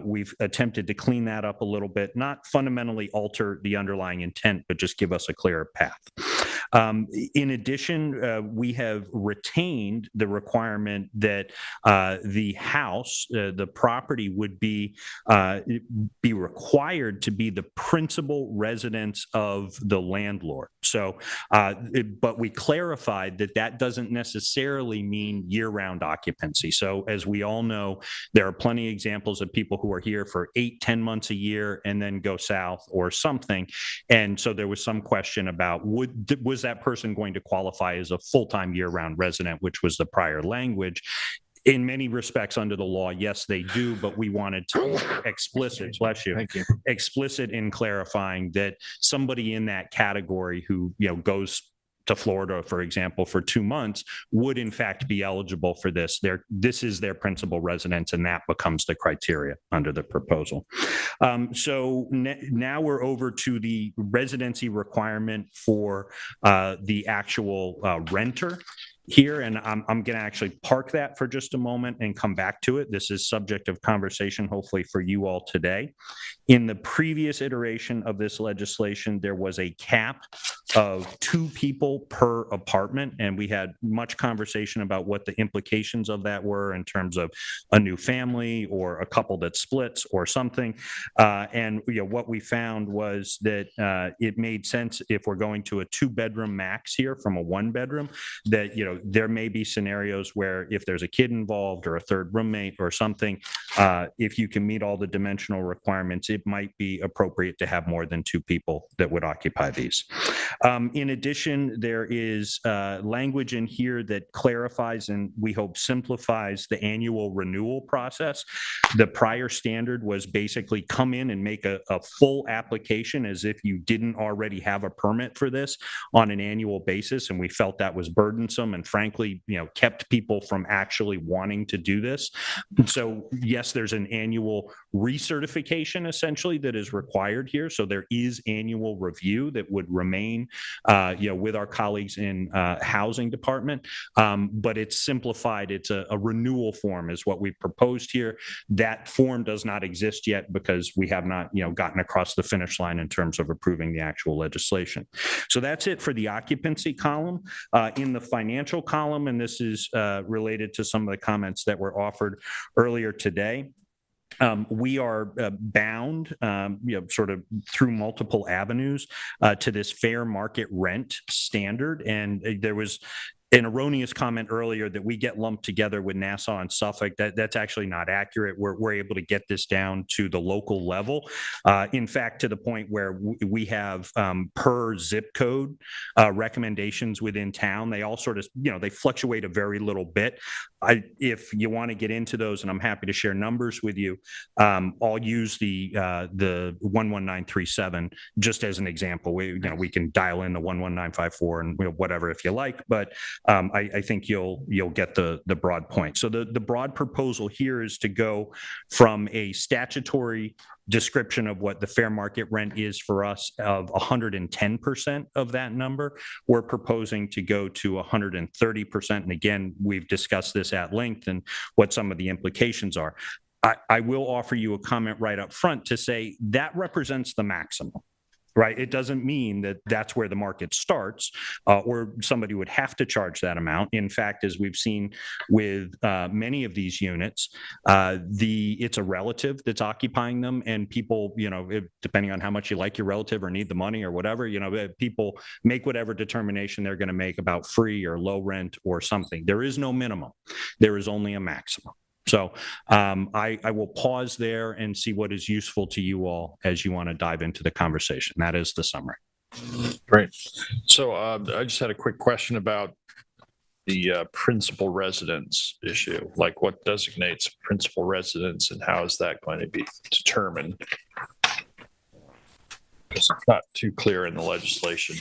we've attempted to clean that up a little bit, not fundamentally alter the underlying intent, but just give us a clearer path. In addition, we have retained the requirement that the house, the property would be required to be the principal residence of the landlord. So, but we clarified that that doesn't necessarily mean year-round occupancy. So as we all know, there are plenty of examples of people who are here for 8-10 months a year and then go south or something. And so there was some question about was that person going to qualify as a full-time year-round resident, which was the prior language. In many respects under the law, yes, they do, but we wanted to be explicit, bless you, explicit in clarifying that somebody in that category who, goes to Florida, for example, for 2 months would in fact be eligible for this. This is their principal residence, and that becomes the criteria under the proposal. So now we're over to the residency requirement for the actual renter here, and I'm going to actually park that for just a moment and come back to it. This is subject of conversation, hopefully for you all today. In the previous iteration of this legislation, there was a cap of 2 people per apartment. And we had much conversation about what the implications of that were in terms of a new family or a couple that splits or something. And what we found was that it made sense if we're going to a 2-bedroom max here from a 1-bedroom, that there may be scenarios where if there's a kid involved or a third roommate or something, if you can meet all the dimensional requirements, it might be appropriate to have more than 2 people that would occupy these. In addition, there is language in here that clarifies and we hope simplifies the annual renewal process. The prior standard was basically come in and make a full application as if you didn't already have a permit for this on an annual basis, and we felt that was burdensome and frankly, kept people from actually wanting to do this. So yes, there's an annual recertification essentially that is required here. So there is annual review that would remain, with our colleagues in housing department, but it's simplified. It's a renewal form is what we proposed here. That form does not exist yet because we have not, gotten across the finish line in terms of approving the actual legislation. So that's it for the occupancy column. In the financial column, and this is related to some of the comments that were offered earlier today. We are bound, sort of through multiple avenues to this fair market rent standard. And there was an erroneous comment earlier that we get lumped together with Nassau and Suffolk. That's actually not accurate. We're able to get this down to the local level. In fact, to the point where we have per zip code recommendations within town. They all sort of, they fluctuate a very little bit. If you want to get into those, and I'm happy to share numbers with you, I'll use the 11937 just as an example. We can dial in the 11954 and whatever if you like, but I think you'll get the broad point. So the broad proposal here is to go from a statutory description of what the fair market rent is for us of 110% of that number. We're proposing to go to 130%. And again, we've discussed this at length and what some of the implications are. I will offer you a comment right up front to say that represents the maximum. Right. It doesn't mean that that's where the market starts or somebody would have to charge that amount. In fact, as we've seen with many of these units, it's a relative that's occupying them, and people, depending on how much you like your relative or need the money or whatever, people make whatever determination they're going to make about free or low rent or something. There is no minimum. There is only a maximum. So I will pause there and see what is useful to you all as you want to dive into the conversation. That is the summary. Great. So I just had a quick question about the principal residence issue. Like what designates principal residence and how is that going to be determined? Because it's not too clear in the legislation.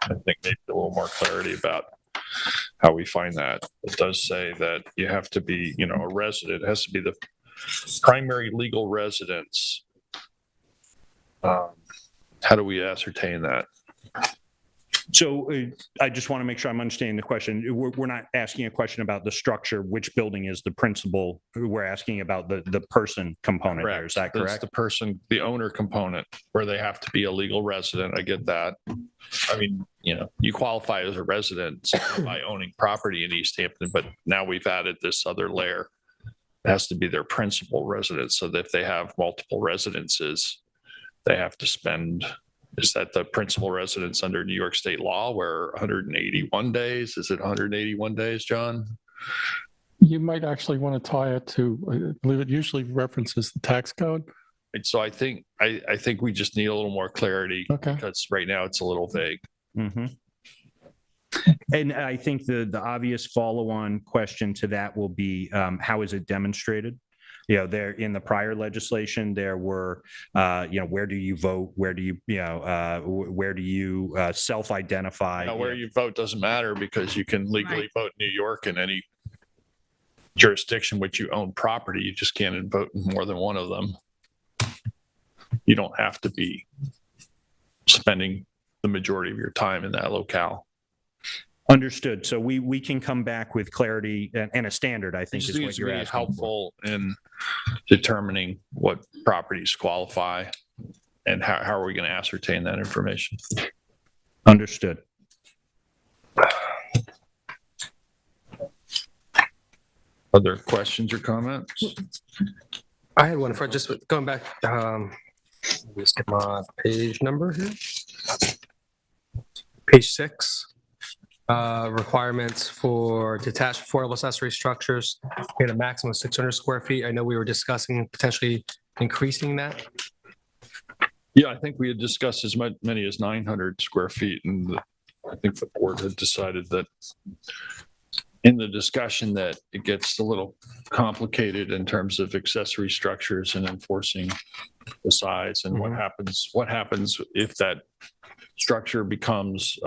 I think maybe a little more clarity about how we find that. It does say that you have to be, a resident. It has to be the primary legal residence. How do we ascertain that? So I just want to make sure I'm understanding the question. We're not asking a question about the structure, which building is the principal. We're asking about the person component there. Is that correct? It's the person, the owner component, where they have to be a legal resident. I get that. I mean, you qualify as a resident by owning property in East Hampton, but now we've added this other layer. It has to be their principal residence. So that if they have multiple residences, they have to spend. Is that the principal residence under New York state law where 181 days? Is it 181 days, John? You might actually want to tie it to, I believe it usually references the tax code. And so I think we just need a little more clarity because right now it's a little vague. Mm-hmm. And I think the obvious follow-on question to that will be, how is it demonstrated? There in the prior legislation, there were, where do you vote? Where do you self-identify? Where you vote doesn't matter because you can legally vote in New York in any jurisdiction which you own property. You just can't vote in more than one of them. You don't have to be spending the majority of your time in that locale. Understood. So we can come back with clarity and a standard, I think, is what you're asking. Helpful in determining what properties qualify and how are we going to ascertain that information? Understood. Other questions or comments? I had one for just going back, just get my page number here. Page 6, requirements for detached affordable accessory structures. We had a maximum of 600 square feet. I know we were discussing potentially increasing that. Yeah, I think we had discussed as many as 900 square feet, and I think the board had decided that in the discussion that it gets a little complicated in terms of accessory structures and enforcing the size and what happens if that structure becomes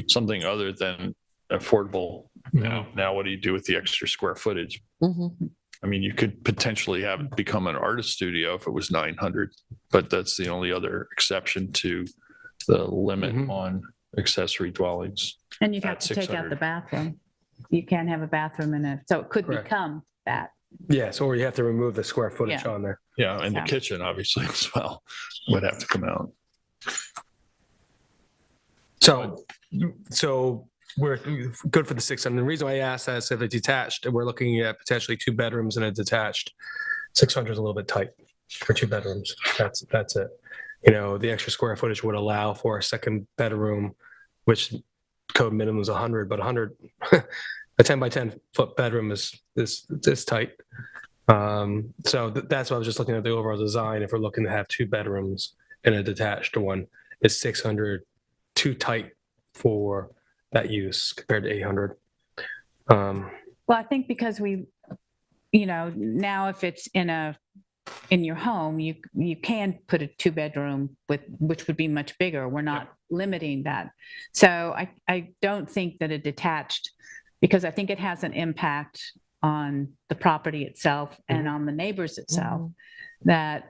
something other than affordable. Now what do you do with the extra square footage? I mean, you could potentially have it become an artist studio if it was 900, but that's the only other exception to the limit on accessory dwellings. And you'd have at to take out 600. the bathroom. You can't have a bathroom in it, so it could Correct. become that. Yes, or you have to remove the square footage Yeah. on there. Yeah, and the Yeah. kitchen obviously as well would have to come out. So we're good for the 600. The reason why I asked that is if it's detached, we're looking at potentially 2 bedrooms and a detached. 600 is a little bit tight for 2 bedrooms. That's it. You know, the extra square footage would allow for a second bedroom, which code minimum is 100, but 100, a 10 by 10 foot bedroom is tight. So that's why I was just looking at the overall design. If we're looking to have 2 bedrooms and a detached one, is 600 too tight for that use compared to 800? Well, I think because now if it's in your home, you can put a 2-bedroom which would be much bigger. We're not limiting that. So I don't think that a detached, because I think it has an impact on the property itself and on the neighbors itself, that,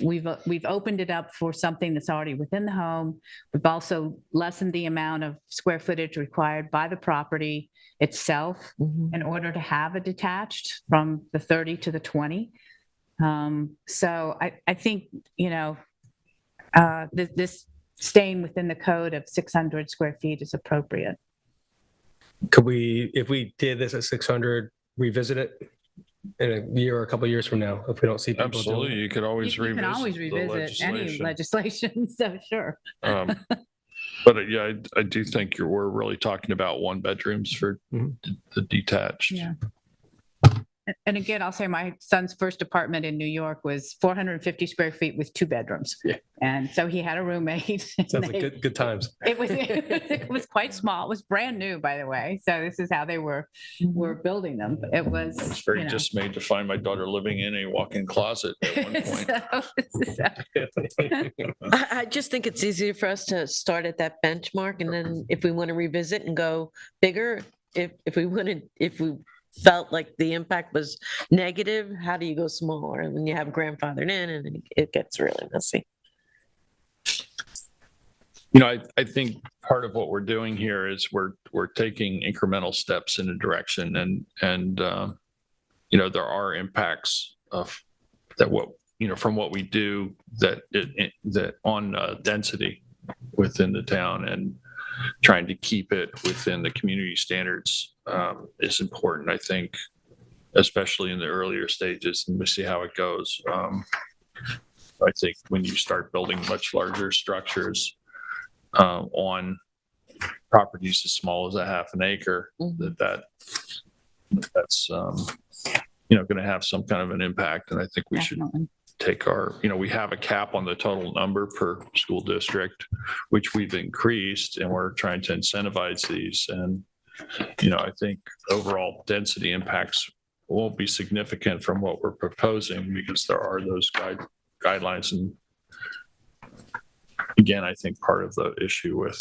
we've opened it up for something that's already within the home. We've also lessened the amount of square footage required by the property itself in order to have a detached from the 30 to the 20. So I think, this staying within the code of 600 square feet is appropriate. Could we, if we did this at 600, revisit it in a year or a couple of years from now if we don't see people doing Absolutely, it? you could always You can always the revisit any legislation, so sure. But yeah, I do think we're really talking about 1 bedrooms for the detached. Yeah. And again, I'll say my son's first apartment in New York was 450 square feet with 2 bedrooms. Yeah. And so he had a roommate. Sounds like good times. It was quite small. It was brand new, by the way. So this is how they were building them. It was. I was very dismayed to find my daughter living in a walk-in closet at one point. I just think it's easier for us to start at that benchmark, and then if we want to revisit and go bigger, if we felt like the impact was negative, how do you go smaller? And then you have grandfathered in, and it gets really messy. I think part of what we're doing here is we're taking incremental steps in a direction, and there are impacts of that from what we do that on density within the town, and trying to keep it within the community standards is important, I think, especially in the earlier stages, and we'll see how it goes. I think when you start building much larger structures on properties as small as a half an acre, that's going to have some kind of an impact. And I think we should take we have a cap on the total number per school district, which we've increased, and we're trying to incentivize these. And, I think overall density impacts won't be significant from what we're proposing, because there are those guidelines. And again, I think part of the issue with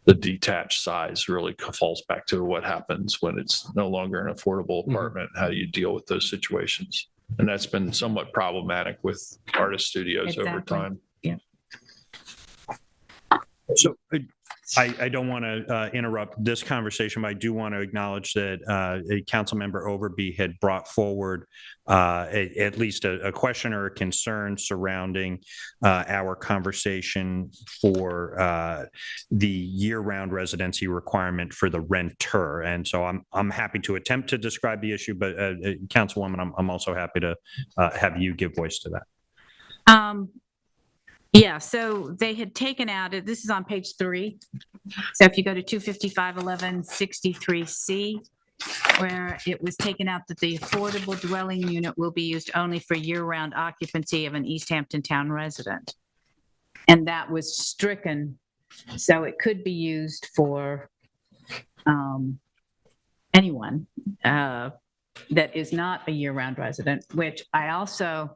the detached size really falls back to what happens when it's no longer an affordable apartment. How do you deal with those situations? And that's been somewhat problematic with artist studios over time. Yeah. So I don't want to interrupt this conversation, but I do want to acknowledge that a council member Overby had brought forward at least a question or a concern surrounding our conversation for the year-round residency requirement for the renter. And so I'm happy to attempt to describe the issue, but Councilwoman, I'm also happy to have you give voice to that. Yeah, so they had taken out, this is on page 3. So if you go to 255-11-63C, where it was taken out that the affordable dwelling unit will be used only for year-round occupancy of an East Hampton town resident. And that was stricken, so it could be used for anyone that is not a year-round resident, which I also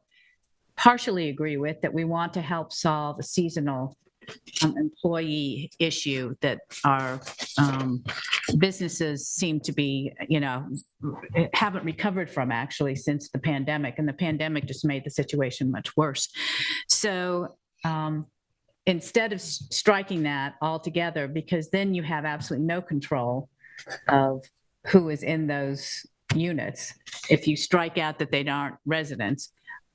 partially agree with, that we want to help solve a seasonal employee issue that our businesses seem to be, haven't recovered from actually since the pandemic, and the pandemic just made the situation much worse. So instead of striking that altogether, because then you have absolutely no control of who is in those units, if you strike out that they aren't residents,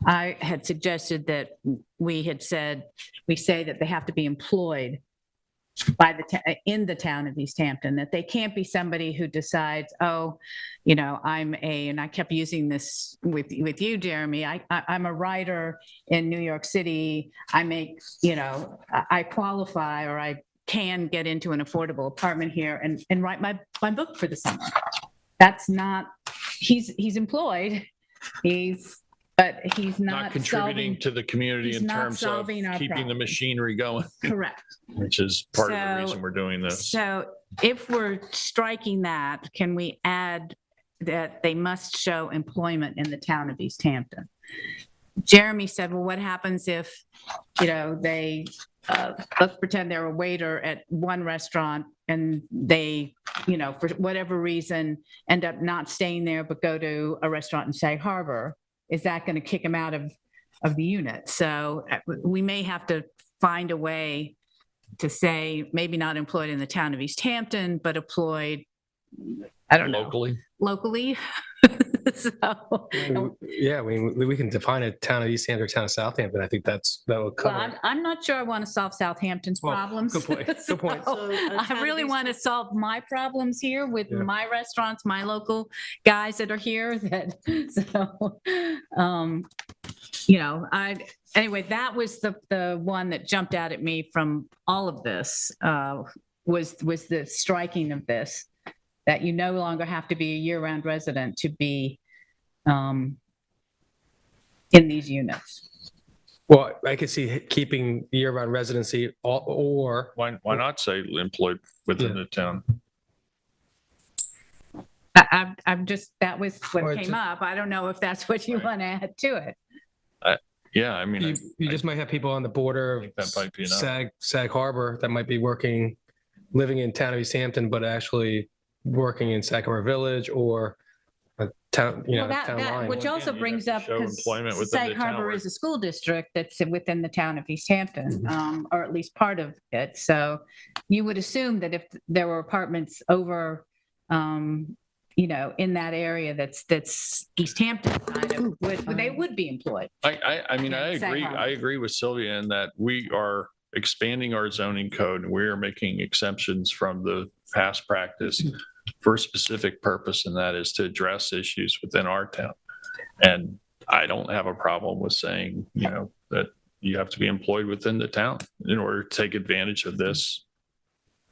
I had suggested that we say that they have to be employed by in the town of East Hampton, that they can't be somebody who decides, and I kept using this with you, Jeremy, I'm a writer in New York City, I make, I qualify, or I can get into an affordable apartment here and write my book for the summer. That's not, he's employed, but he's not contributing to the community in terms of keeping the machinery going. Correct. Which is part of the reason we're doing this. So if we're striking that, can we add that they must show employment in the town of East Hampton? Jeremy said, well, what happens if, they, let's pretend they're a waiter at one restaurant and they, for whatever reason, end up not staying there, but go to a restaurant in Sag Harbor. Is that going to kick them out of the unit? So we may have to find a way to say maybe not employed in the town of East Hampton, but employed, I don't know. Locally. So, yeah, we can define a town of East Hampton or town of Southampton. I think that will cover. Well, I'm not sure I want to solve Southampton's problems. Good point. Good point. I really want to solve my problems here with my restaurants, my local guys that are here. Anyway, that was the one that jumped out at me from all of this, was the striking of this, that you no longer have to be a year-round resident to be in these units. Well, I could see keeping year-round residency or why not say employed within the town? I'm just, that was what came up. I don't know if that's what you want to add to it. Yeah, I mean, you just might have people on the border of that might be enough. Sag Harbor that might be living in town of East Hampton, but actually working in Sag Harbor Village or a town, town line. Which also brings up, because Sag Harbor is a school district that's within the town of East Hampton, or at least part of it. So you would assume that if there were apartments over, in that area that's East Hampton, they would be employed. I agree with Sylvia in that we are expanding our zoning code and we are making exceptions from the past practice for a specific purpose, and that is to address issues within our town. And I don't have a problem with saying, that you have to be employed within the town in order to take advantage of this.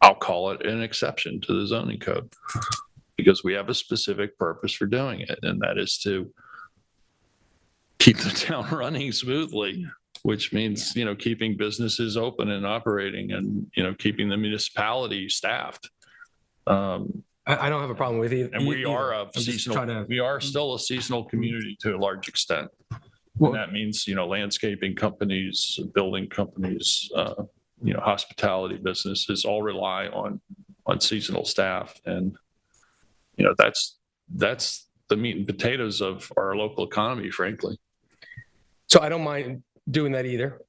I'll call it an exception to the zoning code because we have a specific purpose for doing it, and that is to keep the town running smoothly, which means, keeping businesses open and operating and, keeping the municipality staffed. I don't have a problem with it. And we are we are still a seasonal community to a large extent. And that means, landscaping companies, building companies, hospitality businesses all rely on seasonal staff. And, that's the meat and potatoes of our local economy, frankly. So I don't mind doing that either.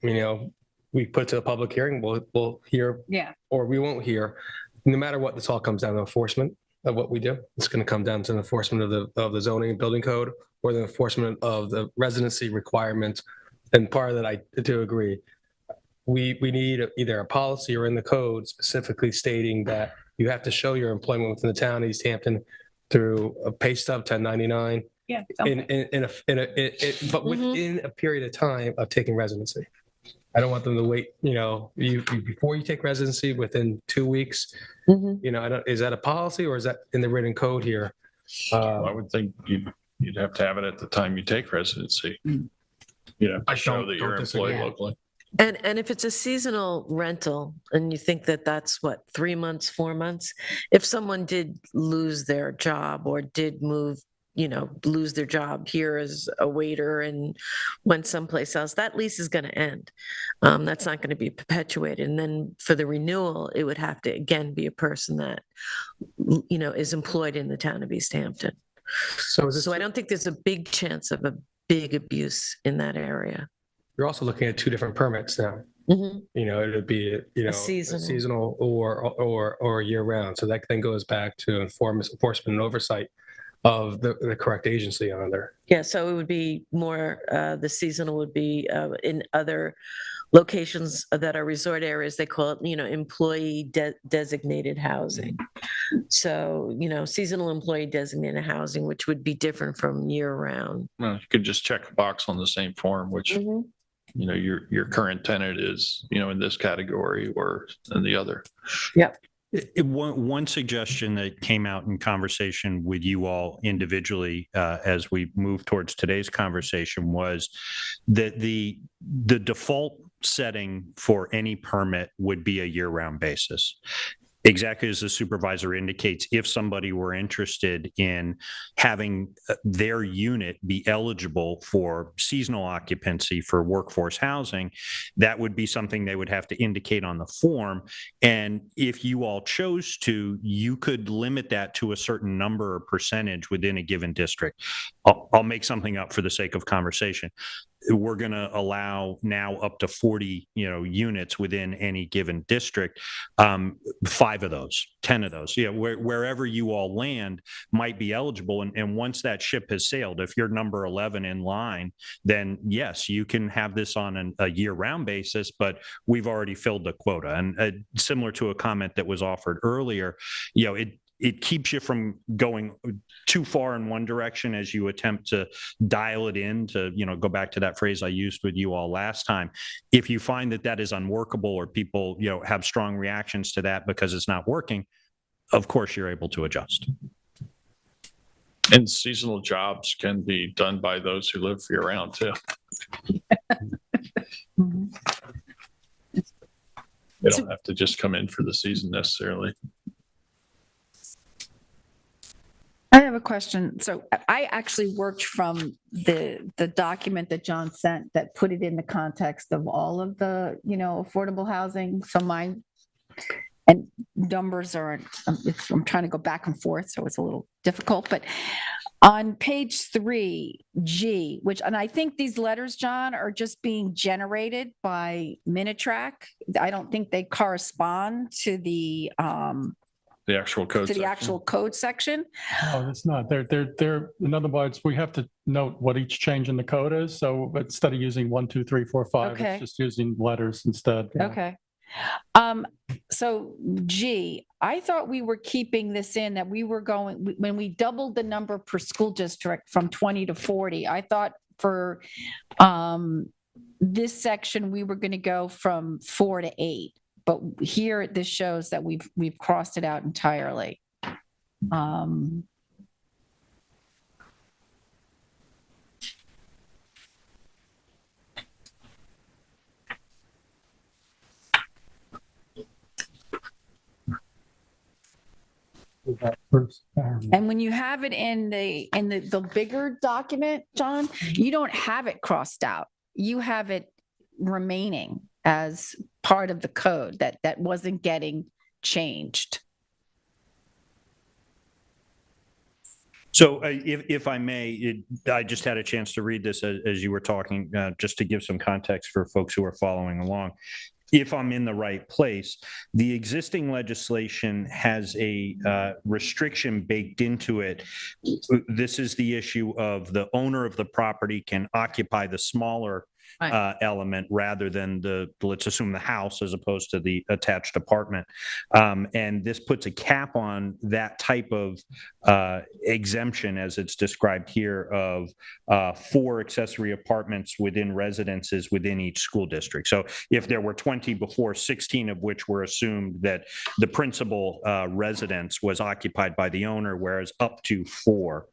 we put to a public hearing, we'll hear, Yeah. or we won't hear. No matter what, this all comes down to enforcement of what we do. It's going to come down to the enforcement of the zoning and building code, or the enforcement of the residency requirements. And part of that, I do agree. We need either a policy or in the code specifically stating that you have to show your employment within the town of East Hampton through a pay stub 1099. Yeah. But within a period of time of taking residency. I don't want them to wait, before you take residency within 2 weeks. Is that a policy or is that in the written code here? I would think you'd have to have it at the time you take residency. Show that you're employed locally. And if it's a seasonal rental and you think that that's what, 3 months, 4 months, if someone did lose their job or did move, lose their job here as a waiter and went someplace else, that lease is going to end. That's not going to be perpetuated. And then for the renewal, it would have to again be a person that, is employed in the town of East Hampton. So I don't think there's a big chance of a big abuse in that area. You're also looking at two different permits now. Mhm. It would be, a seasonal or year round. So that then goes back to enforcement and oversight of the correct agency on there. Yeah, so it would be more, the seasonal would be in other locations that are resort areas. They call it, employee designated housing. So, seasonal employee designated housing, which would be different from year round. Well, you could just check a box on the same form, which, your current tenant is, in this category or in the other. Yep. One suggestion that came out in conversation with you all individually as we move towards today's conversation was that the default setting for any permit would be a year-round basis. Exactly as the supervisor indicates, if somebody were interested in having their unit be eligible for seasonal occupancy for workforce housing, that would be something they would have to indicate on the form. And if you all chose to, you could limit that to a certain number or percentage within a given district. I'll make something up for the sake of conversation. We're going to allow now up to 40, units within any given district. 5 of those, 10 of those, wherever you all land might be eligible. And once that ship has sailed, if you're number 11 in line, then yes, you can have this on a year-round basis, but we've already filled the quota. And similar to a comment that was offered earlier, it keeps you from going too far in one direction as you attempt to dial it in to, go back to that phrase I used with you all last time. If you find that is unworkable or people, have strong reactions to that because it's not working, of course, you're able to adjust. And seasonal jobs can be done by those who live year round too. They don't have to just come in for the season necessarily. I have a question. So I actually worked from the document that John sent that put it in the context of all of the, affordable housing. So mine and numbers are, I'm trying to go back and forth, so it's a little difficult. But on page 3G, and I think these letters, John, are just being generated by Minitrack. I don't think they correspond to the actual code section. Actual code section. Oh, it's not. They're, in other words, we have to note what each change in the code is. So instead of using 1, 2, 3, 4, 5, Okay. it's just using letters instead. Okay. So G, I thought we were keeping this in, that we were going, when we doubled the number per school district from 20 to 40, I thought for this section, we were going to go from 4 to 8. But here, this shows that we've crossed it out entirely. And when you have it in the bigger document, John, you don't have it crossed out. You have it remaining as part of the code that wasn't getting changed. So if I may, I just had a chance to read this as you were talking, just to give some context for folks who are following along. If I'm in the right place, the existing legislation has a restriction baked into it. This is the issue of the owner of the property can occupy the smaller element rather than let's assume the house as opposed to the attached apartment. And this puts a cap on that type of exemption as it's described here of 4 accessory apartments within residences within each school district. So if there were 20 before, 16 of which were assumed that the principal residence was occupied by the owner, whereas up to 4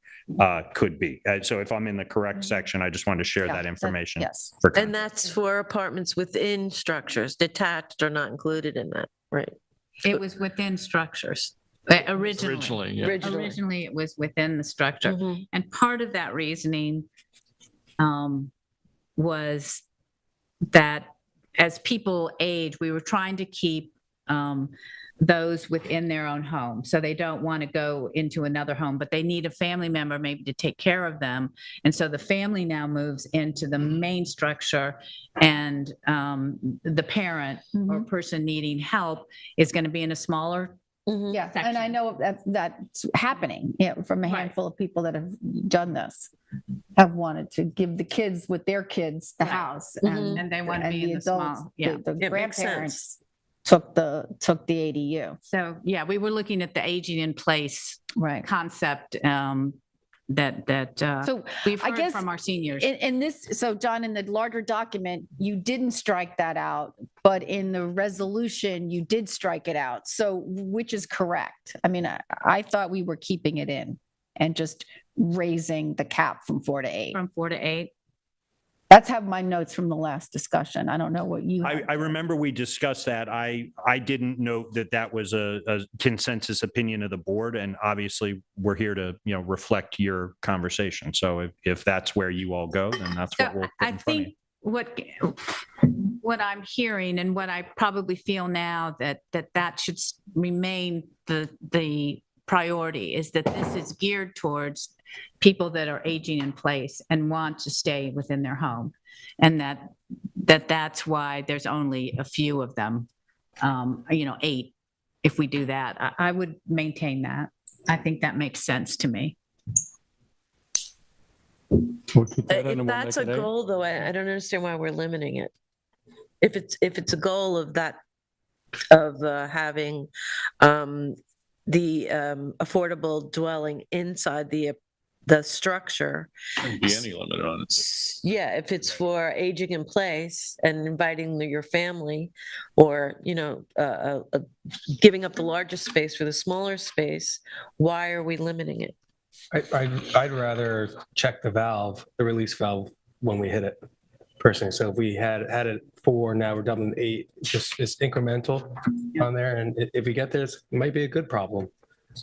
could be. So if I'm in the correct section, I just wanted to share that information. Yes. And that's for apartments within structures, detached or not included in that, right? It was within structures. Originally, yeah. Originally, it was within the structure. Mhm. And part of that reasoning was that as people age, we were trying to keep those within their own home. So they don't want to go into another home, but they need a family member maybe to take care of them. And so the family now moves into the main structure, and the parent or person needing help is going to be in a smaller Yeah, and I know that's happening, from a handful of people that have done this, have wanted to give the kids with their kids the house, and they want to be in the adults, small. Yeah. the It makes grandparents took the ADU. So, yeah, we were looking at the aging in place Right. concept that So we've I heard guess from our seniors. in this, so John, in the larger document, you didn't strike that out, but in the resolution, you did strike it out. So which is correct? I mean, I thought we were keeping it in and just raising the cap from 4 to 8. From 4 to 8. That's how my notes from the last discussion. I don't know what you. I remember we discussed that. I didn't note that was a consensus opinion of the board, and obviously we're here to reflect your conversation. So if that's where you all go, then that's what we'll put in front of you. What I'm hearing and what I probably feel now that should remain the priority is that this is geared towards people that are aging in place and want to stay within their home, and that's why there's only a few of them, 8. If we do that, I would maintain that. I think that makes sense to me. We'll keep that in and If we'll that's a make it 8. goal, though, I don't understand why we're limiting it. If it's a goal of that, of having the affordable dwelling inside the structure. Shouldn't be any limit on it. Yeah, if it's for aging in place and inviting your family, or giving up the largest space for the smaller space, why are we limiting it? I'd rather check the release valve when we hit it personally. So if we had it 4, now we're doubling 8, it's incremental on there. And if we get there, it might be a good problem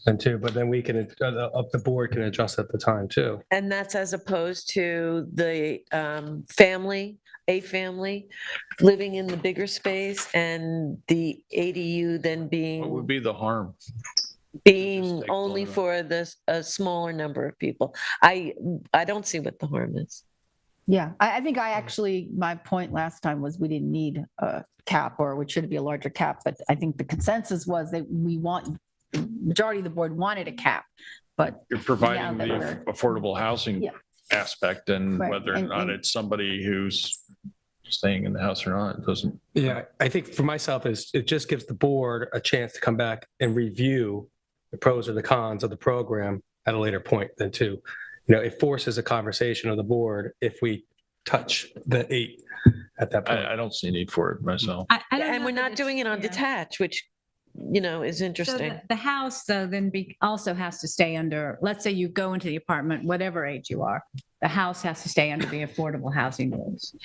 then too, but then we can, the board can adjust at the time too. And that's as opposed to the family living in the bigger space, and the ADU then What would be the harm? being only for a smaller number of people. I don't see what the harm is. Yeah, I think my point last time was we didn't need a cap, or it should be a larger cap, but I think the consensus was that majority of the board wanted a cap, but. You're providing now the that affordable housing aspect, and Right. whether or And- not and- it's somebody who's staying in the house or not, it doesn't. Yeah, I think for myself it just gives the board a chance to come back and review the pros or the cons of the program at a later point then too. It forces a conversation of the board if we touch the 8 at that point. I don't see a need for it myself. And we're not doing it on detached, which, is So interesting. the house, though, then also has to stay under, let's say you go into the apartment, whatever age you are, the house has to stay under the affordable housing rules.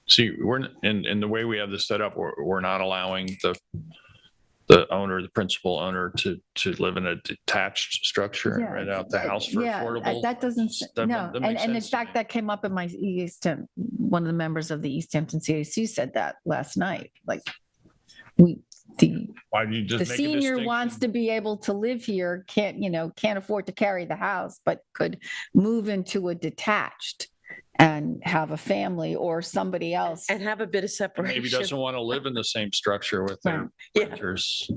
See, we're in the way we have this set up, we're not allowing the principal owner to live in a detached structure and rent out the house for affordable. That doesn't, That no. makes And in sense to fact, that came up in my one of the members of the East Hampton CAC said that last night. Like, Why do you the just make a senior distinction? wants to be able to live here, can't afford to carry the house, but could move into a detached and have a family or somebody else. And have a bit of separation. Maybe doesn't want to live in the same structure with their renters.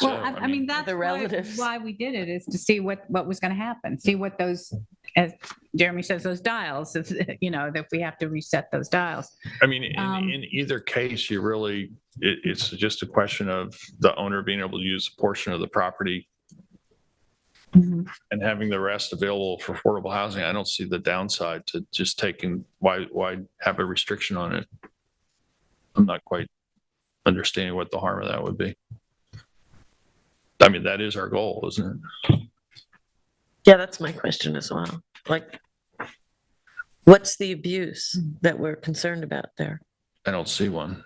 Well, too. I mean, that's the relatives. why we did it, is to see what was going to happen, see what those, as Jeremy says, those dials, if we have to reset those dials. I mean, in either case, you really, it's just a question of the owner being able to use a portion of the property and having the rest available for affordable housing. I don't see the downside to just taking, why have a restriction on it? I'm not quite understanding what the harm of that would be. I mean, that is our goal, isn't it? Yeah, that's my question as well. Like, what's the abuse that we're concerned about there? I don't see one.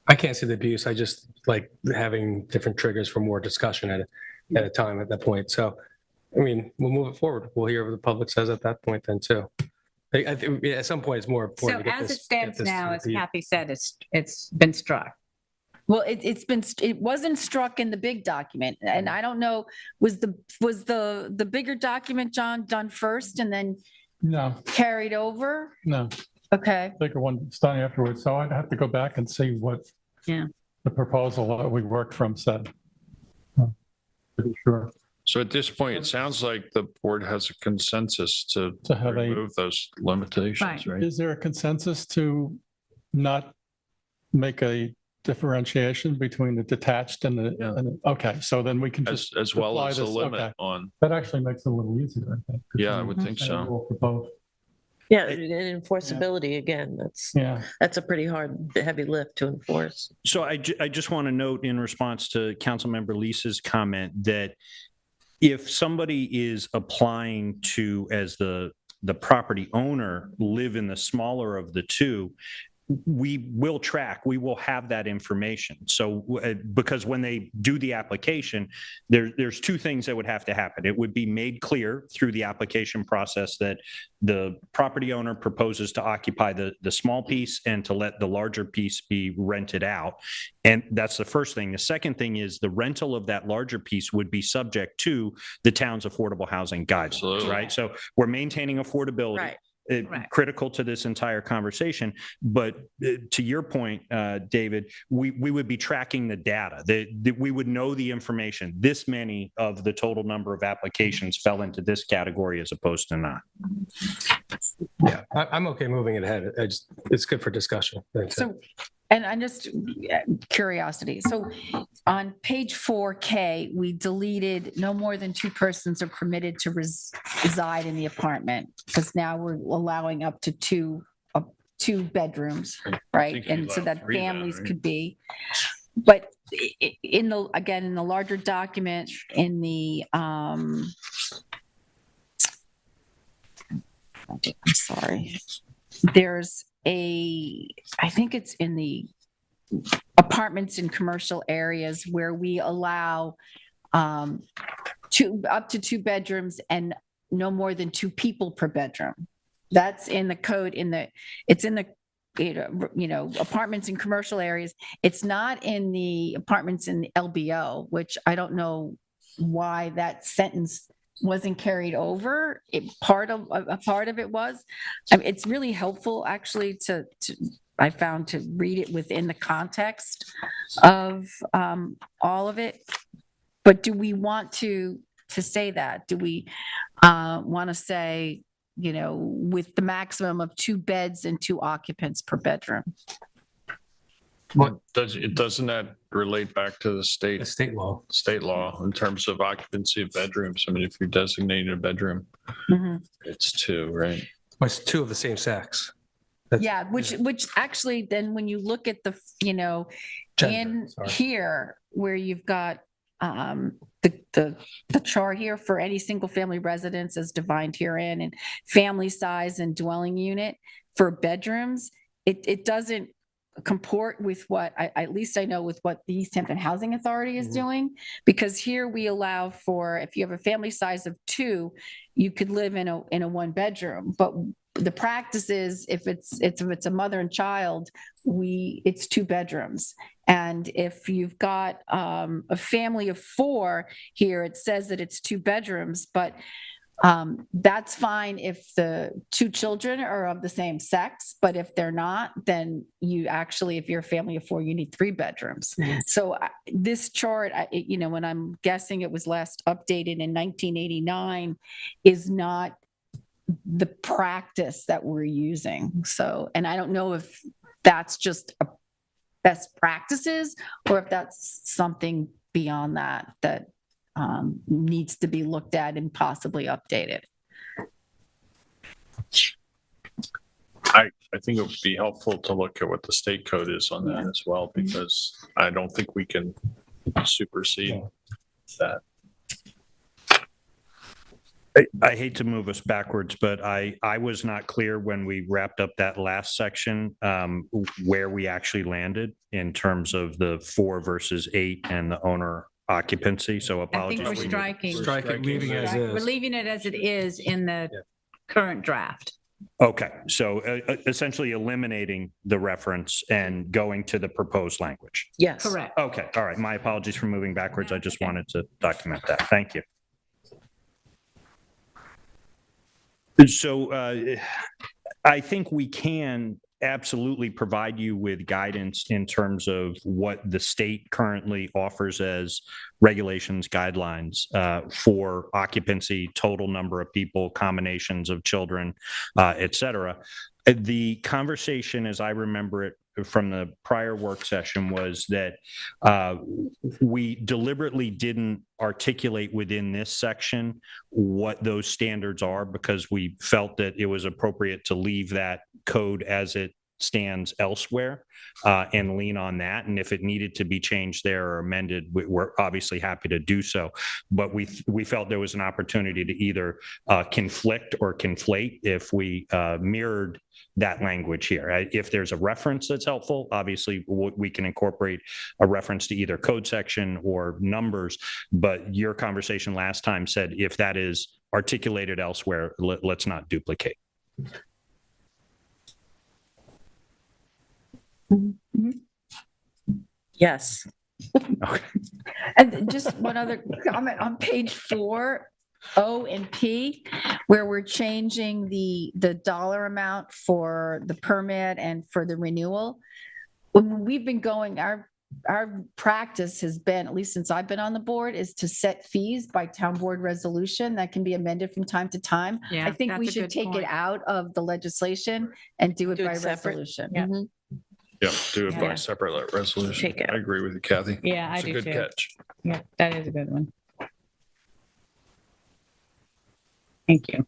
I can't see the abuse. I just like having different triggers for more discussion at a time at that point. So, I mean, we'll move it forward. We'll hear what the public says at that point then too. I think at some point it's more So important to get as this. it stands get this now, as reviewed. Kathy said, it's been struck. Well, it wasn't struck in the big document, and I don't know, was the bigger document, John, done first and then No, carried over? no, Okay. bigger one's done afterwards. So I'd have to go back and see what the proposal that we worked from said. Pretty sure. So at this point, it sounds like the board has a consensus to have remove those limitations, right? Is there a consensus to not make a differentiation between the detached and okay, so then we can just. As well apply as a this, think okay. on. That actually makes it a little easier, I think. 'cause Yeah, I then would we think can so. rule for both. Yeah, and enforceability, again, that's a pretty hard, heavy lift to enforce. So I just want to note in response to Councilmember Lisa's comment that if somebody is applying to, as the property owner, live in the smaller of the two, we will have that information. So because when they do the application, there's two things that would have to happen. It would be made clear through the application process that the property owner proposes to occupy the small piece and to let the larger piece be rented out. And that's the first thing. The second thing is the rental of that larger piece would be subject to the town's affordable housing guidelines, right? So we're maintaining affordability. Right. Critical to this entire conversation. But to your point, David, we would be tracking the data. We would know the information. This many of the total number of applications fell into this category as opposed to not. Yeah, I'm okay moving it ahead. It's good for discussion. So, and I'm just curiosity. So on page 4K, we deleted no more than 2 persons are permitted to reside in the apartment, because now we're allowing up to two bedrooms, right? And so that families could be. But in the larger document, in the I'm sorry, there's I think it's in the apartments in commercial areas where we allow up to 2 bedrooms and no more than 2 people per bedroom. That's in the code, it's in the apartments in commercial areas. It's not in the apartments in the LBO, which I don't know why that sentence wasn't carried over. A part of it was. I mean, it's really helpful actually I found to read it within the context of all of it. But do we want to say that? Do we want to say, with the maximum of 2 beds and 2 occupants per bedroom? Doesn't that relate back to the state law in terms of occupancy of bedrooms? I mean, if you're designating a bedroom, it's 2, right? Well, it's 2 of the same sex. Yeah, which actually then when you look at the, here where you've got the chart here for any single family residence as defined herein, and family size and dwelling unit for bedrooms, it doesn't comport with what at least I know with what the East Hampton Housing Authority is doing, because here we allow for, if you have a family size of 2, you could live in a 1 bedroom, but the practice is if it's a mother and child, it's 2 bedrooms. And if you've got a family of 4 here, it says that it's 2 bedrooms, but that's fine if the 2 children are of the same sex, but if they're not, then you actually, if you're a family of 4, you need 3 bedrooms. So this chart, when I'm guessing it was last updated in 1989, is not the practice that we're using. So, and I don't know if that's just a best practices or if that's something beyond that needs to be looked at and possibly updated. I think it would be helpful to look at what the state code is on that as well, because I don't think we can supersede that. I hate to move us backwards, but I was not clear when we wrapped up that last section where we actually landed in terms of the 4 versus 8 and the owner occupancy. So I apologies. think we're striking. Leaving it as is. We're leaving it as it is in the current draft. Okay, so essentially eliminating the reference and going to the proposed language. Yes. Correct. Okay, all right. My apologies for moving backwards. I just wanted to document that. Thank you. So I think we can absolutely provide you with guidance in terms of what the state currently offers as regulations, guidelines for occupancy, total number of people, combinations of children, et cetera. The conversation, as I remember it from the prior work session, was that we deliberately didn't articulate within this section what those standards are because we felt that it was appropriate to leave that code as it stands elsewhere and lean on that. And if it needed to be changed there or amended, we're obviously happy to do so. But we felt there was an opportunity to either conflict or conflate if we mirrored that language here. If there's a reference that's helpful, obviously we can incorporate a reference to either code section or numbers. But your conversation last time said if that is articulated elsewhere, let's not duplicate. Yes. Okay. And just one other comment on page 4, O and P, where we're changing the dollar amount for the permit and for the renewal. When we've been going, our practice has been, at least since I've been on the board, is to set fees by town board resolution that can be amended from time to time. Yeah, I think we that's a should good take it point. out of the legislation and do it Do it by separate. resolution. Yeah. Mhm. Yeah, do it by Yeah. separate resolution. Take it. I agree with you, Kathy. Yeah, I It's a do good too. catch. Yeah, that is a good one. Thank you.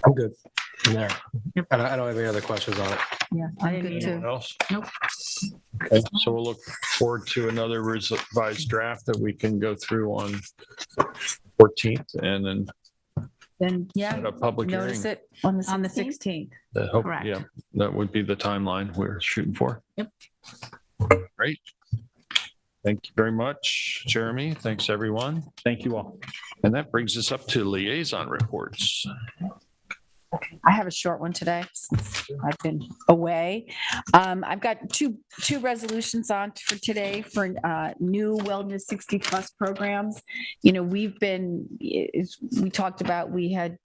I'm good from there. I don't have any other questions on it. Yeah, I'm good Anyone too. else? Nope. Okay, so we'll look forward to another revised draft that we can go through on 14th and then Then, yeah, set a public hearing. notice it on the On the 16th. 16th. Correct. Yeah, that would be the timeline we're shooting for. Yep. Great. Thank you very much, Jeremy. Thanks, everyone. Thank you all. And that brings us up to liaison reports. I have a short one today since I've been away. I've got two resolutions on for today for new Wellness 60 Plus programs. You know, we talked about, we had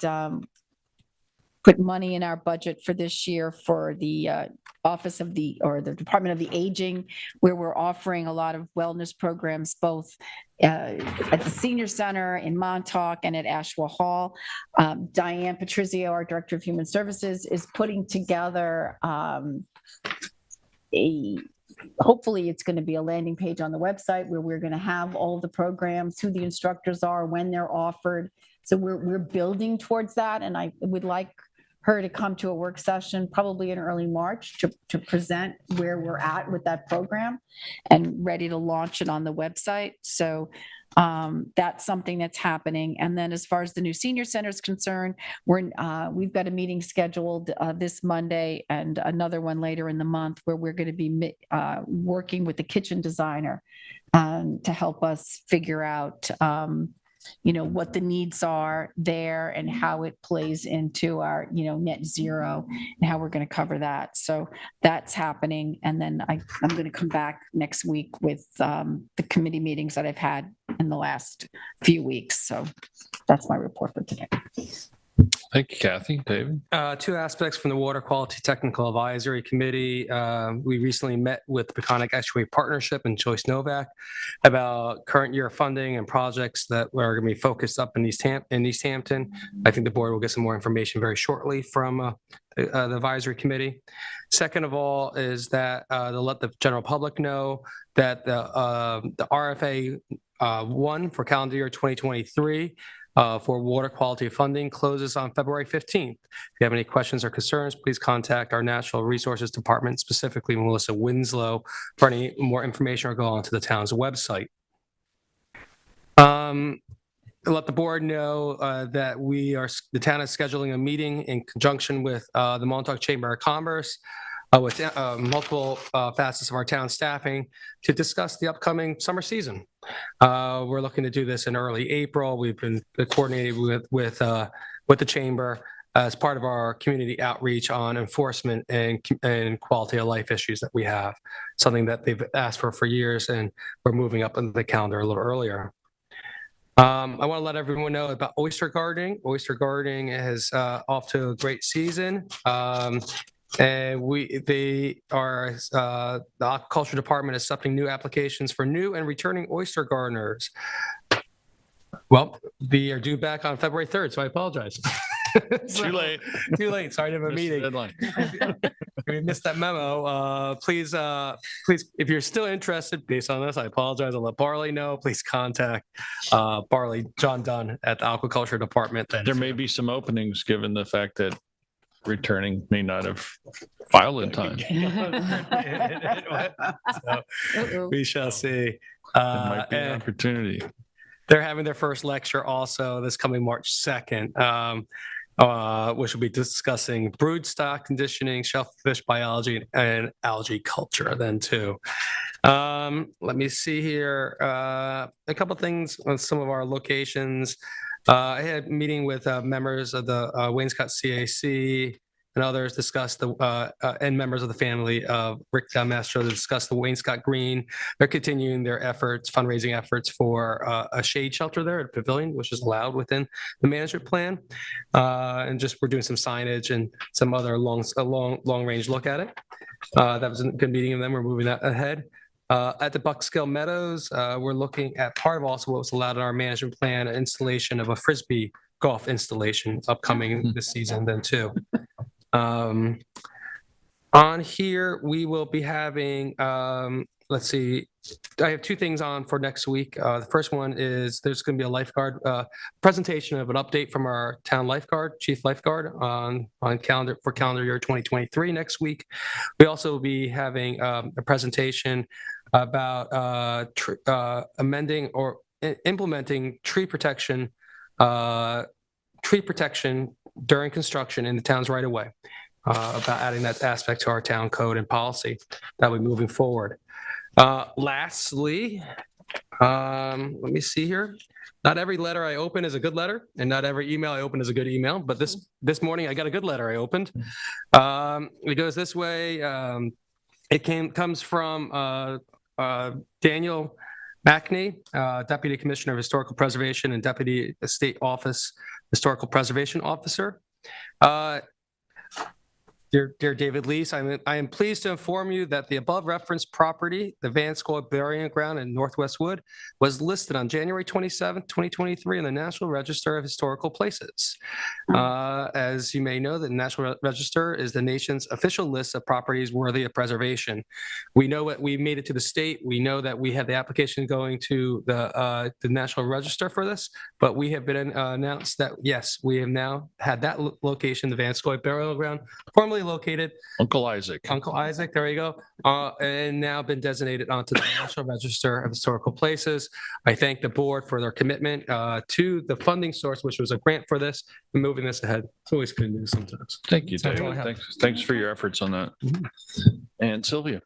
put money in our budget for this year for the Office of the Department of the Aging, where we're offering a lot of wellness programs, both at the Senior Center in Montauk and at Ashwa Hall. Diane Patrizio, our Director of Human Services, is putting together hopefully it's going to be a landing page on the website where we're going to have all the programs, who the instructors are, when they're offered. So we're building towards that, and I would like her to come to a work session probably in early March to present where we're at with that program and ready to launch it on the website. So That's something that's happening. And then as far as the new senior center is concerned, we've got a meeting scheduled this Monday and another one later in the month where we're going to be working with the kitchen designer to help us figure out what the needs are there and how it plays into our, net zero and how we're going to cover that. So that's happening. And then I'm going to come back next week with the committee meetings that I've had in the last few weeks. So that's my report for today. Thank you, Kathy. David? Two aspects from the Water Quality Technical Advisory Committee. We recently met with the Peconic Estuary Partnership and Joyce Novak about current year funding and projects that are going to be focused up in East Hampton. I think the board will get some more information very shortly from the advisory committee. Second of all is that to let the general public know that the RFA 1 for calendar year 2023 for water quality funding closes on February 15th. If you have any questions or concerns, please contact our Natural Resources Department, specifically Melissa Winslow, for any more information or go onto the town's website. Let the board know that the town is scheduling a meeting in conjunction with the Montauk Chamber of Commerce with multiple facets of our town staffing to discuss the upcoming summer season. We're looking to do this in early April. We've been coordinating with the chamber as part of our community outreach on enforcement and quality of life issues that we have, something that they've asked for years, and we're moving up on the calendar a little earlier. I want to let everyone know about oyster gardening. Oyster gardening is off to a great season. And the aquaculture department is accepting new applications for new and returning oyster gardeners. Well, they are due back on February 3rd, so I apologize. Too late. Too late. Sorry to have a meeting. Deadline. If you missed that memo, please, if you're still interested, based on this, I apologize. I'll let Barley know. Please contact Barley, John Dunn at the aquaculture department. There may be some openings given the fact that returning may not have filed in time. So, we shall see. It might be an opportunity. They're having their first lecture also this coming March 2nd, which will be discussing broodstock conditioning, shellfish biology, and algae culture then too. Let me see here. A couple things on some of our locations. I had a meeting with members of the Wainscott CAC and others and members of the family of Rick Mastro to discuss the Wainscott Green. They're continuing their fundraising efforts for a shade shelter there at a pavilion, which is allowed within the management plan. And we're doing some signage and some other long range look at it. That was a good meeting of them. We're moving that ahead. At the Buckskill Meadows, we're looking at part of also what was allowed in our management plan, installation of a Frisbee golf installation upcoming this season then too. On here, we will be having, let's see, I have two things on for next week. The first one is there's going to be a lifeguard presentation of an update from our town lifeguard, chief lifeguard on calendar year 2023 next week. We also will be having a presentation about amending or implementing tree protection during construction in the town's right of way, about adding that aspect to our town code and policy that we're moving forward. Lastly, let me see here. Not every letter I open is a good letter, and not every email I open is a good email. But this morning I got a good letter I opened. It goes this way. It comes from Daniel Mackney, Deputy Commissioner of Historical Preservation and Deputy State Office Historical Preservation Officer. Dear David Leese, I am pleased to inform you that the above referenced property, the Van Scoy Burying Ground in Northwest Wood, was listed on January 27, 2023 in the National Register of Historical Places. As you may know, the National Register is the nation's official list of properties worthy of preservation. We know what we made it to the state. We know that we have the application going to the National Register for this, but we have been announced that yes, we have now had that location, the Van Scoy Burial Ground, formerly centrally located. Uncle Isaac. Uncle Isaac, there you go. And now been designated onto the National Register of Historical Places. I thank the board for their commitment to the funding source, which was a grant for this, and moving this ahead. It's always good news sometimes. Thank you, So that's all I David. have. Thanks for your efforts on that. And Sylvia.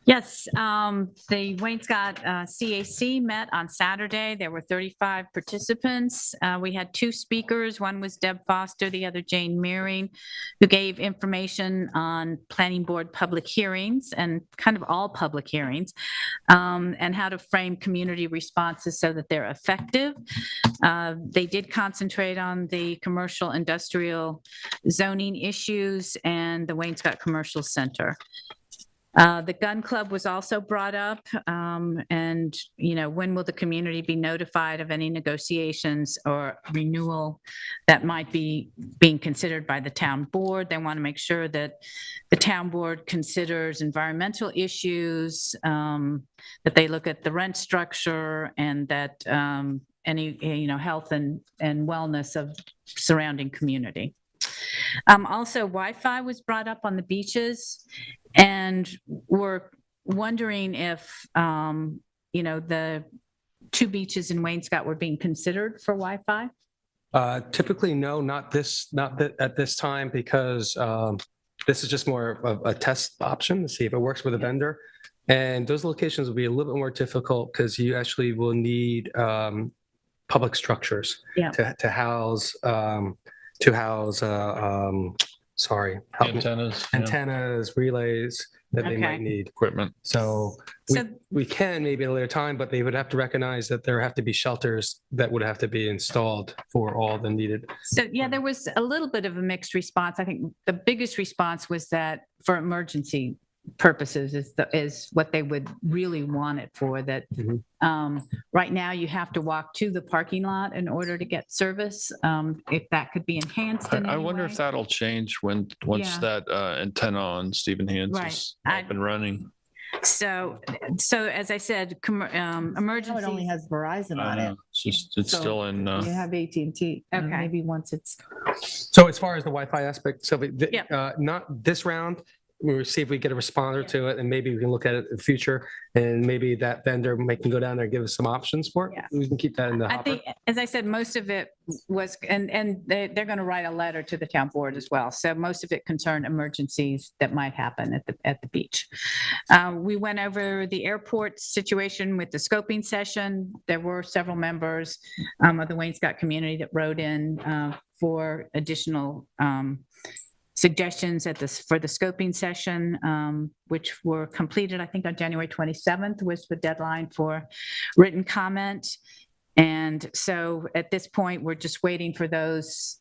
Yes, the Waynescott CAC met on Saturday. There were 35 participants. We had two speakers. One was Deb Foster, the other Jane Meering, who gave information on planning board public hearings and kind of all public hearings, and how to frame community responses so that they're effective. They did concentrate on the commercial industrial zoning issues and the Waynescott Commercial Center. The gun club was also brought up, and, when will the community be notified of any negotiations or renewal that might be being considered by the town board? They want to make sure that the town board considers environmental issues, that they look at the rent structure, and that any, health and wellness of surrounding community. Also, Wi-Fi was brought up on the beaches, and we're wondering if, the two beaches in Waynescott were being considered for Wi-Fi. Typically, no, not at this time, because this is just more of a test option to see if it works with a vendor. And those locations will be a little bit more difficult because you actually will need public structures to house. Antennas, relays that they might need. Equipment. So we can maybe at a later time, but they would have to recognize that there have to be shelters that would have to be installed for all the needed. So, there was a little bit of a mixed response. I think the biggest response was that for emergency purposes is what they would really want it for, that right now you have to walk to the parking lot in order to get service. If that could be enhanced in I any wonder way. if that'll change once that antenna on Stephen Hands is up and running. So as I said, emergency. It only has Verizon on it. It's still in. You have AT&T. Okay. Maybe once it's. So as far as the Wi-Fi aspect, so not this round. We'll see if we get a responder to it, and maybe we can look at it in the future, and maybe that vendor can go down there and give us some options for it. Yeah. We can keep that in the I hopper. think, as I said, most of it was, and they're going to write a letter to the town board as well. So most of it concerned emergencies that might happen at the beach. We went over the airport situation with the scoping session. There were several members of the Waynescott community that wrote in for additional suggestions for the scoping session, which were completed, I think, on January 27th was the deadline for written comment. And so at this point, we're just waiting for those,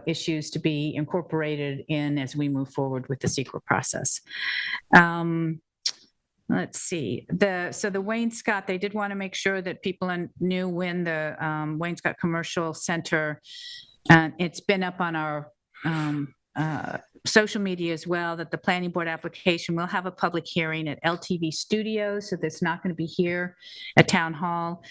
issues to be incorporated in as we move forward with the secret process. Let's see. The Waynescott, they did want to make sure that people knew when the Waynescott Commercial Center, it's been up on our social media as well, that the planning board application will have a public hearing at LTV Studios. So that's not going to be here at Town Hall.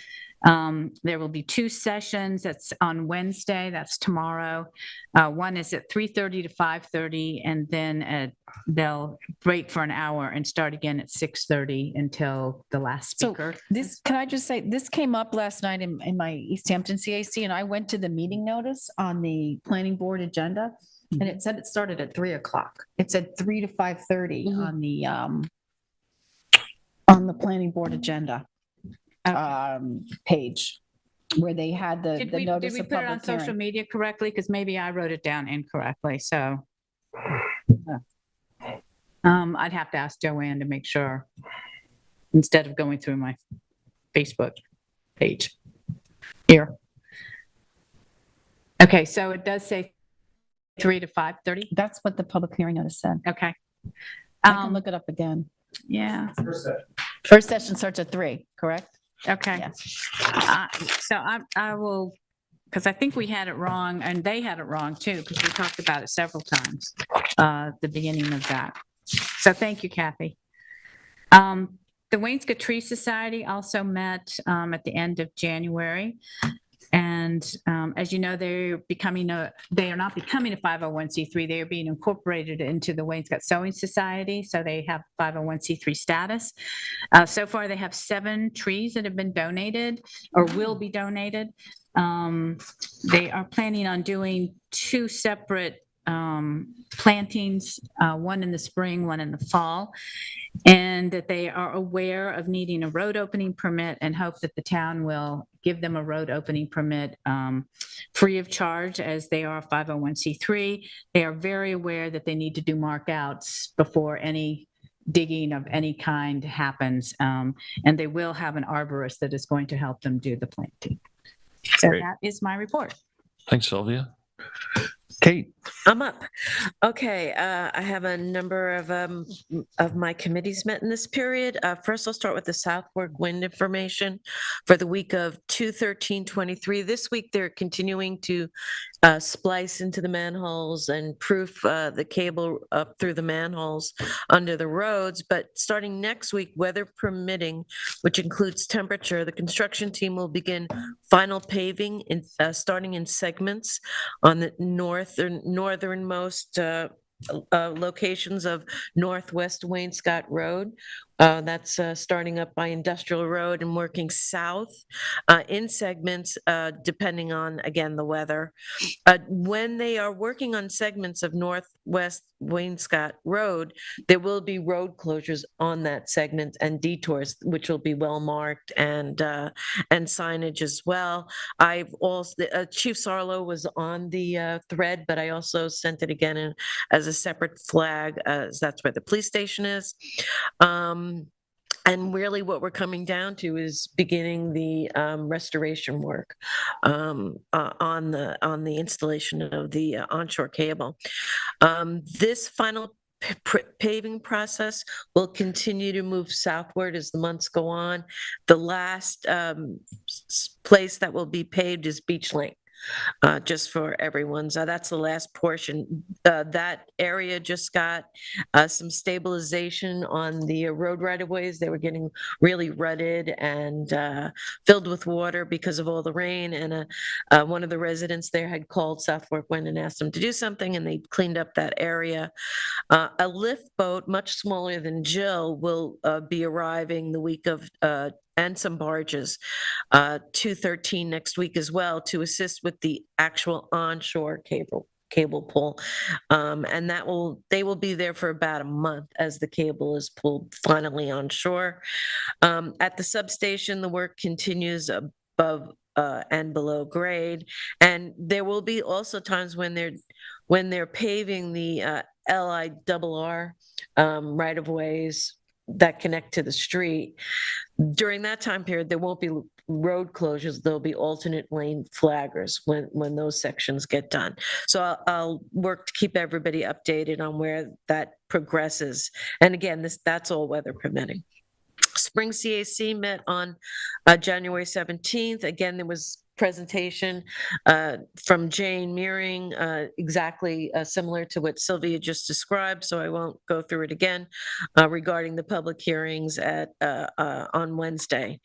There will be two sessions. That's on Wednesday. That's tomorrow. One is at 3:30 to 5:30, and then they'll break for an hour and start again at 6:30 until the last speaker. So can I just say, this came up last night in my East Hampton CAC, and I went to the meeting notice on the planning board agenda, and it said it started at 3:00. It said 3 to 5:30 on the planning board agenda page, where they had the notice Did we of put it on public social hearing. media correctly? Because maybe I wrote it down incorrectly. So I'd have to ask Joanne to make sure, instead of going through my Facebook page here. Okay, so it does say 3 to 5:30. That's what the public hearing notice said. Okay. I can look it up again. Yeah. First session starts at 3, correct? Okay. Yes. So I will, because I think we had it wrong, and they had it wrong too, because we talked about it several times, the beginning of that. So thank you, Kathy. The Waynescott Tree Society also met at the end of January. And as you know, they are not becoming a 501c3. They are being incorporated into the Waynescott Sewing Society. So they have 501c3 status. So far, they have 7 trees that have been donated or will be donated. They are planning on doing 2 separate plantings, one in the spring, one in the fall, and that they are aware of needing a road opening permit and hope that the town will give them a road opening permit free of charge, as they are 501c3. They are very aware that they need to do markouts before any digging of any kind happens, and they will have an arborist that is going to help them do the planting. So Great. that is my report. Thanks, Sylvia. Kate. I'm up. Okay, I have a number of my committees met in this period. First, I'll start with the Southwark wind information for the week of 2/13/23. This week, they're continuing to splice into the manholes and proof the cable up through the manholes under the roads. But starting next week, weather permitting, which includes temperature, the construction team will begin final paving starting in segments on the northernmost locations of Northwest Waynescott Road. That's starting up by Industrial Road and working south in segments, depending on, again, the weather. When they are working on segments of Northwest Waynescott Road, there will be road closures on that segment and detours, which will be well marked, and signage as well. I've also Chief Sarlo was on the thread, but I also sent it again as a separate flag, as that's where the police station is. And really what we're coming down to is beginning the restoration work on the installation of the onshore cable. This final paving process will continue to move southward as the months go on. The last place that will be paved is Beach Lane. Just for everyone. So that's the last portion. That area just got some stabilization on the road right-of-ways. They were getting really rutted and filled with water because of all the rain. And one of the residents there had called Southwark Wind and asked them to do something, and they cleaned up that area. A lift boat, much smaller than Jill, will be arriving the week of and some barges, 2/13 next week as well, to assist with the actual onshore cable pull. And they will be there for about a month as the cable is pulled finally onshore. At the substation, the work continues above and below grade. And there will be also times when they're paving the LIRR right of ways that connect to the street. During that time period, there won't be road closures. There'll be alternate lane flaggers when those sections get done. So I'll work to keep everybody updated on where that progresses. And again, that's all weather permitting. Spring CAC met on January 17th. Again, there was presentation from Jane Meering, exactly similar to what Sylvia just described, so I won't go through it again, regarding the public hearings on Wednesday.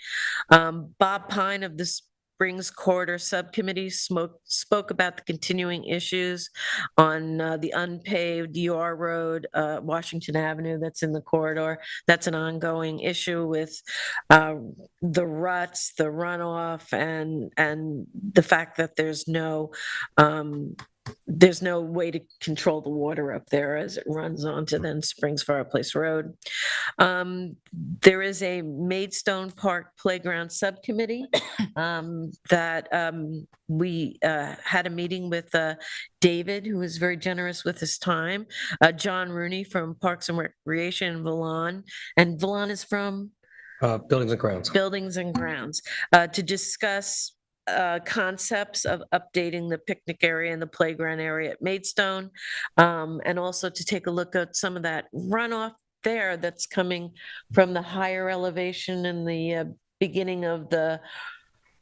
Bob Pine of the Springs Corridor Subcommittee spoke about the continuing issues on the unpaved UR Road, Washington Avenue, that's in the corridor. That's an ongoing issue with the ruts, the runoff, and the fact that there's no way to control the water up there as it runs onto then Springs Fireplace Road. There is a Maidstone Park Playground Subcommittee that we had a meeting with David, who was very generous with his time, John Rooney from Parks and Recreation, and Valon is from Buildings and Grounds. Buildings and Grounds, to discuss concepts of updating the picnic area and the playground area at Maidstone, and also to take a look at some of that runoff there that's coming from the higher elevation in the beginning of the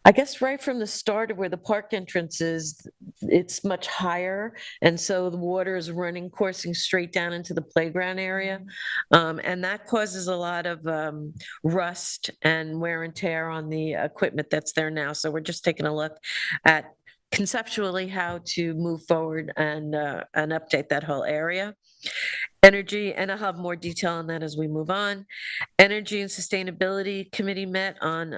I guess right from the start of where the park entrance is, it's much higher. And so the water is running, coursing straight down into the playground area. And that causes a lot of rust and wear and tear on the equipment that's there now. So we're just taking a look at conceptually how to move forward and update that whole area. Energy, and I'll have more detail on that as we move on. Energy and Sustainability Committee met on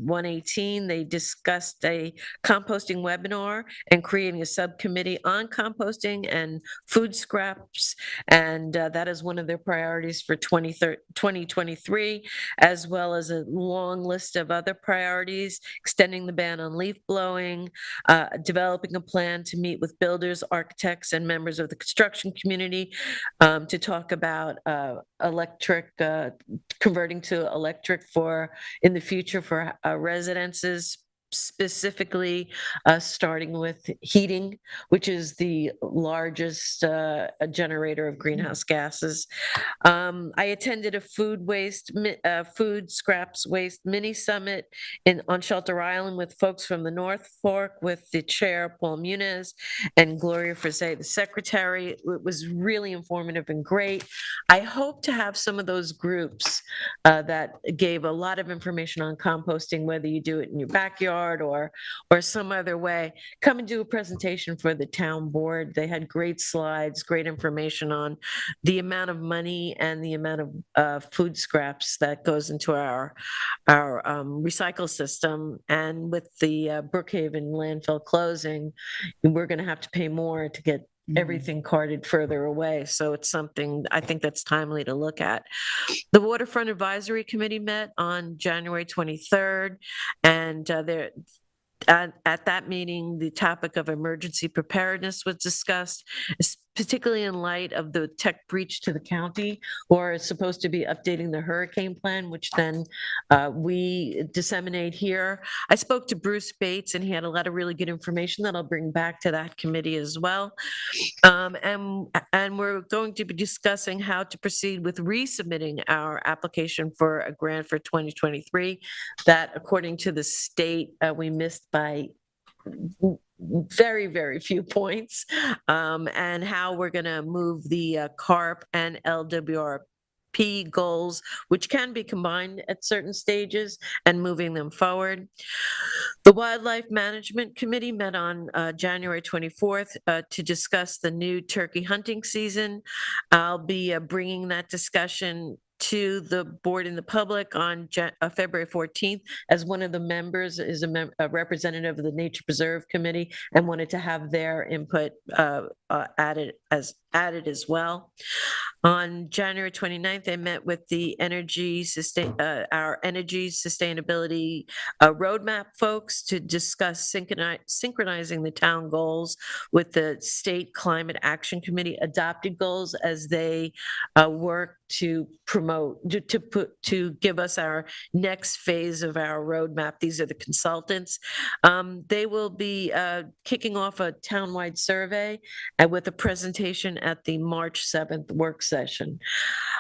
1/18. They discussed a composting webinar and creating a subcommittee on composting and food scraps. And that is one of their priorities for 2023, as well as a long list of other priorities, extending the ban on leaf blowing, developing a plan to meet with builders, architects, and members of the construction community to talk about electric, converting to electric for in the future for residences, specifically starting with heating, which is the largest generator of greenhouse gases. I attended a food scraps waste mini summit on Shelter Island with folks from the North Fork, with the chair Paul Muniz and Gloria Frise, the secretary. It was really informative and great. I hope to have some of those groups that gave a lot of information on composting, whether you do it in your backyard or some other way, come and do a presentation for the town board. They had great slides, great information on the amount of money and the amount of food scraps that goes into our recycle system. And with the Brookhaven landfill closing, we're going to have to pay more to get everything carted further away. So it's something I think that's timely to look at. The Waterfront Advisory Committee met on January 23rd, and at that meeting, the topic of emergency preparedness was discussed, particularly in light of the tech breach to the county, or is supposed to be updating the hurricane plan, which then we disseminate here. I spoke to Bruce Bates, and he had a lot of really good information that I'll bring back to that committee as well. And we're going to be discussing how to proceed with resubmitting our application for a grant for 2023 that, according to the state, we missed by very, very few points, and how we're going to move the CARP and LWRP goals, which can be combined at certain stages, and moving them forward. The Wildlife Management Committee met on January 24th to discuss the new turkey hunting season. I'll be bringing that discussion to the board and the public on February 14th, as one of the members is a representative of the Nature Preserve Committee and wanted to have their input added as well. On January 29th, I met with the our energy sustainability roadmap folks to discuss synchronizing the town goals with the State Climate Action Committee adopted goals as they work to promote, to give us our next phase of our roadmap. These are the consultants. They will be kicking off a townwide survey with a presentation at the March 7th work session.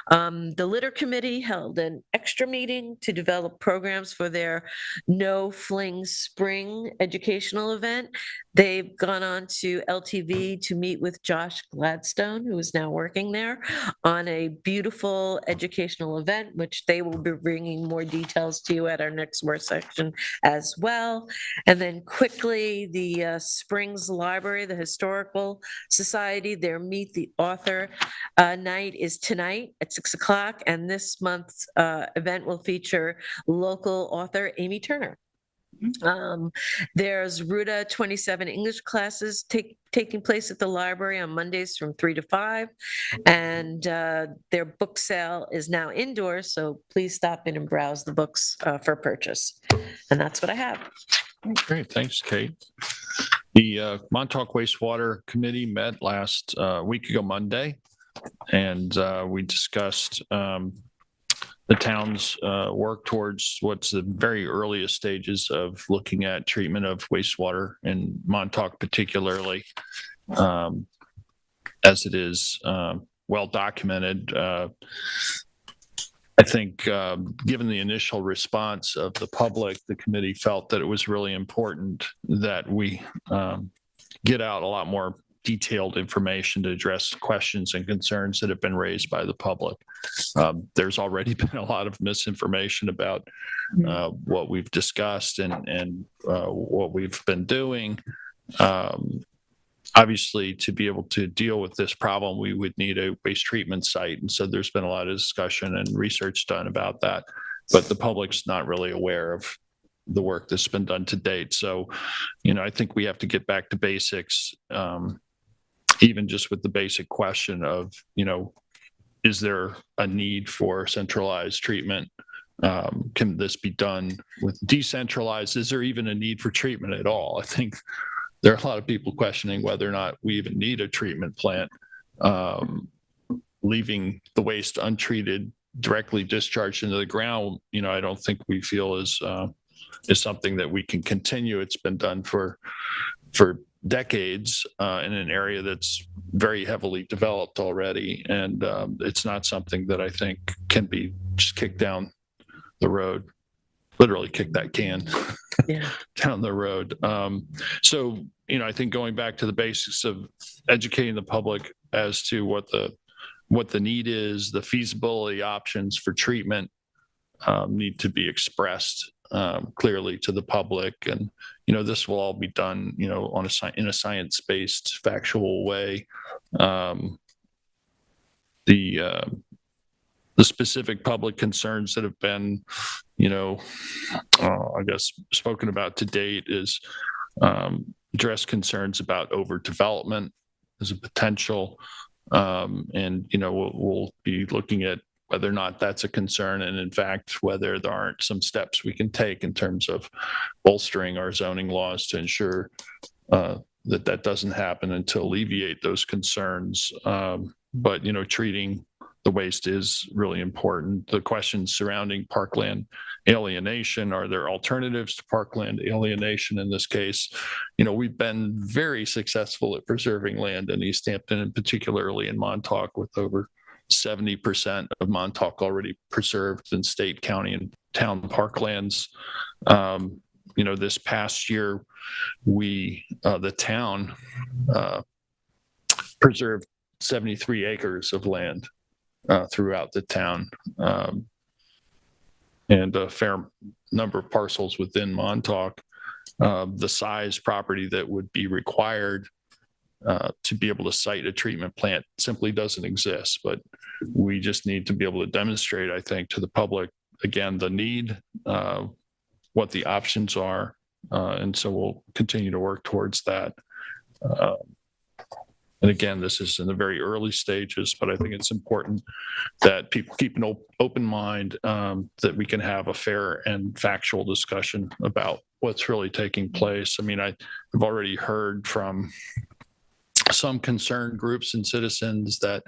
The Litter Committee held an extra meeting to develop programs for their No Fling Spring educational event. They've gone on to LTV to meet with Josh Gladstone, who is now working there, on a beautiful educational event, which they will be bringing more details to you at our next work section as well. And then quickly, the Springs Library, the Historical Society, their Meet the Author night is tonight at 6 o'clock. And this month's event will feature local author Amy Turner. There's Ruta 27 English classes taking place at the library on Mondays from 3 to 5, and their book sale is now indoors, so please stop in and browse the books for purchase. And that's what I have. Great, thanks, Kate. The Montauk Wastewater Committee met last week ago Monday, and we discussed the town's work towards what's the very earliest stages of looking at treatment of wastewater in Montauk particularly, as it is well documented. I think, given the initial response of the public, the committee felt that it was really important that we get out a lot more detailed information to address questions and concerns that have been raised by the public. There's already been a lot of misinformation about what we've discussed and what we've been doing. Obviously, to be able to deal with this problem, we would need a waste treatment site. And so there's been a lot of discussion and research done about that. But the public's not really aware of the work that's been done to date. So, I think we have to get back to basics, even just with the basic question of, is there a need for centralized treatment? Can this be done with decentralized? Is there even a need for treatment at all? I think there are a lot of people questioning whether or not we even need a treatment plant. Leaving the waste untreated, directly discharged into the ground, I don't think we feel is something that we can continue. It's been done for decades in an area that's very heavily developed already, and it's not something that I think can be just kicked down the road. Literally kick that can down the road. So, I think going back to the basics of educating the public as to what the need is, the feasibility options for treatment need to be expressed clearly to the public. And, this will all be done, in a science-based, factual way. The specific public concerns that have been, I guess, spoken about to date is address concerns about overdevelopment as a potential. And, we'll be looking at whether or not that's a concern, and in fact, whether there aren't some steps we can take in terms of bolstering our zoning laws to ensure that doesn't happen and to alleviate those concerns. But, treating the waste is really important. The questions surrounding parkland alienation, are there alternatives to parkland alienation in this case? We've been very successful at preserving land in East Hampton, and particularly in Montauk, with over 70% of Montauk already preserved in state, county, and town parklands. This past year, the town preserved 73 acres of land throughout the town, and a fair number of parcels within Montauk. The size property that would be required to be able to site a treatment plant simply doesn't exist, but we just need to be able to demonstrate, I think, to the public, again, the need, what the options are, and so we'll continue to work towards that. And again, this is in the very early stages, but I think it's important that people keep an open mind, that we can have a fair and factual discussion about what's really taking place. I mean, I've already heard from some concerned groups and citizens that,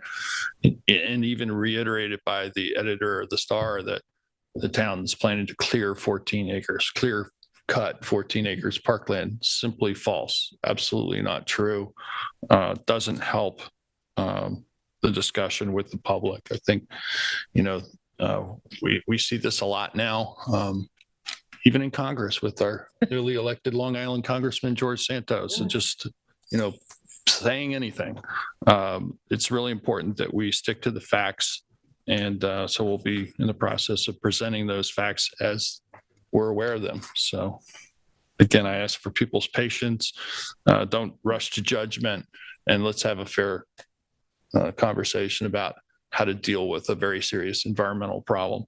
and even reiterated by the editor of the Star, that the town's planning to clear 14 acres, cut 14 acres parkland. Simply false. Absolutely not true. Doesn't help the discussion with the public. I think, we see this a lot now, even in Congress with our newly elected Long Island Congressman George Santos, and just, saying anything. It's really important that we stick to the facts. And so we'll be in the process of presenting those facts as we're aware of them. So again, I ask for people's patience. Don't rush to judgment, and let's have a fair conversation about how to deal with a very serious environmental problem.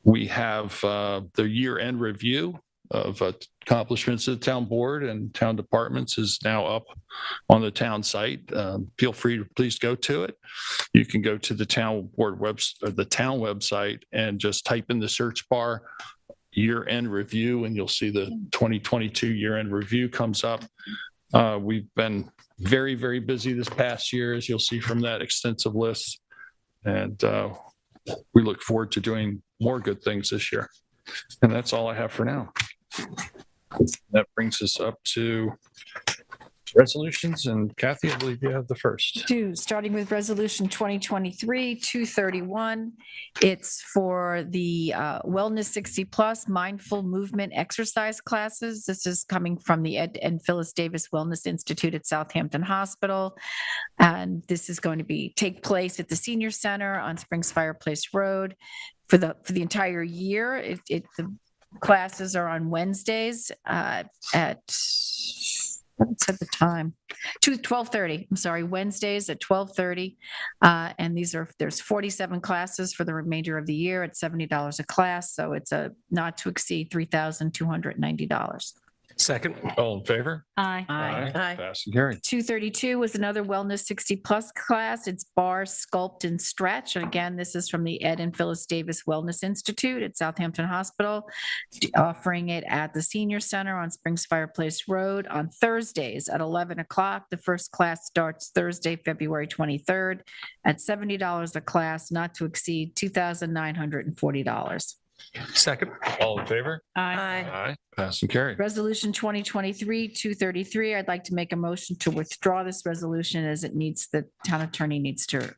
We have the year-end review of accomplishments of the town board and town departments is now up on the town site. Feel free to please go to it. You can go to the town board website, the town website, and just type in the search bar year-end review, and you'll see the 2022 year-end review comes up. We've been very, very busy this past year, as you'll see from that extensive list. And we look forward to doing more good things this year. And that's all I have for now. That brings us up to Resolutions, and Kathy, I believe you have the first. Starting with Resolution 2023-231. It's for the Wellness 60 Plus Mindful Movement Exercise classes. This is coming from the Ed and Phyllis Davis Wellness Institute at Southampton Hospital. And this is going to take place at the Senior Center on Springs Fireplace Road for the entire year. The classes are on Wednesdays at what said the time? 12:30. I'm sorry, Wednesdays at 12:30. And there's 47 classes for the remainder of the year at $70 a class. So it's a not to exceed $3,290. Second. All in favor? Aye. Aye. Pass and carry. 232 was another Wellness 60 Plus class. It's Bar, Sculpt, and Stretch. And again, this is from the Ed and Phyllis Davis Wellness Institute at Southampton Hospital, offering it at the Senior Center on Springs Fireplace Road on Thursdays at 11 o'clock. The first class starts Thursday, February 23rd at $70 a class, not to exceed $2,940. Second. All in favor? Aye. Aye. Pass and carry. Resolution 2023-233, I'd like to make a motion to withdraw this resolution as the town attorney needs to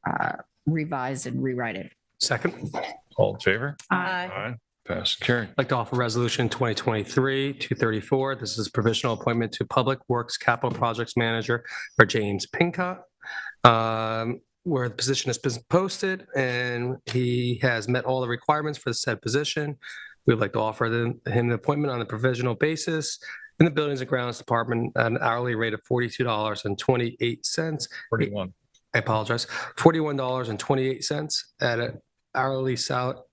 revise and rewrite it. Second. All in favor? Aye. Aye. Pass and carry. I'd like to offer Resolution 2023-234. This is provisional appointment to Public Works Capital Projects Manager for James Pincott, where the position has been posted and he has met all the requirements for the said position. We'd like to offer him the appointment on a provisional basis in the Buildings and Grounds Department at an hourly rate of $42.28. 41. I apologize. $41.28 at an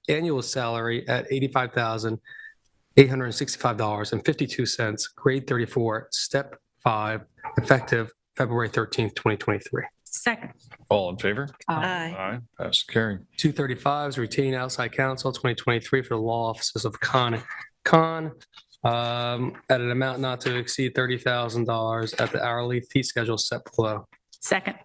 annual salary at $85,865.52, grade 34, step 5, effective February 13th, 2023. Second. All in favor? Aye. Aye. Pass and carry. 235 is retain outside counsel 2023 for the law offices of Con at an amount not to exceed $30,000 at the hourly fee schedule set below. Second.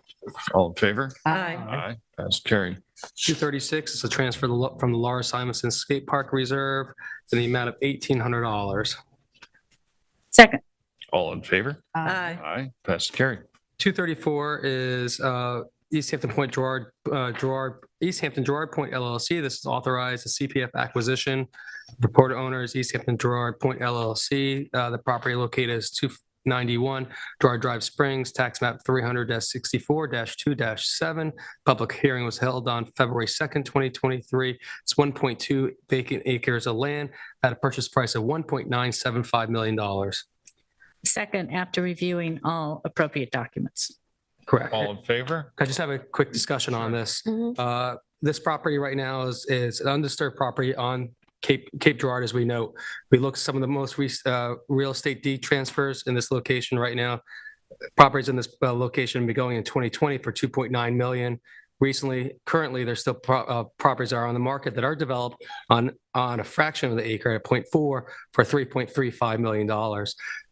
All in favor? Aye. Aye. Pass and carry. 236 is a transfer from the Laura Simonson Skate Park Reserve in the amount of $1,800. Second. All in favor? Aye. Aye. Pass and carry. 234 is East Hampton Point Gerard Point LLC. This is authorized a CPF acquisition. Reporter owner is East Hampton Gerard Point LLC. The property located is 291 Gerard Drive Springs, tax map 300-64-2-7. Public hearing was held on February 2nd, 2023. It's 1.2 vacant acres of land at a purchase price of $1.975 million. Second, after reviewing all appropriate documents. Correct. All in favor? I just have a quick discussion on this. This property right now is an undisturbed property on Cape Girardeau, as we know. We looked at some of the most real estate deed transfers in this location right now. Properties in this location will be going in 2020 for $2.9 million. Currently, there's still properties that are on the market that are developed on a fraction of the acre at 0.4 for $3.35 million.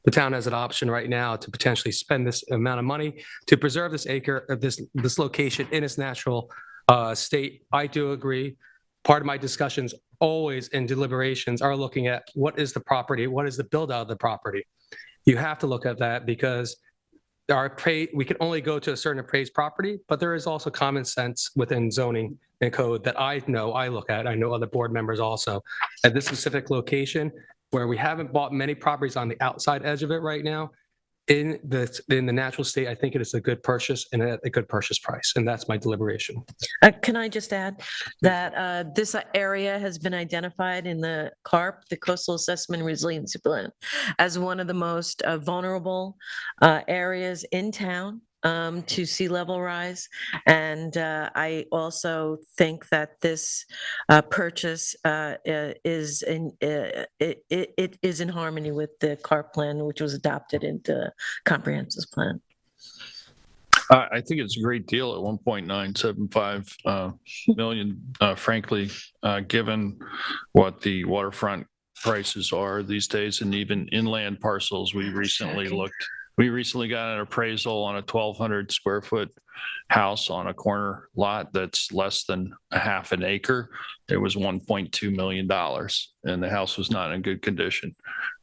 The town has an option right now to potentially spend this amount of money to preserve this acre, this location in its natural state. I do agree. Part of my discussions always in deliberations are looking at what is the property, what is the build out of the property. You have to look at that because we can only go to a certain appraised property, but there is also common sense within zoning and code that I look at. I know other board members also. At this specific location, where we haven't bought many properties on the outside edge of it right now, in the natural state, I think it is a good purchase and a good purchase price, and that's my deliberation. Can I just add that this area has been identified in the CARP, the Coastal Assessment and Resiliency Plan, as one of the most vulnerable areas in town to sea level rise. And I also think that this purchase is in harmony with the CARP plan, which was adopted into comprehensive plan. I think it's a great deal at 1.975 million, frankly, given what the waterfront prices are these days, and even inland parcels. We recently looked We recently got an appraisal on a 1,200 square foot house on a corner lot that's less than a half an acre. It was $1.2 million, and the house was not in good condition.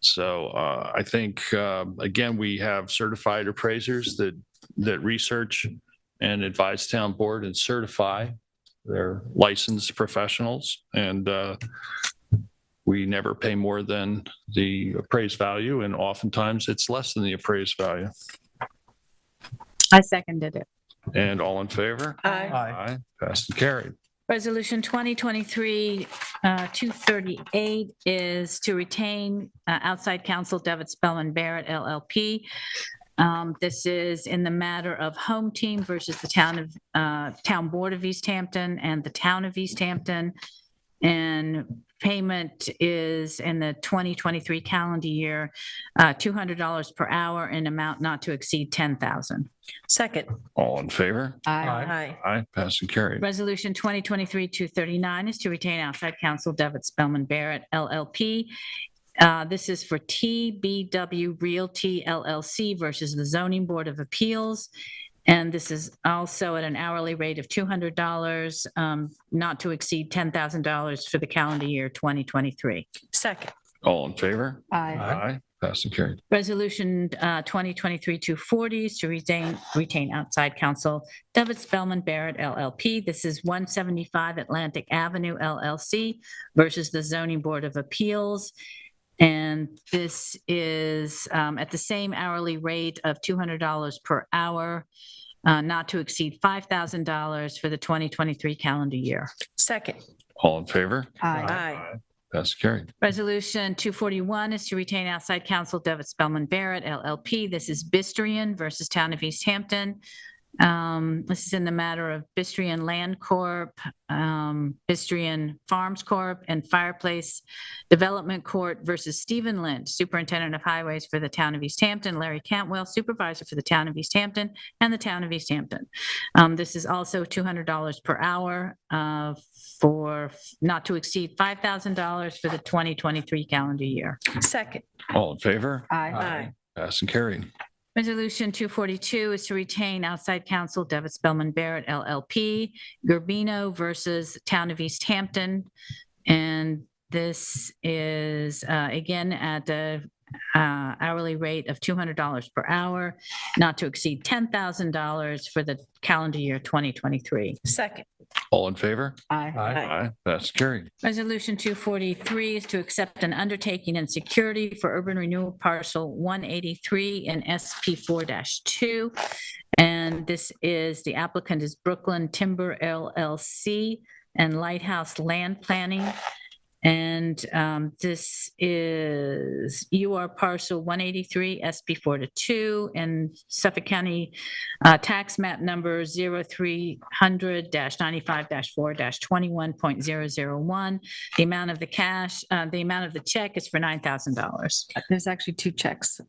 So I think, again, we have certified appraisers that research and advise town board and certify. They're licensed professionals, and we never pay more than the appraised value, and oftentimes it's less than the appraised value. I seconded it. And all in favor? Aye. Aye. Passed and carried. Resolution 2023-238 is to retain outside counsel Devitt Spellman Barrett LLP. This is in the matter of Home Team versus the Town Board of East Hampton and the Town of East Hampton. And payment is in the 2023 calendar year, $200 per hour in amount not to exceed $10,000. Second. All in favor? Aye. Aye. Passed and carried. Resolution 2023-239 is to retain outside counsel Devitt Spellman Barrett LLP. This is for TBW Realty LLC versus the Zoning Board of Appeals. And this is also at an hourly rate of $200, not to exceed $10,000 for the calendar year 2023. Second. All in favor? Aye. Aye. Passed and carried. Resolution 2023-240 is to retain outside counsel Devitt Spellman Barrett LLP. This is 175 Atlantic Avenue LLC versus the Zoning Board of Appeals. And this is at the same hourly rate of $200 per hour, not to exceed $5,000 for the 2023 calendar year. Second. All in favor? Aye. Passed and carried. Resolution 241 is to retain outside counsel Devitt Spellman Barrett LLP. This is Bistrian versus Town of East Hampton. This is in the matter of Bistrian Land Corp., Bistrian Farms Corp., and Fireplace Development Court versus Stephen Lynch, Superintendent of Highways for the Town of East Hampton, Larry Cantwell, Supervisor for the Town of East Hampton, and the Town of East Hampton. This is also $200 per hour for not to exceed $5,000 for the 2023 calendar year. Second. All in favor? Aye. Passed and carried. Resolution 242 is to retain outside counsel Devitt Spellman Barrett LLP, Gerbino versus Town of East Hampton. And this is, again, at a hourly rate of $200 per hour, not to exceed $10,000 for the calendar year 2023. Second. All in favor? Aye. Aye. Passed and carried. Resolution 243 is to accept an undertaking and security for urban renewal parcel 183 in SP 4-2. And this is, the applicant is Brooklyn Timber LLC and Lighthouse Land Planning. And this is UR parcel 183 SP 4-2 and Suffolk County tax map number 0300-95-4-21.001. The amount of the check is for $9,000. There's actually two checks.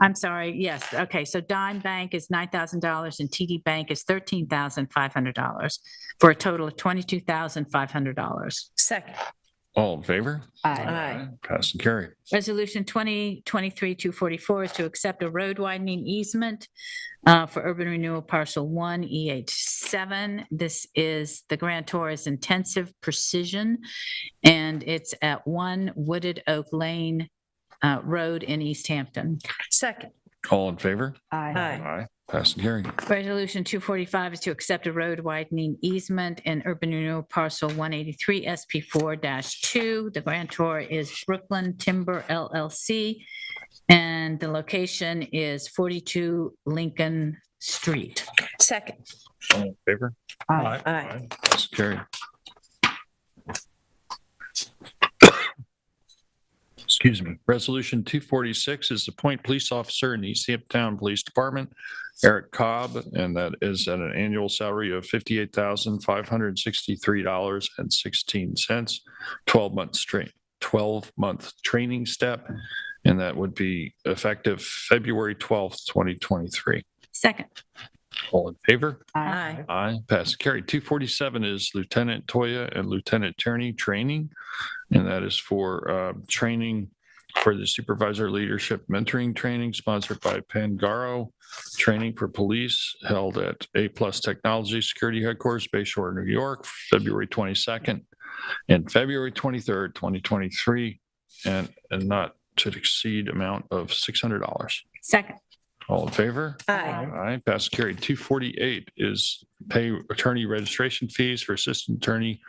I'm sorry. Yes. Okay. So Dime Bank is $9,000 and TD Bank is $13,500 for a total of $22,500. Second. All in favor? Aye. Passed and carried. Resolution 2023-244 is to accept a road widening easement for urban renewal parcel 1 EH7. This is, the grantor is Intensive Precision, and it's at 1 Wooded Oak Lane Road in East Hampton. Second. All in favor? Aye. Aye. Passed and carried. Resolution 245 is to accept a road widening easement in urban renewal parcel 183 SP 4-2. The grantor is Brooklyn Timber LLC, and the location is 42 Lincoln Street. Second. All in favor? Aye. Passed and carried. Excuse me. Resolution 246 is appoint police officer in the East Hampton Town Police Department, Eric Cobb, and that is at an annual salary of $58,563.16, 12-month training step, and that would be effective February 12th, 2023. Second. All in favor? Aye. Aye. Passed and carried. 247 is Lieutenant Toya and Lieutenant Tierney training, and that is for training for the supervisor leadership mentoring training sponsored by Pangaro Training for Police held at A Plus Technology Security Headquarters, Bayshore, New York, February 22nd and February 23rd, 2023, and not to exceed amount of $600. Second. All in favor? Aye. Aye, pass carried. 248 is pay attorney registration fees for Assistant Attorney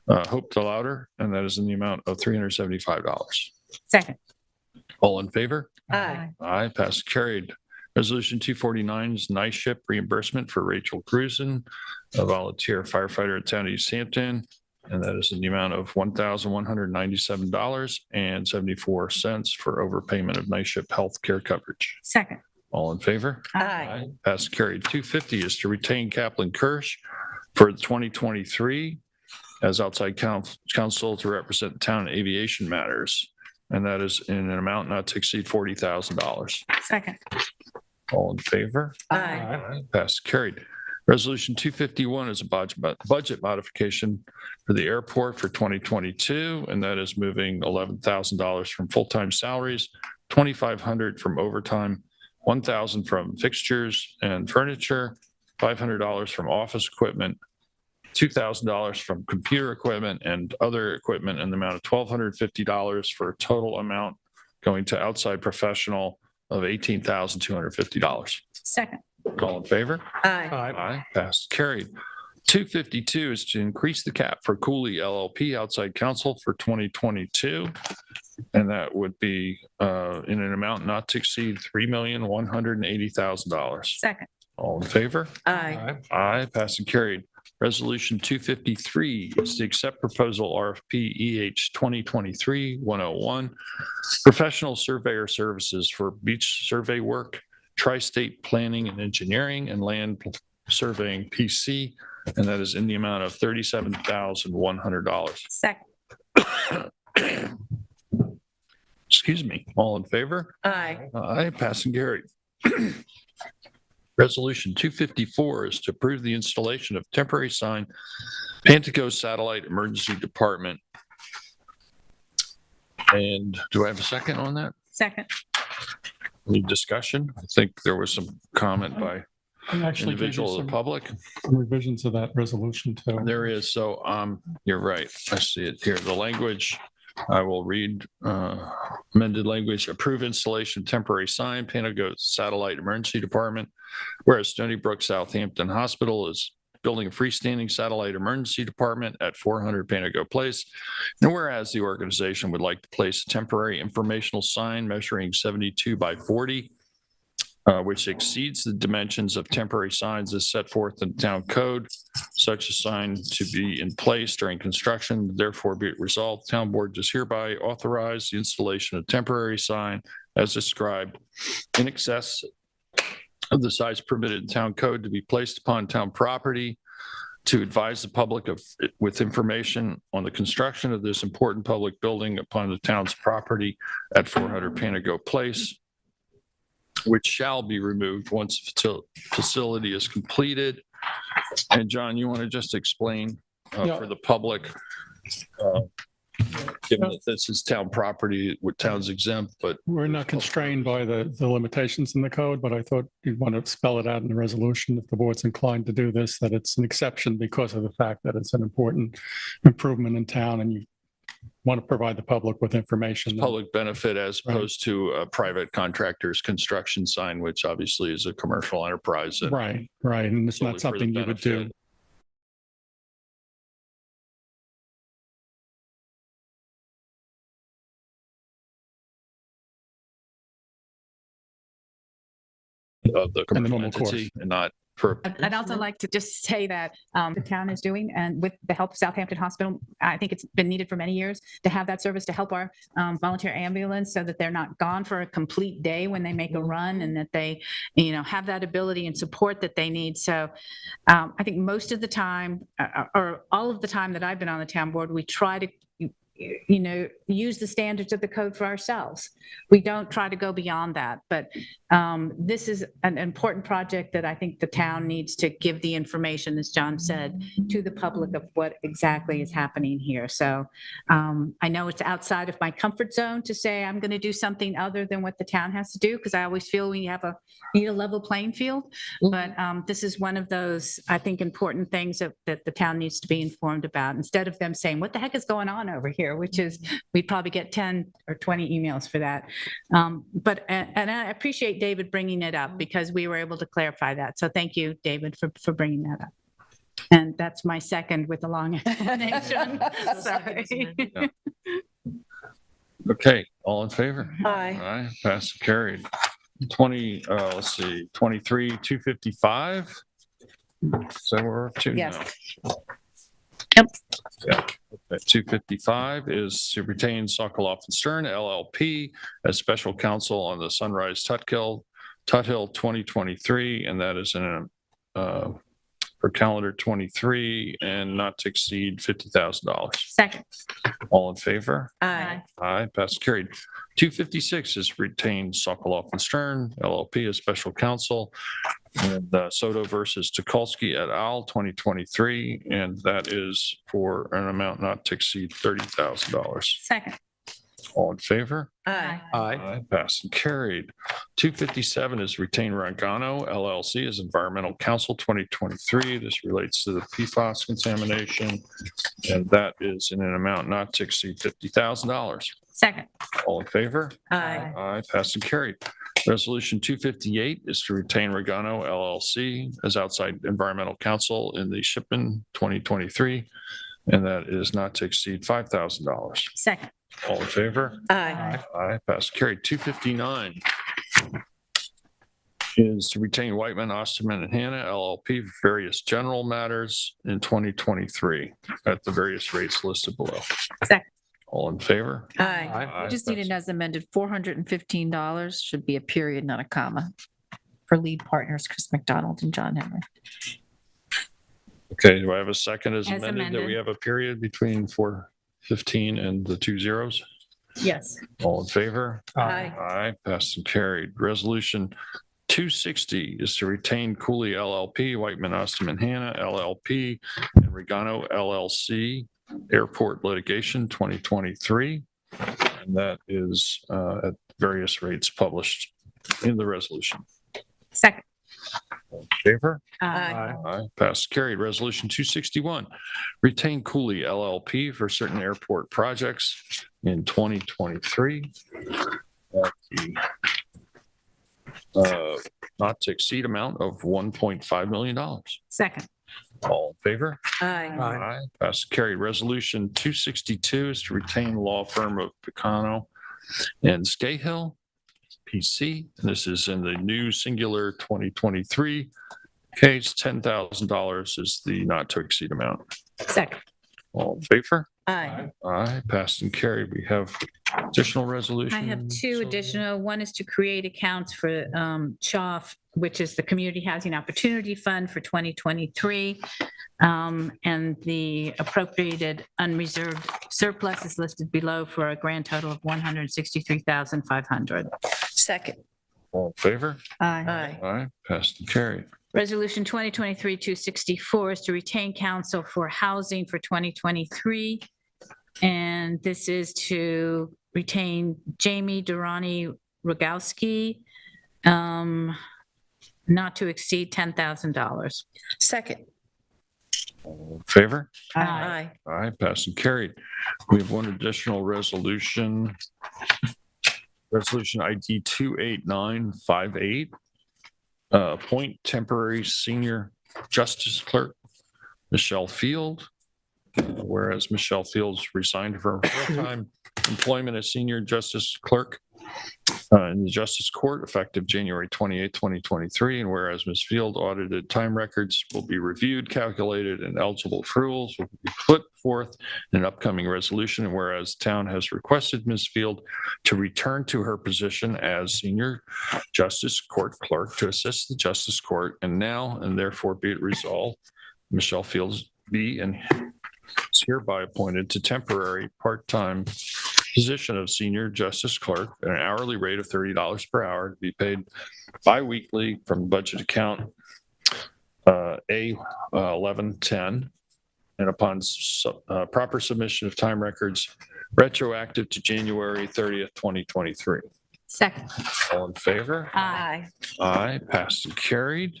Hope DeLauder, and that is in the amount of $375. Second. All in favor? Aye. Aye, pass carried. Resolution 249 is night shift reimbursement for Rachel Cruzen, a volunteer firefighter at Town of East Hampton, and that is in the amount of $1,197.74 for overpayment of night shift health care coverage. Second. All in favor? Aye. Pass carried. 250 is to retain Kaplan Kirsch for 2023 as outside counsel to represent town aviation matters. And that is in an amount not to exceed $40,000. Second. All in favor? Aye. Pass carried. Resolution 251 is a budget modification for the airport for 2022, and that is moving $11,000 from full-time salaries, $2,500 from overtime, $1,000 from fixtures and furniture, $500 from office equipment, $2,000 from computer equipment and other equipment in the amount of $1,250 for a total amount going to outside professional of $18,250. Second. All in favor? Aye. Aye. Passed, carried. 252 is to increase the cap for Cooley LLP outside counsel for 2022. And that would be in an amount not to exceed $3,180,000. Second. All in favor? Aye. Aye, passed and carried. Resolution 253 is to accept proposal RFP EH 2023-101, professional surveyor services for beach survey work, tri-state planning and engineering, and land surveying PC, and that is in the amount of $37,100. Second. Excuse me. All in favor? Aye. Aye, pass and carried. Resolution 254 is to approve the installation of temporary sign, Pantaco Satellite Emergency Department. And do I have a second on that? Second. Any discussion? I think there was some comment by I actually gave you individual of the public. some revisions of that resolution too. There is. So you're right. I see it here. The language, I will read amended language, approve installation temporary sign, Pantaco Satellite Emergency Department. Whereas Stony Brook Southampton Hospital is building a freestanding satellite emergency department at 400 Pantaco Place. And whereas the organization would like to place a temporary informational sign measuring 72 by 40, which exceeds the dimensions of temporary signs as set forth in the town code. Such a sign to be in place during construction, therefore be it resolved, town board does hereby authorize the installation of temporary sign as described in excess of the size permitted in town code to be placed upon town property to advise the public with information on the construction of this important public building upon the town's property at 400 Pantaco Place, which shall be removed once the facility is completed. And John, you want to just explain for the public, given that this is town property, what town's exempt, but We're not constrained by the limitations in the code, but I thought you'd want to spell it out in the resolution if the board's inclined to do this, that it's an exception because of the fact that it's an important improvement in town and you want to provide the public with information. public benefit as opposed to a private contractor's construction sign, which obviously is a commercial enterprise. And Right. And it's solely not for the something you would do. benefit of the commercial normal course. entity and not for. I'd also like to just say that the town is doing, and with the help of Southampton Hospital, I think it's been needed for many years to have that service to help our volunteer ambulance so that they're not gone for a complete day when they make a run, and that they, have that ability and support that they need. So I think most of the time, or all of the time that I've been on the town board, we try to use the standards of the code for ourselves. We don't try to go beyond that, but this is an important project that I think the town needs to give the information, as John said, to the public of what exactly is happening here. So I know it's outside of my comfort zone to say I'm going to do something other than what the town has to do, because I always feel we need a level playing field. But this is one of those, I think, important things that the town needs to be informed about, instead of them saying, what the heck is going on over here, which is, we'd probably get 10 or 20 emails for that. But I appreciate David bringing it up, because we were able to clarify that. So thank you, David, for bringing that up. And that's my second with a long explanation. Sorry. Yeah. Okay, all in favor? Aye. Aye, passed and carried. 23-255. So we're up to now. Yes. Yep. Yeah. Okay. 255 is to retain Sokoloff and Stern LLP as special counsel on the Sunrise Tut Hill 2023, and that is in for calendar 23 and not to exceed $50,000. Second. All in favor? Aye. Aye, passed and carried. 256 is retain Sokoloff and Stern LLP as special counsel, and Soto versus Tukolsky et al. 2023, and that is for an amount not to exceed $30,000. Second. All in favor? Aye. Aye, passed and carried. 257 is retain Rangano LLC as environmental counsel 2023. This relates to the PFAS contamination, and that is in an amount not to exceed $50,000. Second. All in favor? Aye. Aye, passed and carried. Resolution 258 is to retain Regano LLC as outside environmental counsel in the Shipman 2023, and that is not to exceed $5,000. Second. All in favor? Aye. Aye, passed and carried. 259 is to retain Whiteman, Osterman, and Hannah LLP for various general matters in 2023 at the various rates listed below. Second. All in favor? Aye. Aye, We just need passed. it as amended, $415 should be a period, not a comma, for lead partners, Chris McDonald and John Henry. Okay, do I have a second as As amended, that we amended. have a period between 415 and the 2 zeros? Yes. All in favor? Aye. Aye, passed and carried. Resolution 260 is to retain Cooley LLP, Whiteman, Osterman, Hannah LLP, and Regano LLC, Airport Litigation 2023. And that is at various rates published in the resolution. Second. All in favor? Aye. Aye, passed, carried. Resolution 261, retain Cooley LLP for certain airport projects in 2023. At the not to exceed amount of $1.5 million. Second. All in favor? Aye. Aye, passed, carried. Resolution 262 is to retain law firm of Picano and Scahill, PC. And this is in the new singular 2023 case. $10,000 is the not to exceed amount. Second. All in favor? Aye. Aye, passed and carried. We have additional resolutions. I have two additional. One is to create accounts for CHOF, which is the Community Housing Opportunity Fund for 2023. And the appropriated unreserved surplus is listed below for a grand total of $163,500. Second. All in favor? Aye. Aye, passed and carried. Resolution 2023-264 is to retain counsel for housing for 2023. And this is to retain Jamie Durrani Rogowski, not to exceed $10,000. Second. All in favor? Aye. Aye, passed and carried. We have one additional resolution. Resolution ID 28958. Appoint temporary senior justice clerk, Michelle Field. Whereas Michelle Fields resigned from her full-time employment as senior justice clerk in the Justice Court effective January 28, 2023. And whereas Ms. Field audited time records will be reviewed, calculated, and eligible rules will be put forth in an upcoming resolution. And whereas town has requested Ms. Field to return to her position as senior Justice Court clerk to assist the Justice Court. And now, and therefore be it resolved, Michelle Fields be and is hereby appointed to temporary part-time position of senior justice clerk at an hourly rate of $30 per hour to be paid bi-weekly from budget account A1110 and upon proper submission of time records retroactive to January 30th, 2023. Second. All in favor? Aye. Aye, passed and carried.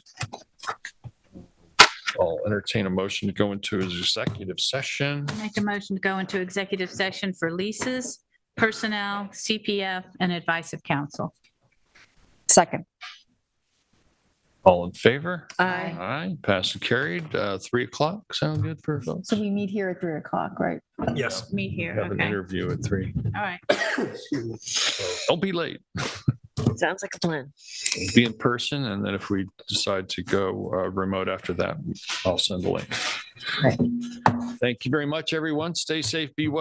I'll entertain a motion to go into executive session. Make a motion to go into executive session for leases, personnel, CPF, and advice of counsel. Second. All in favor? Aye. Aye, passed and carried. 3:00, sound good for folks? So we meet here at 3:00, right? Yes. Meet here, Have an okay. interview at 3. All right. Don't be late. Sounds like a plan. Be in person, and then if we decide to go remote after that, I'll send a link. Thank you very much, everyone. Stay safe, be well.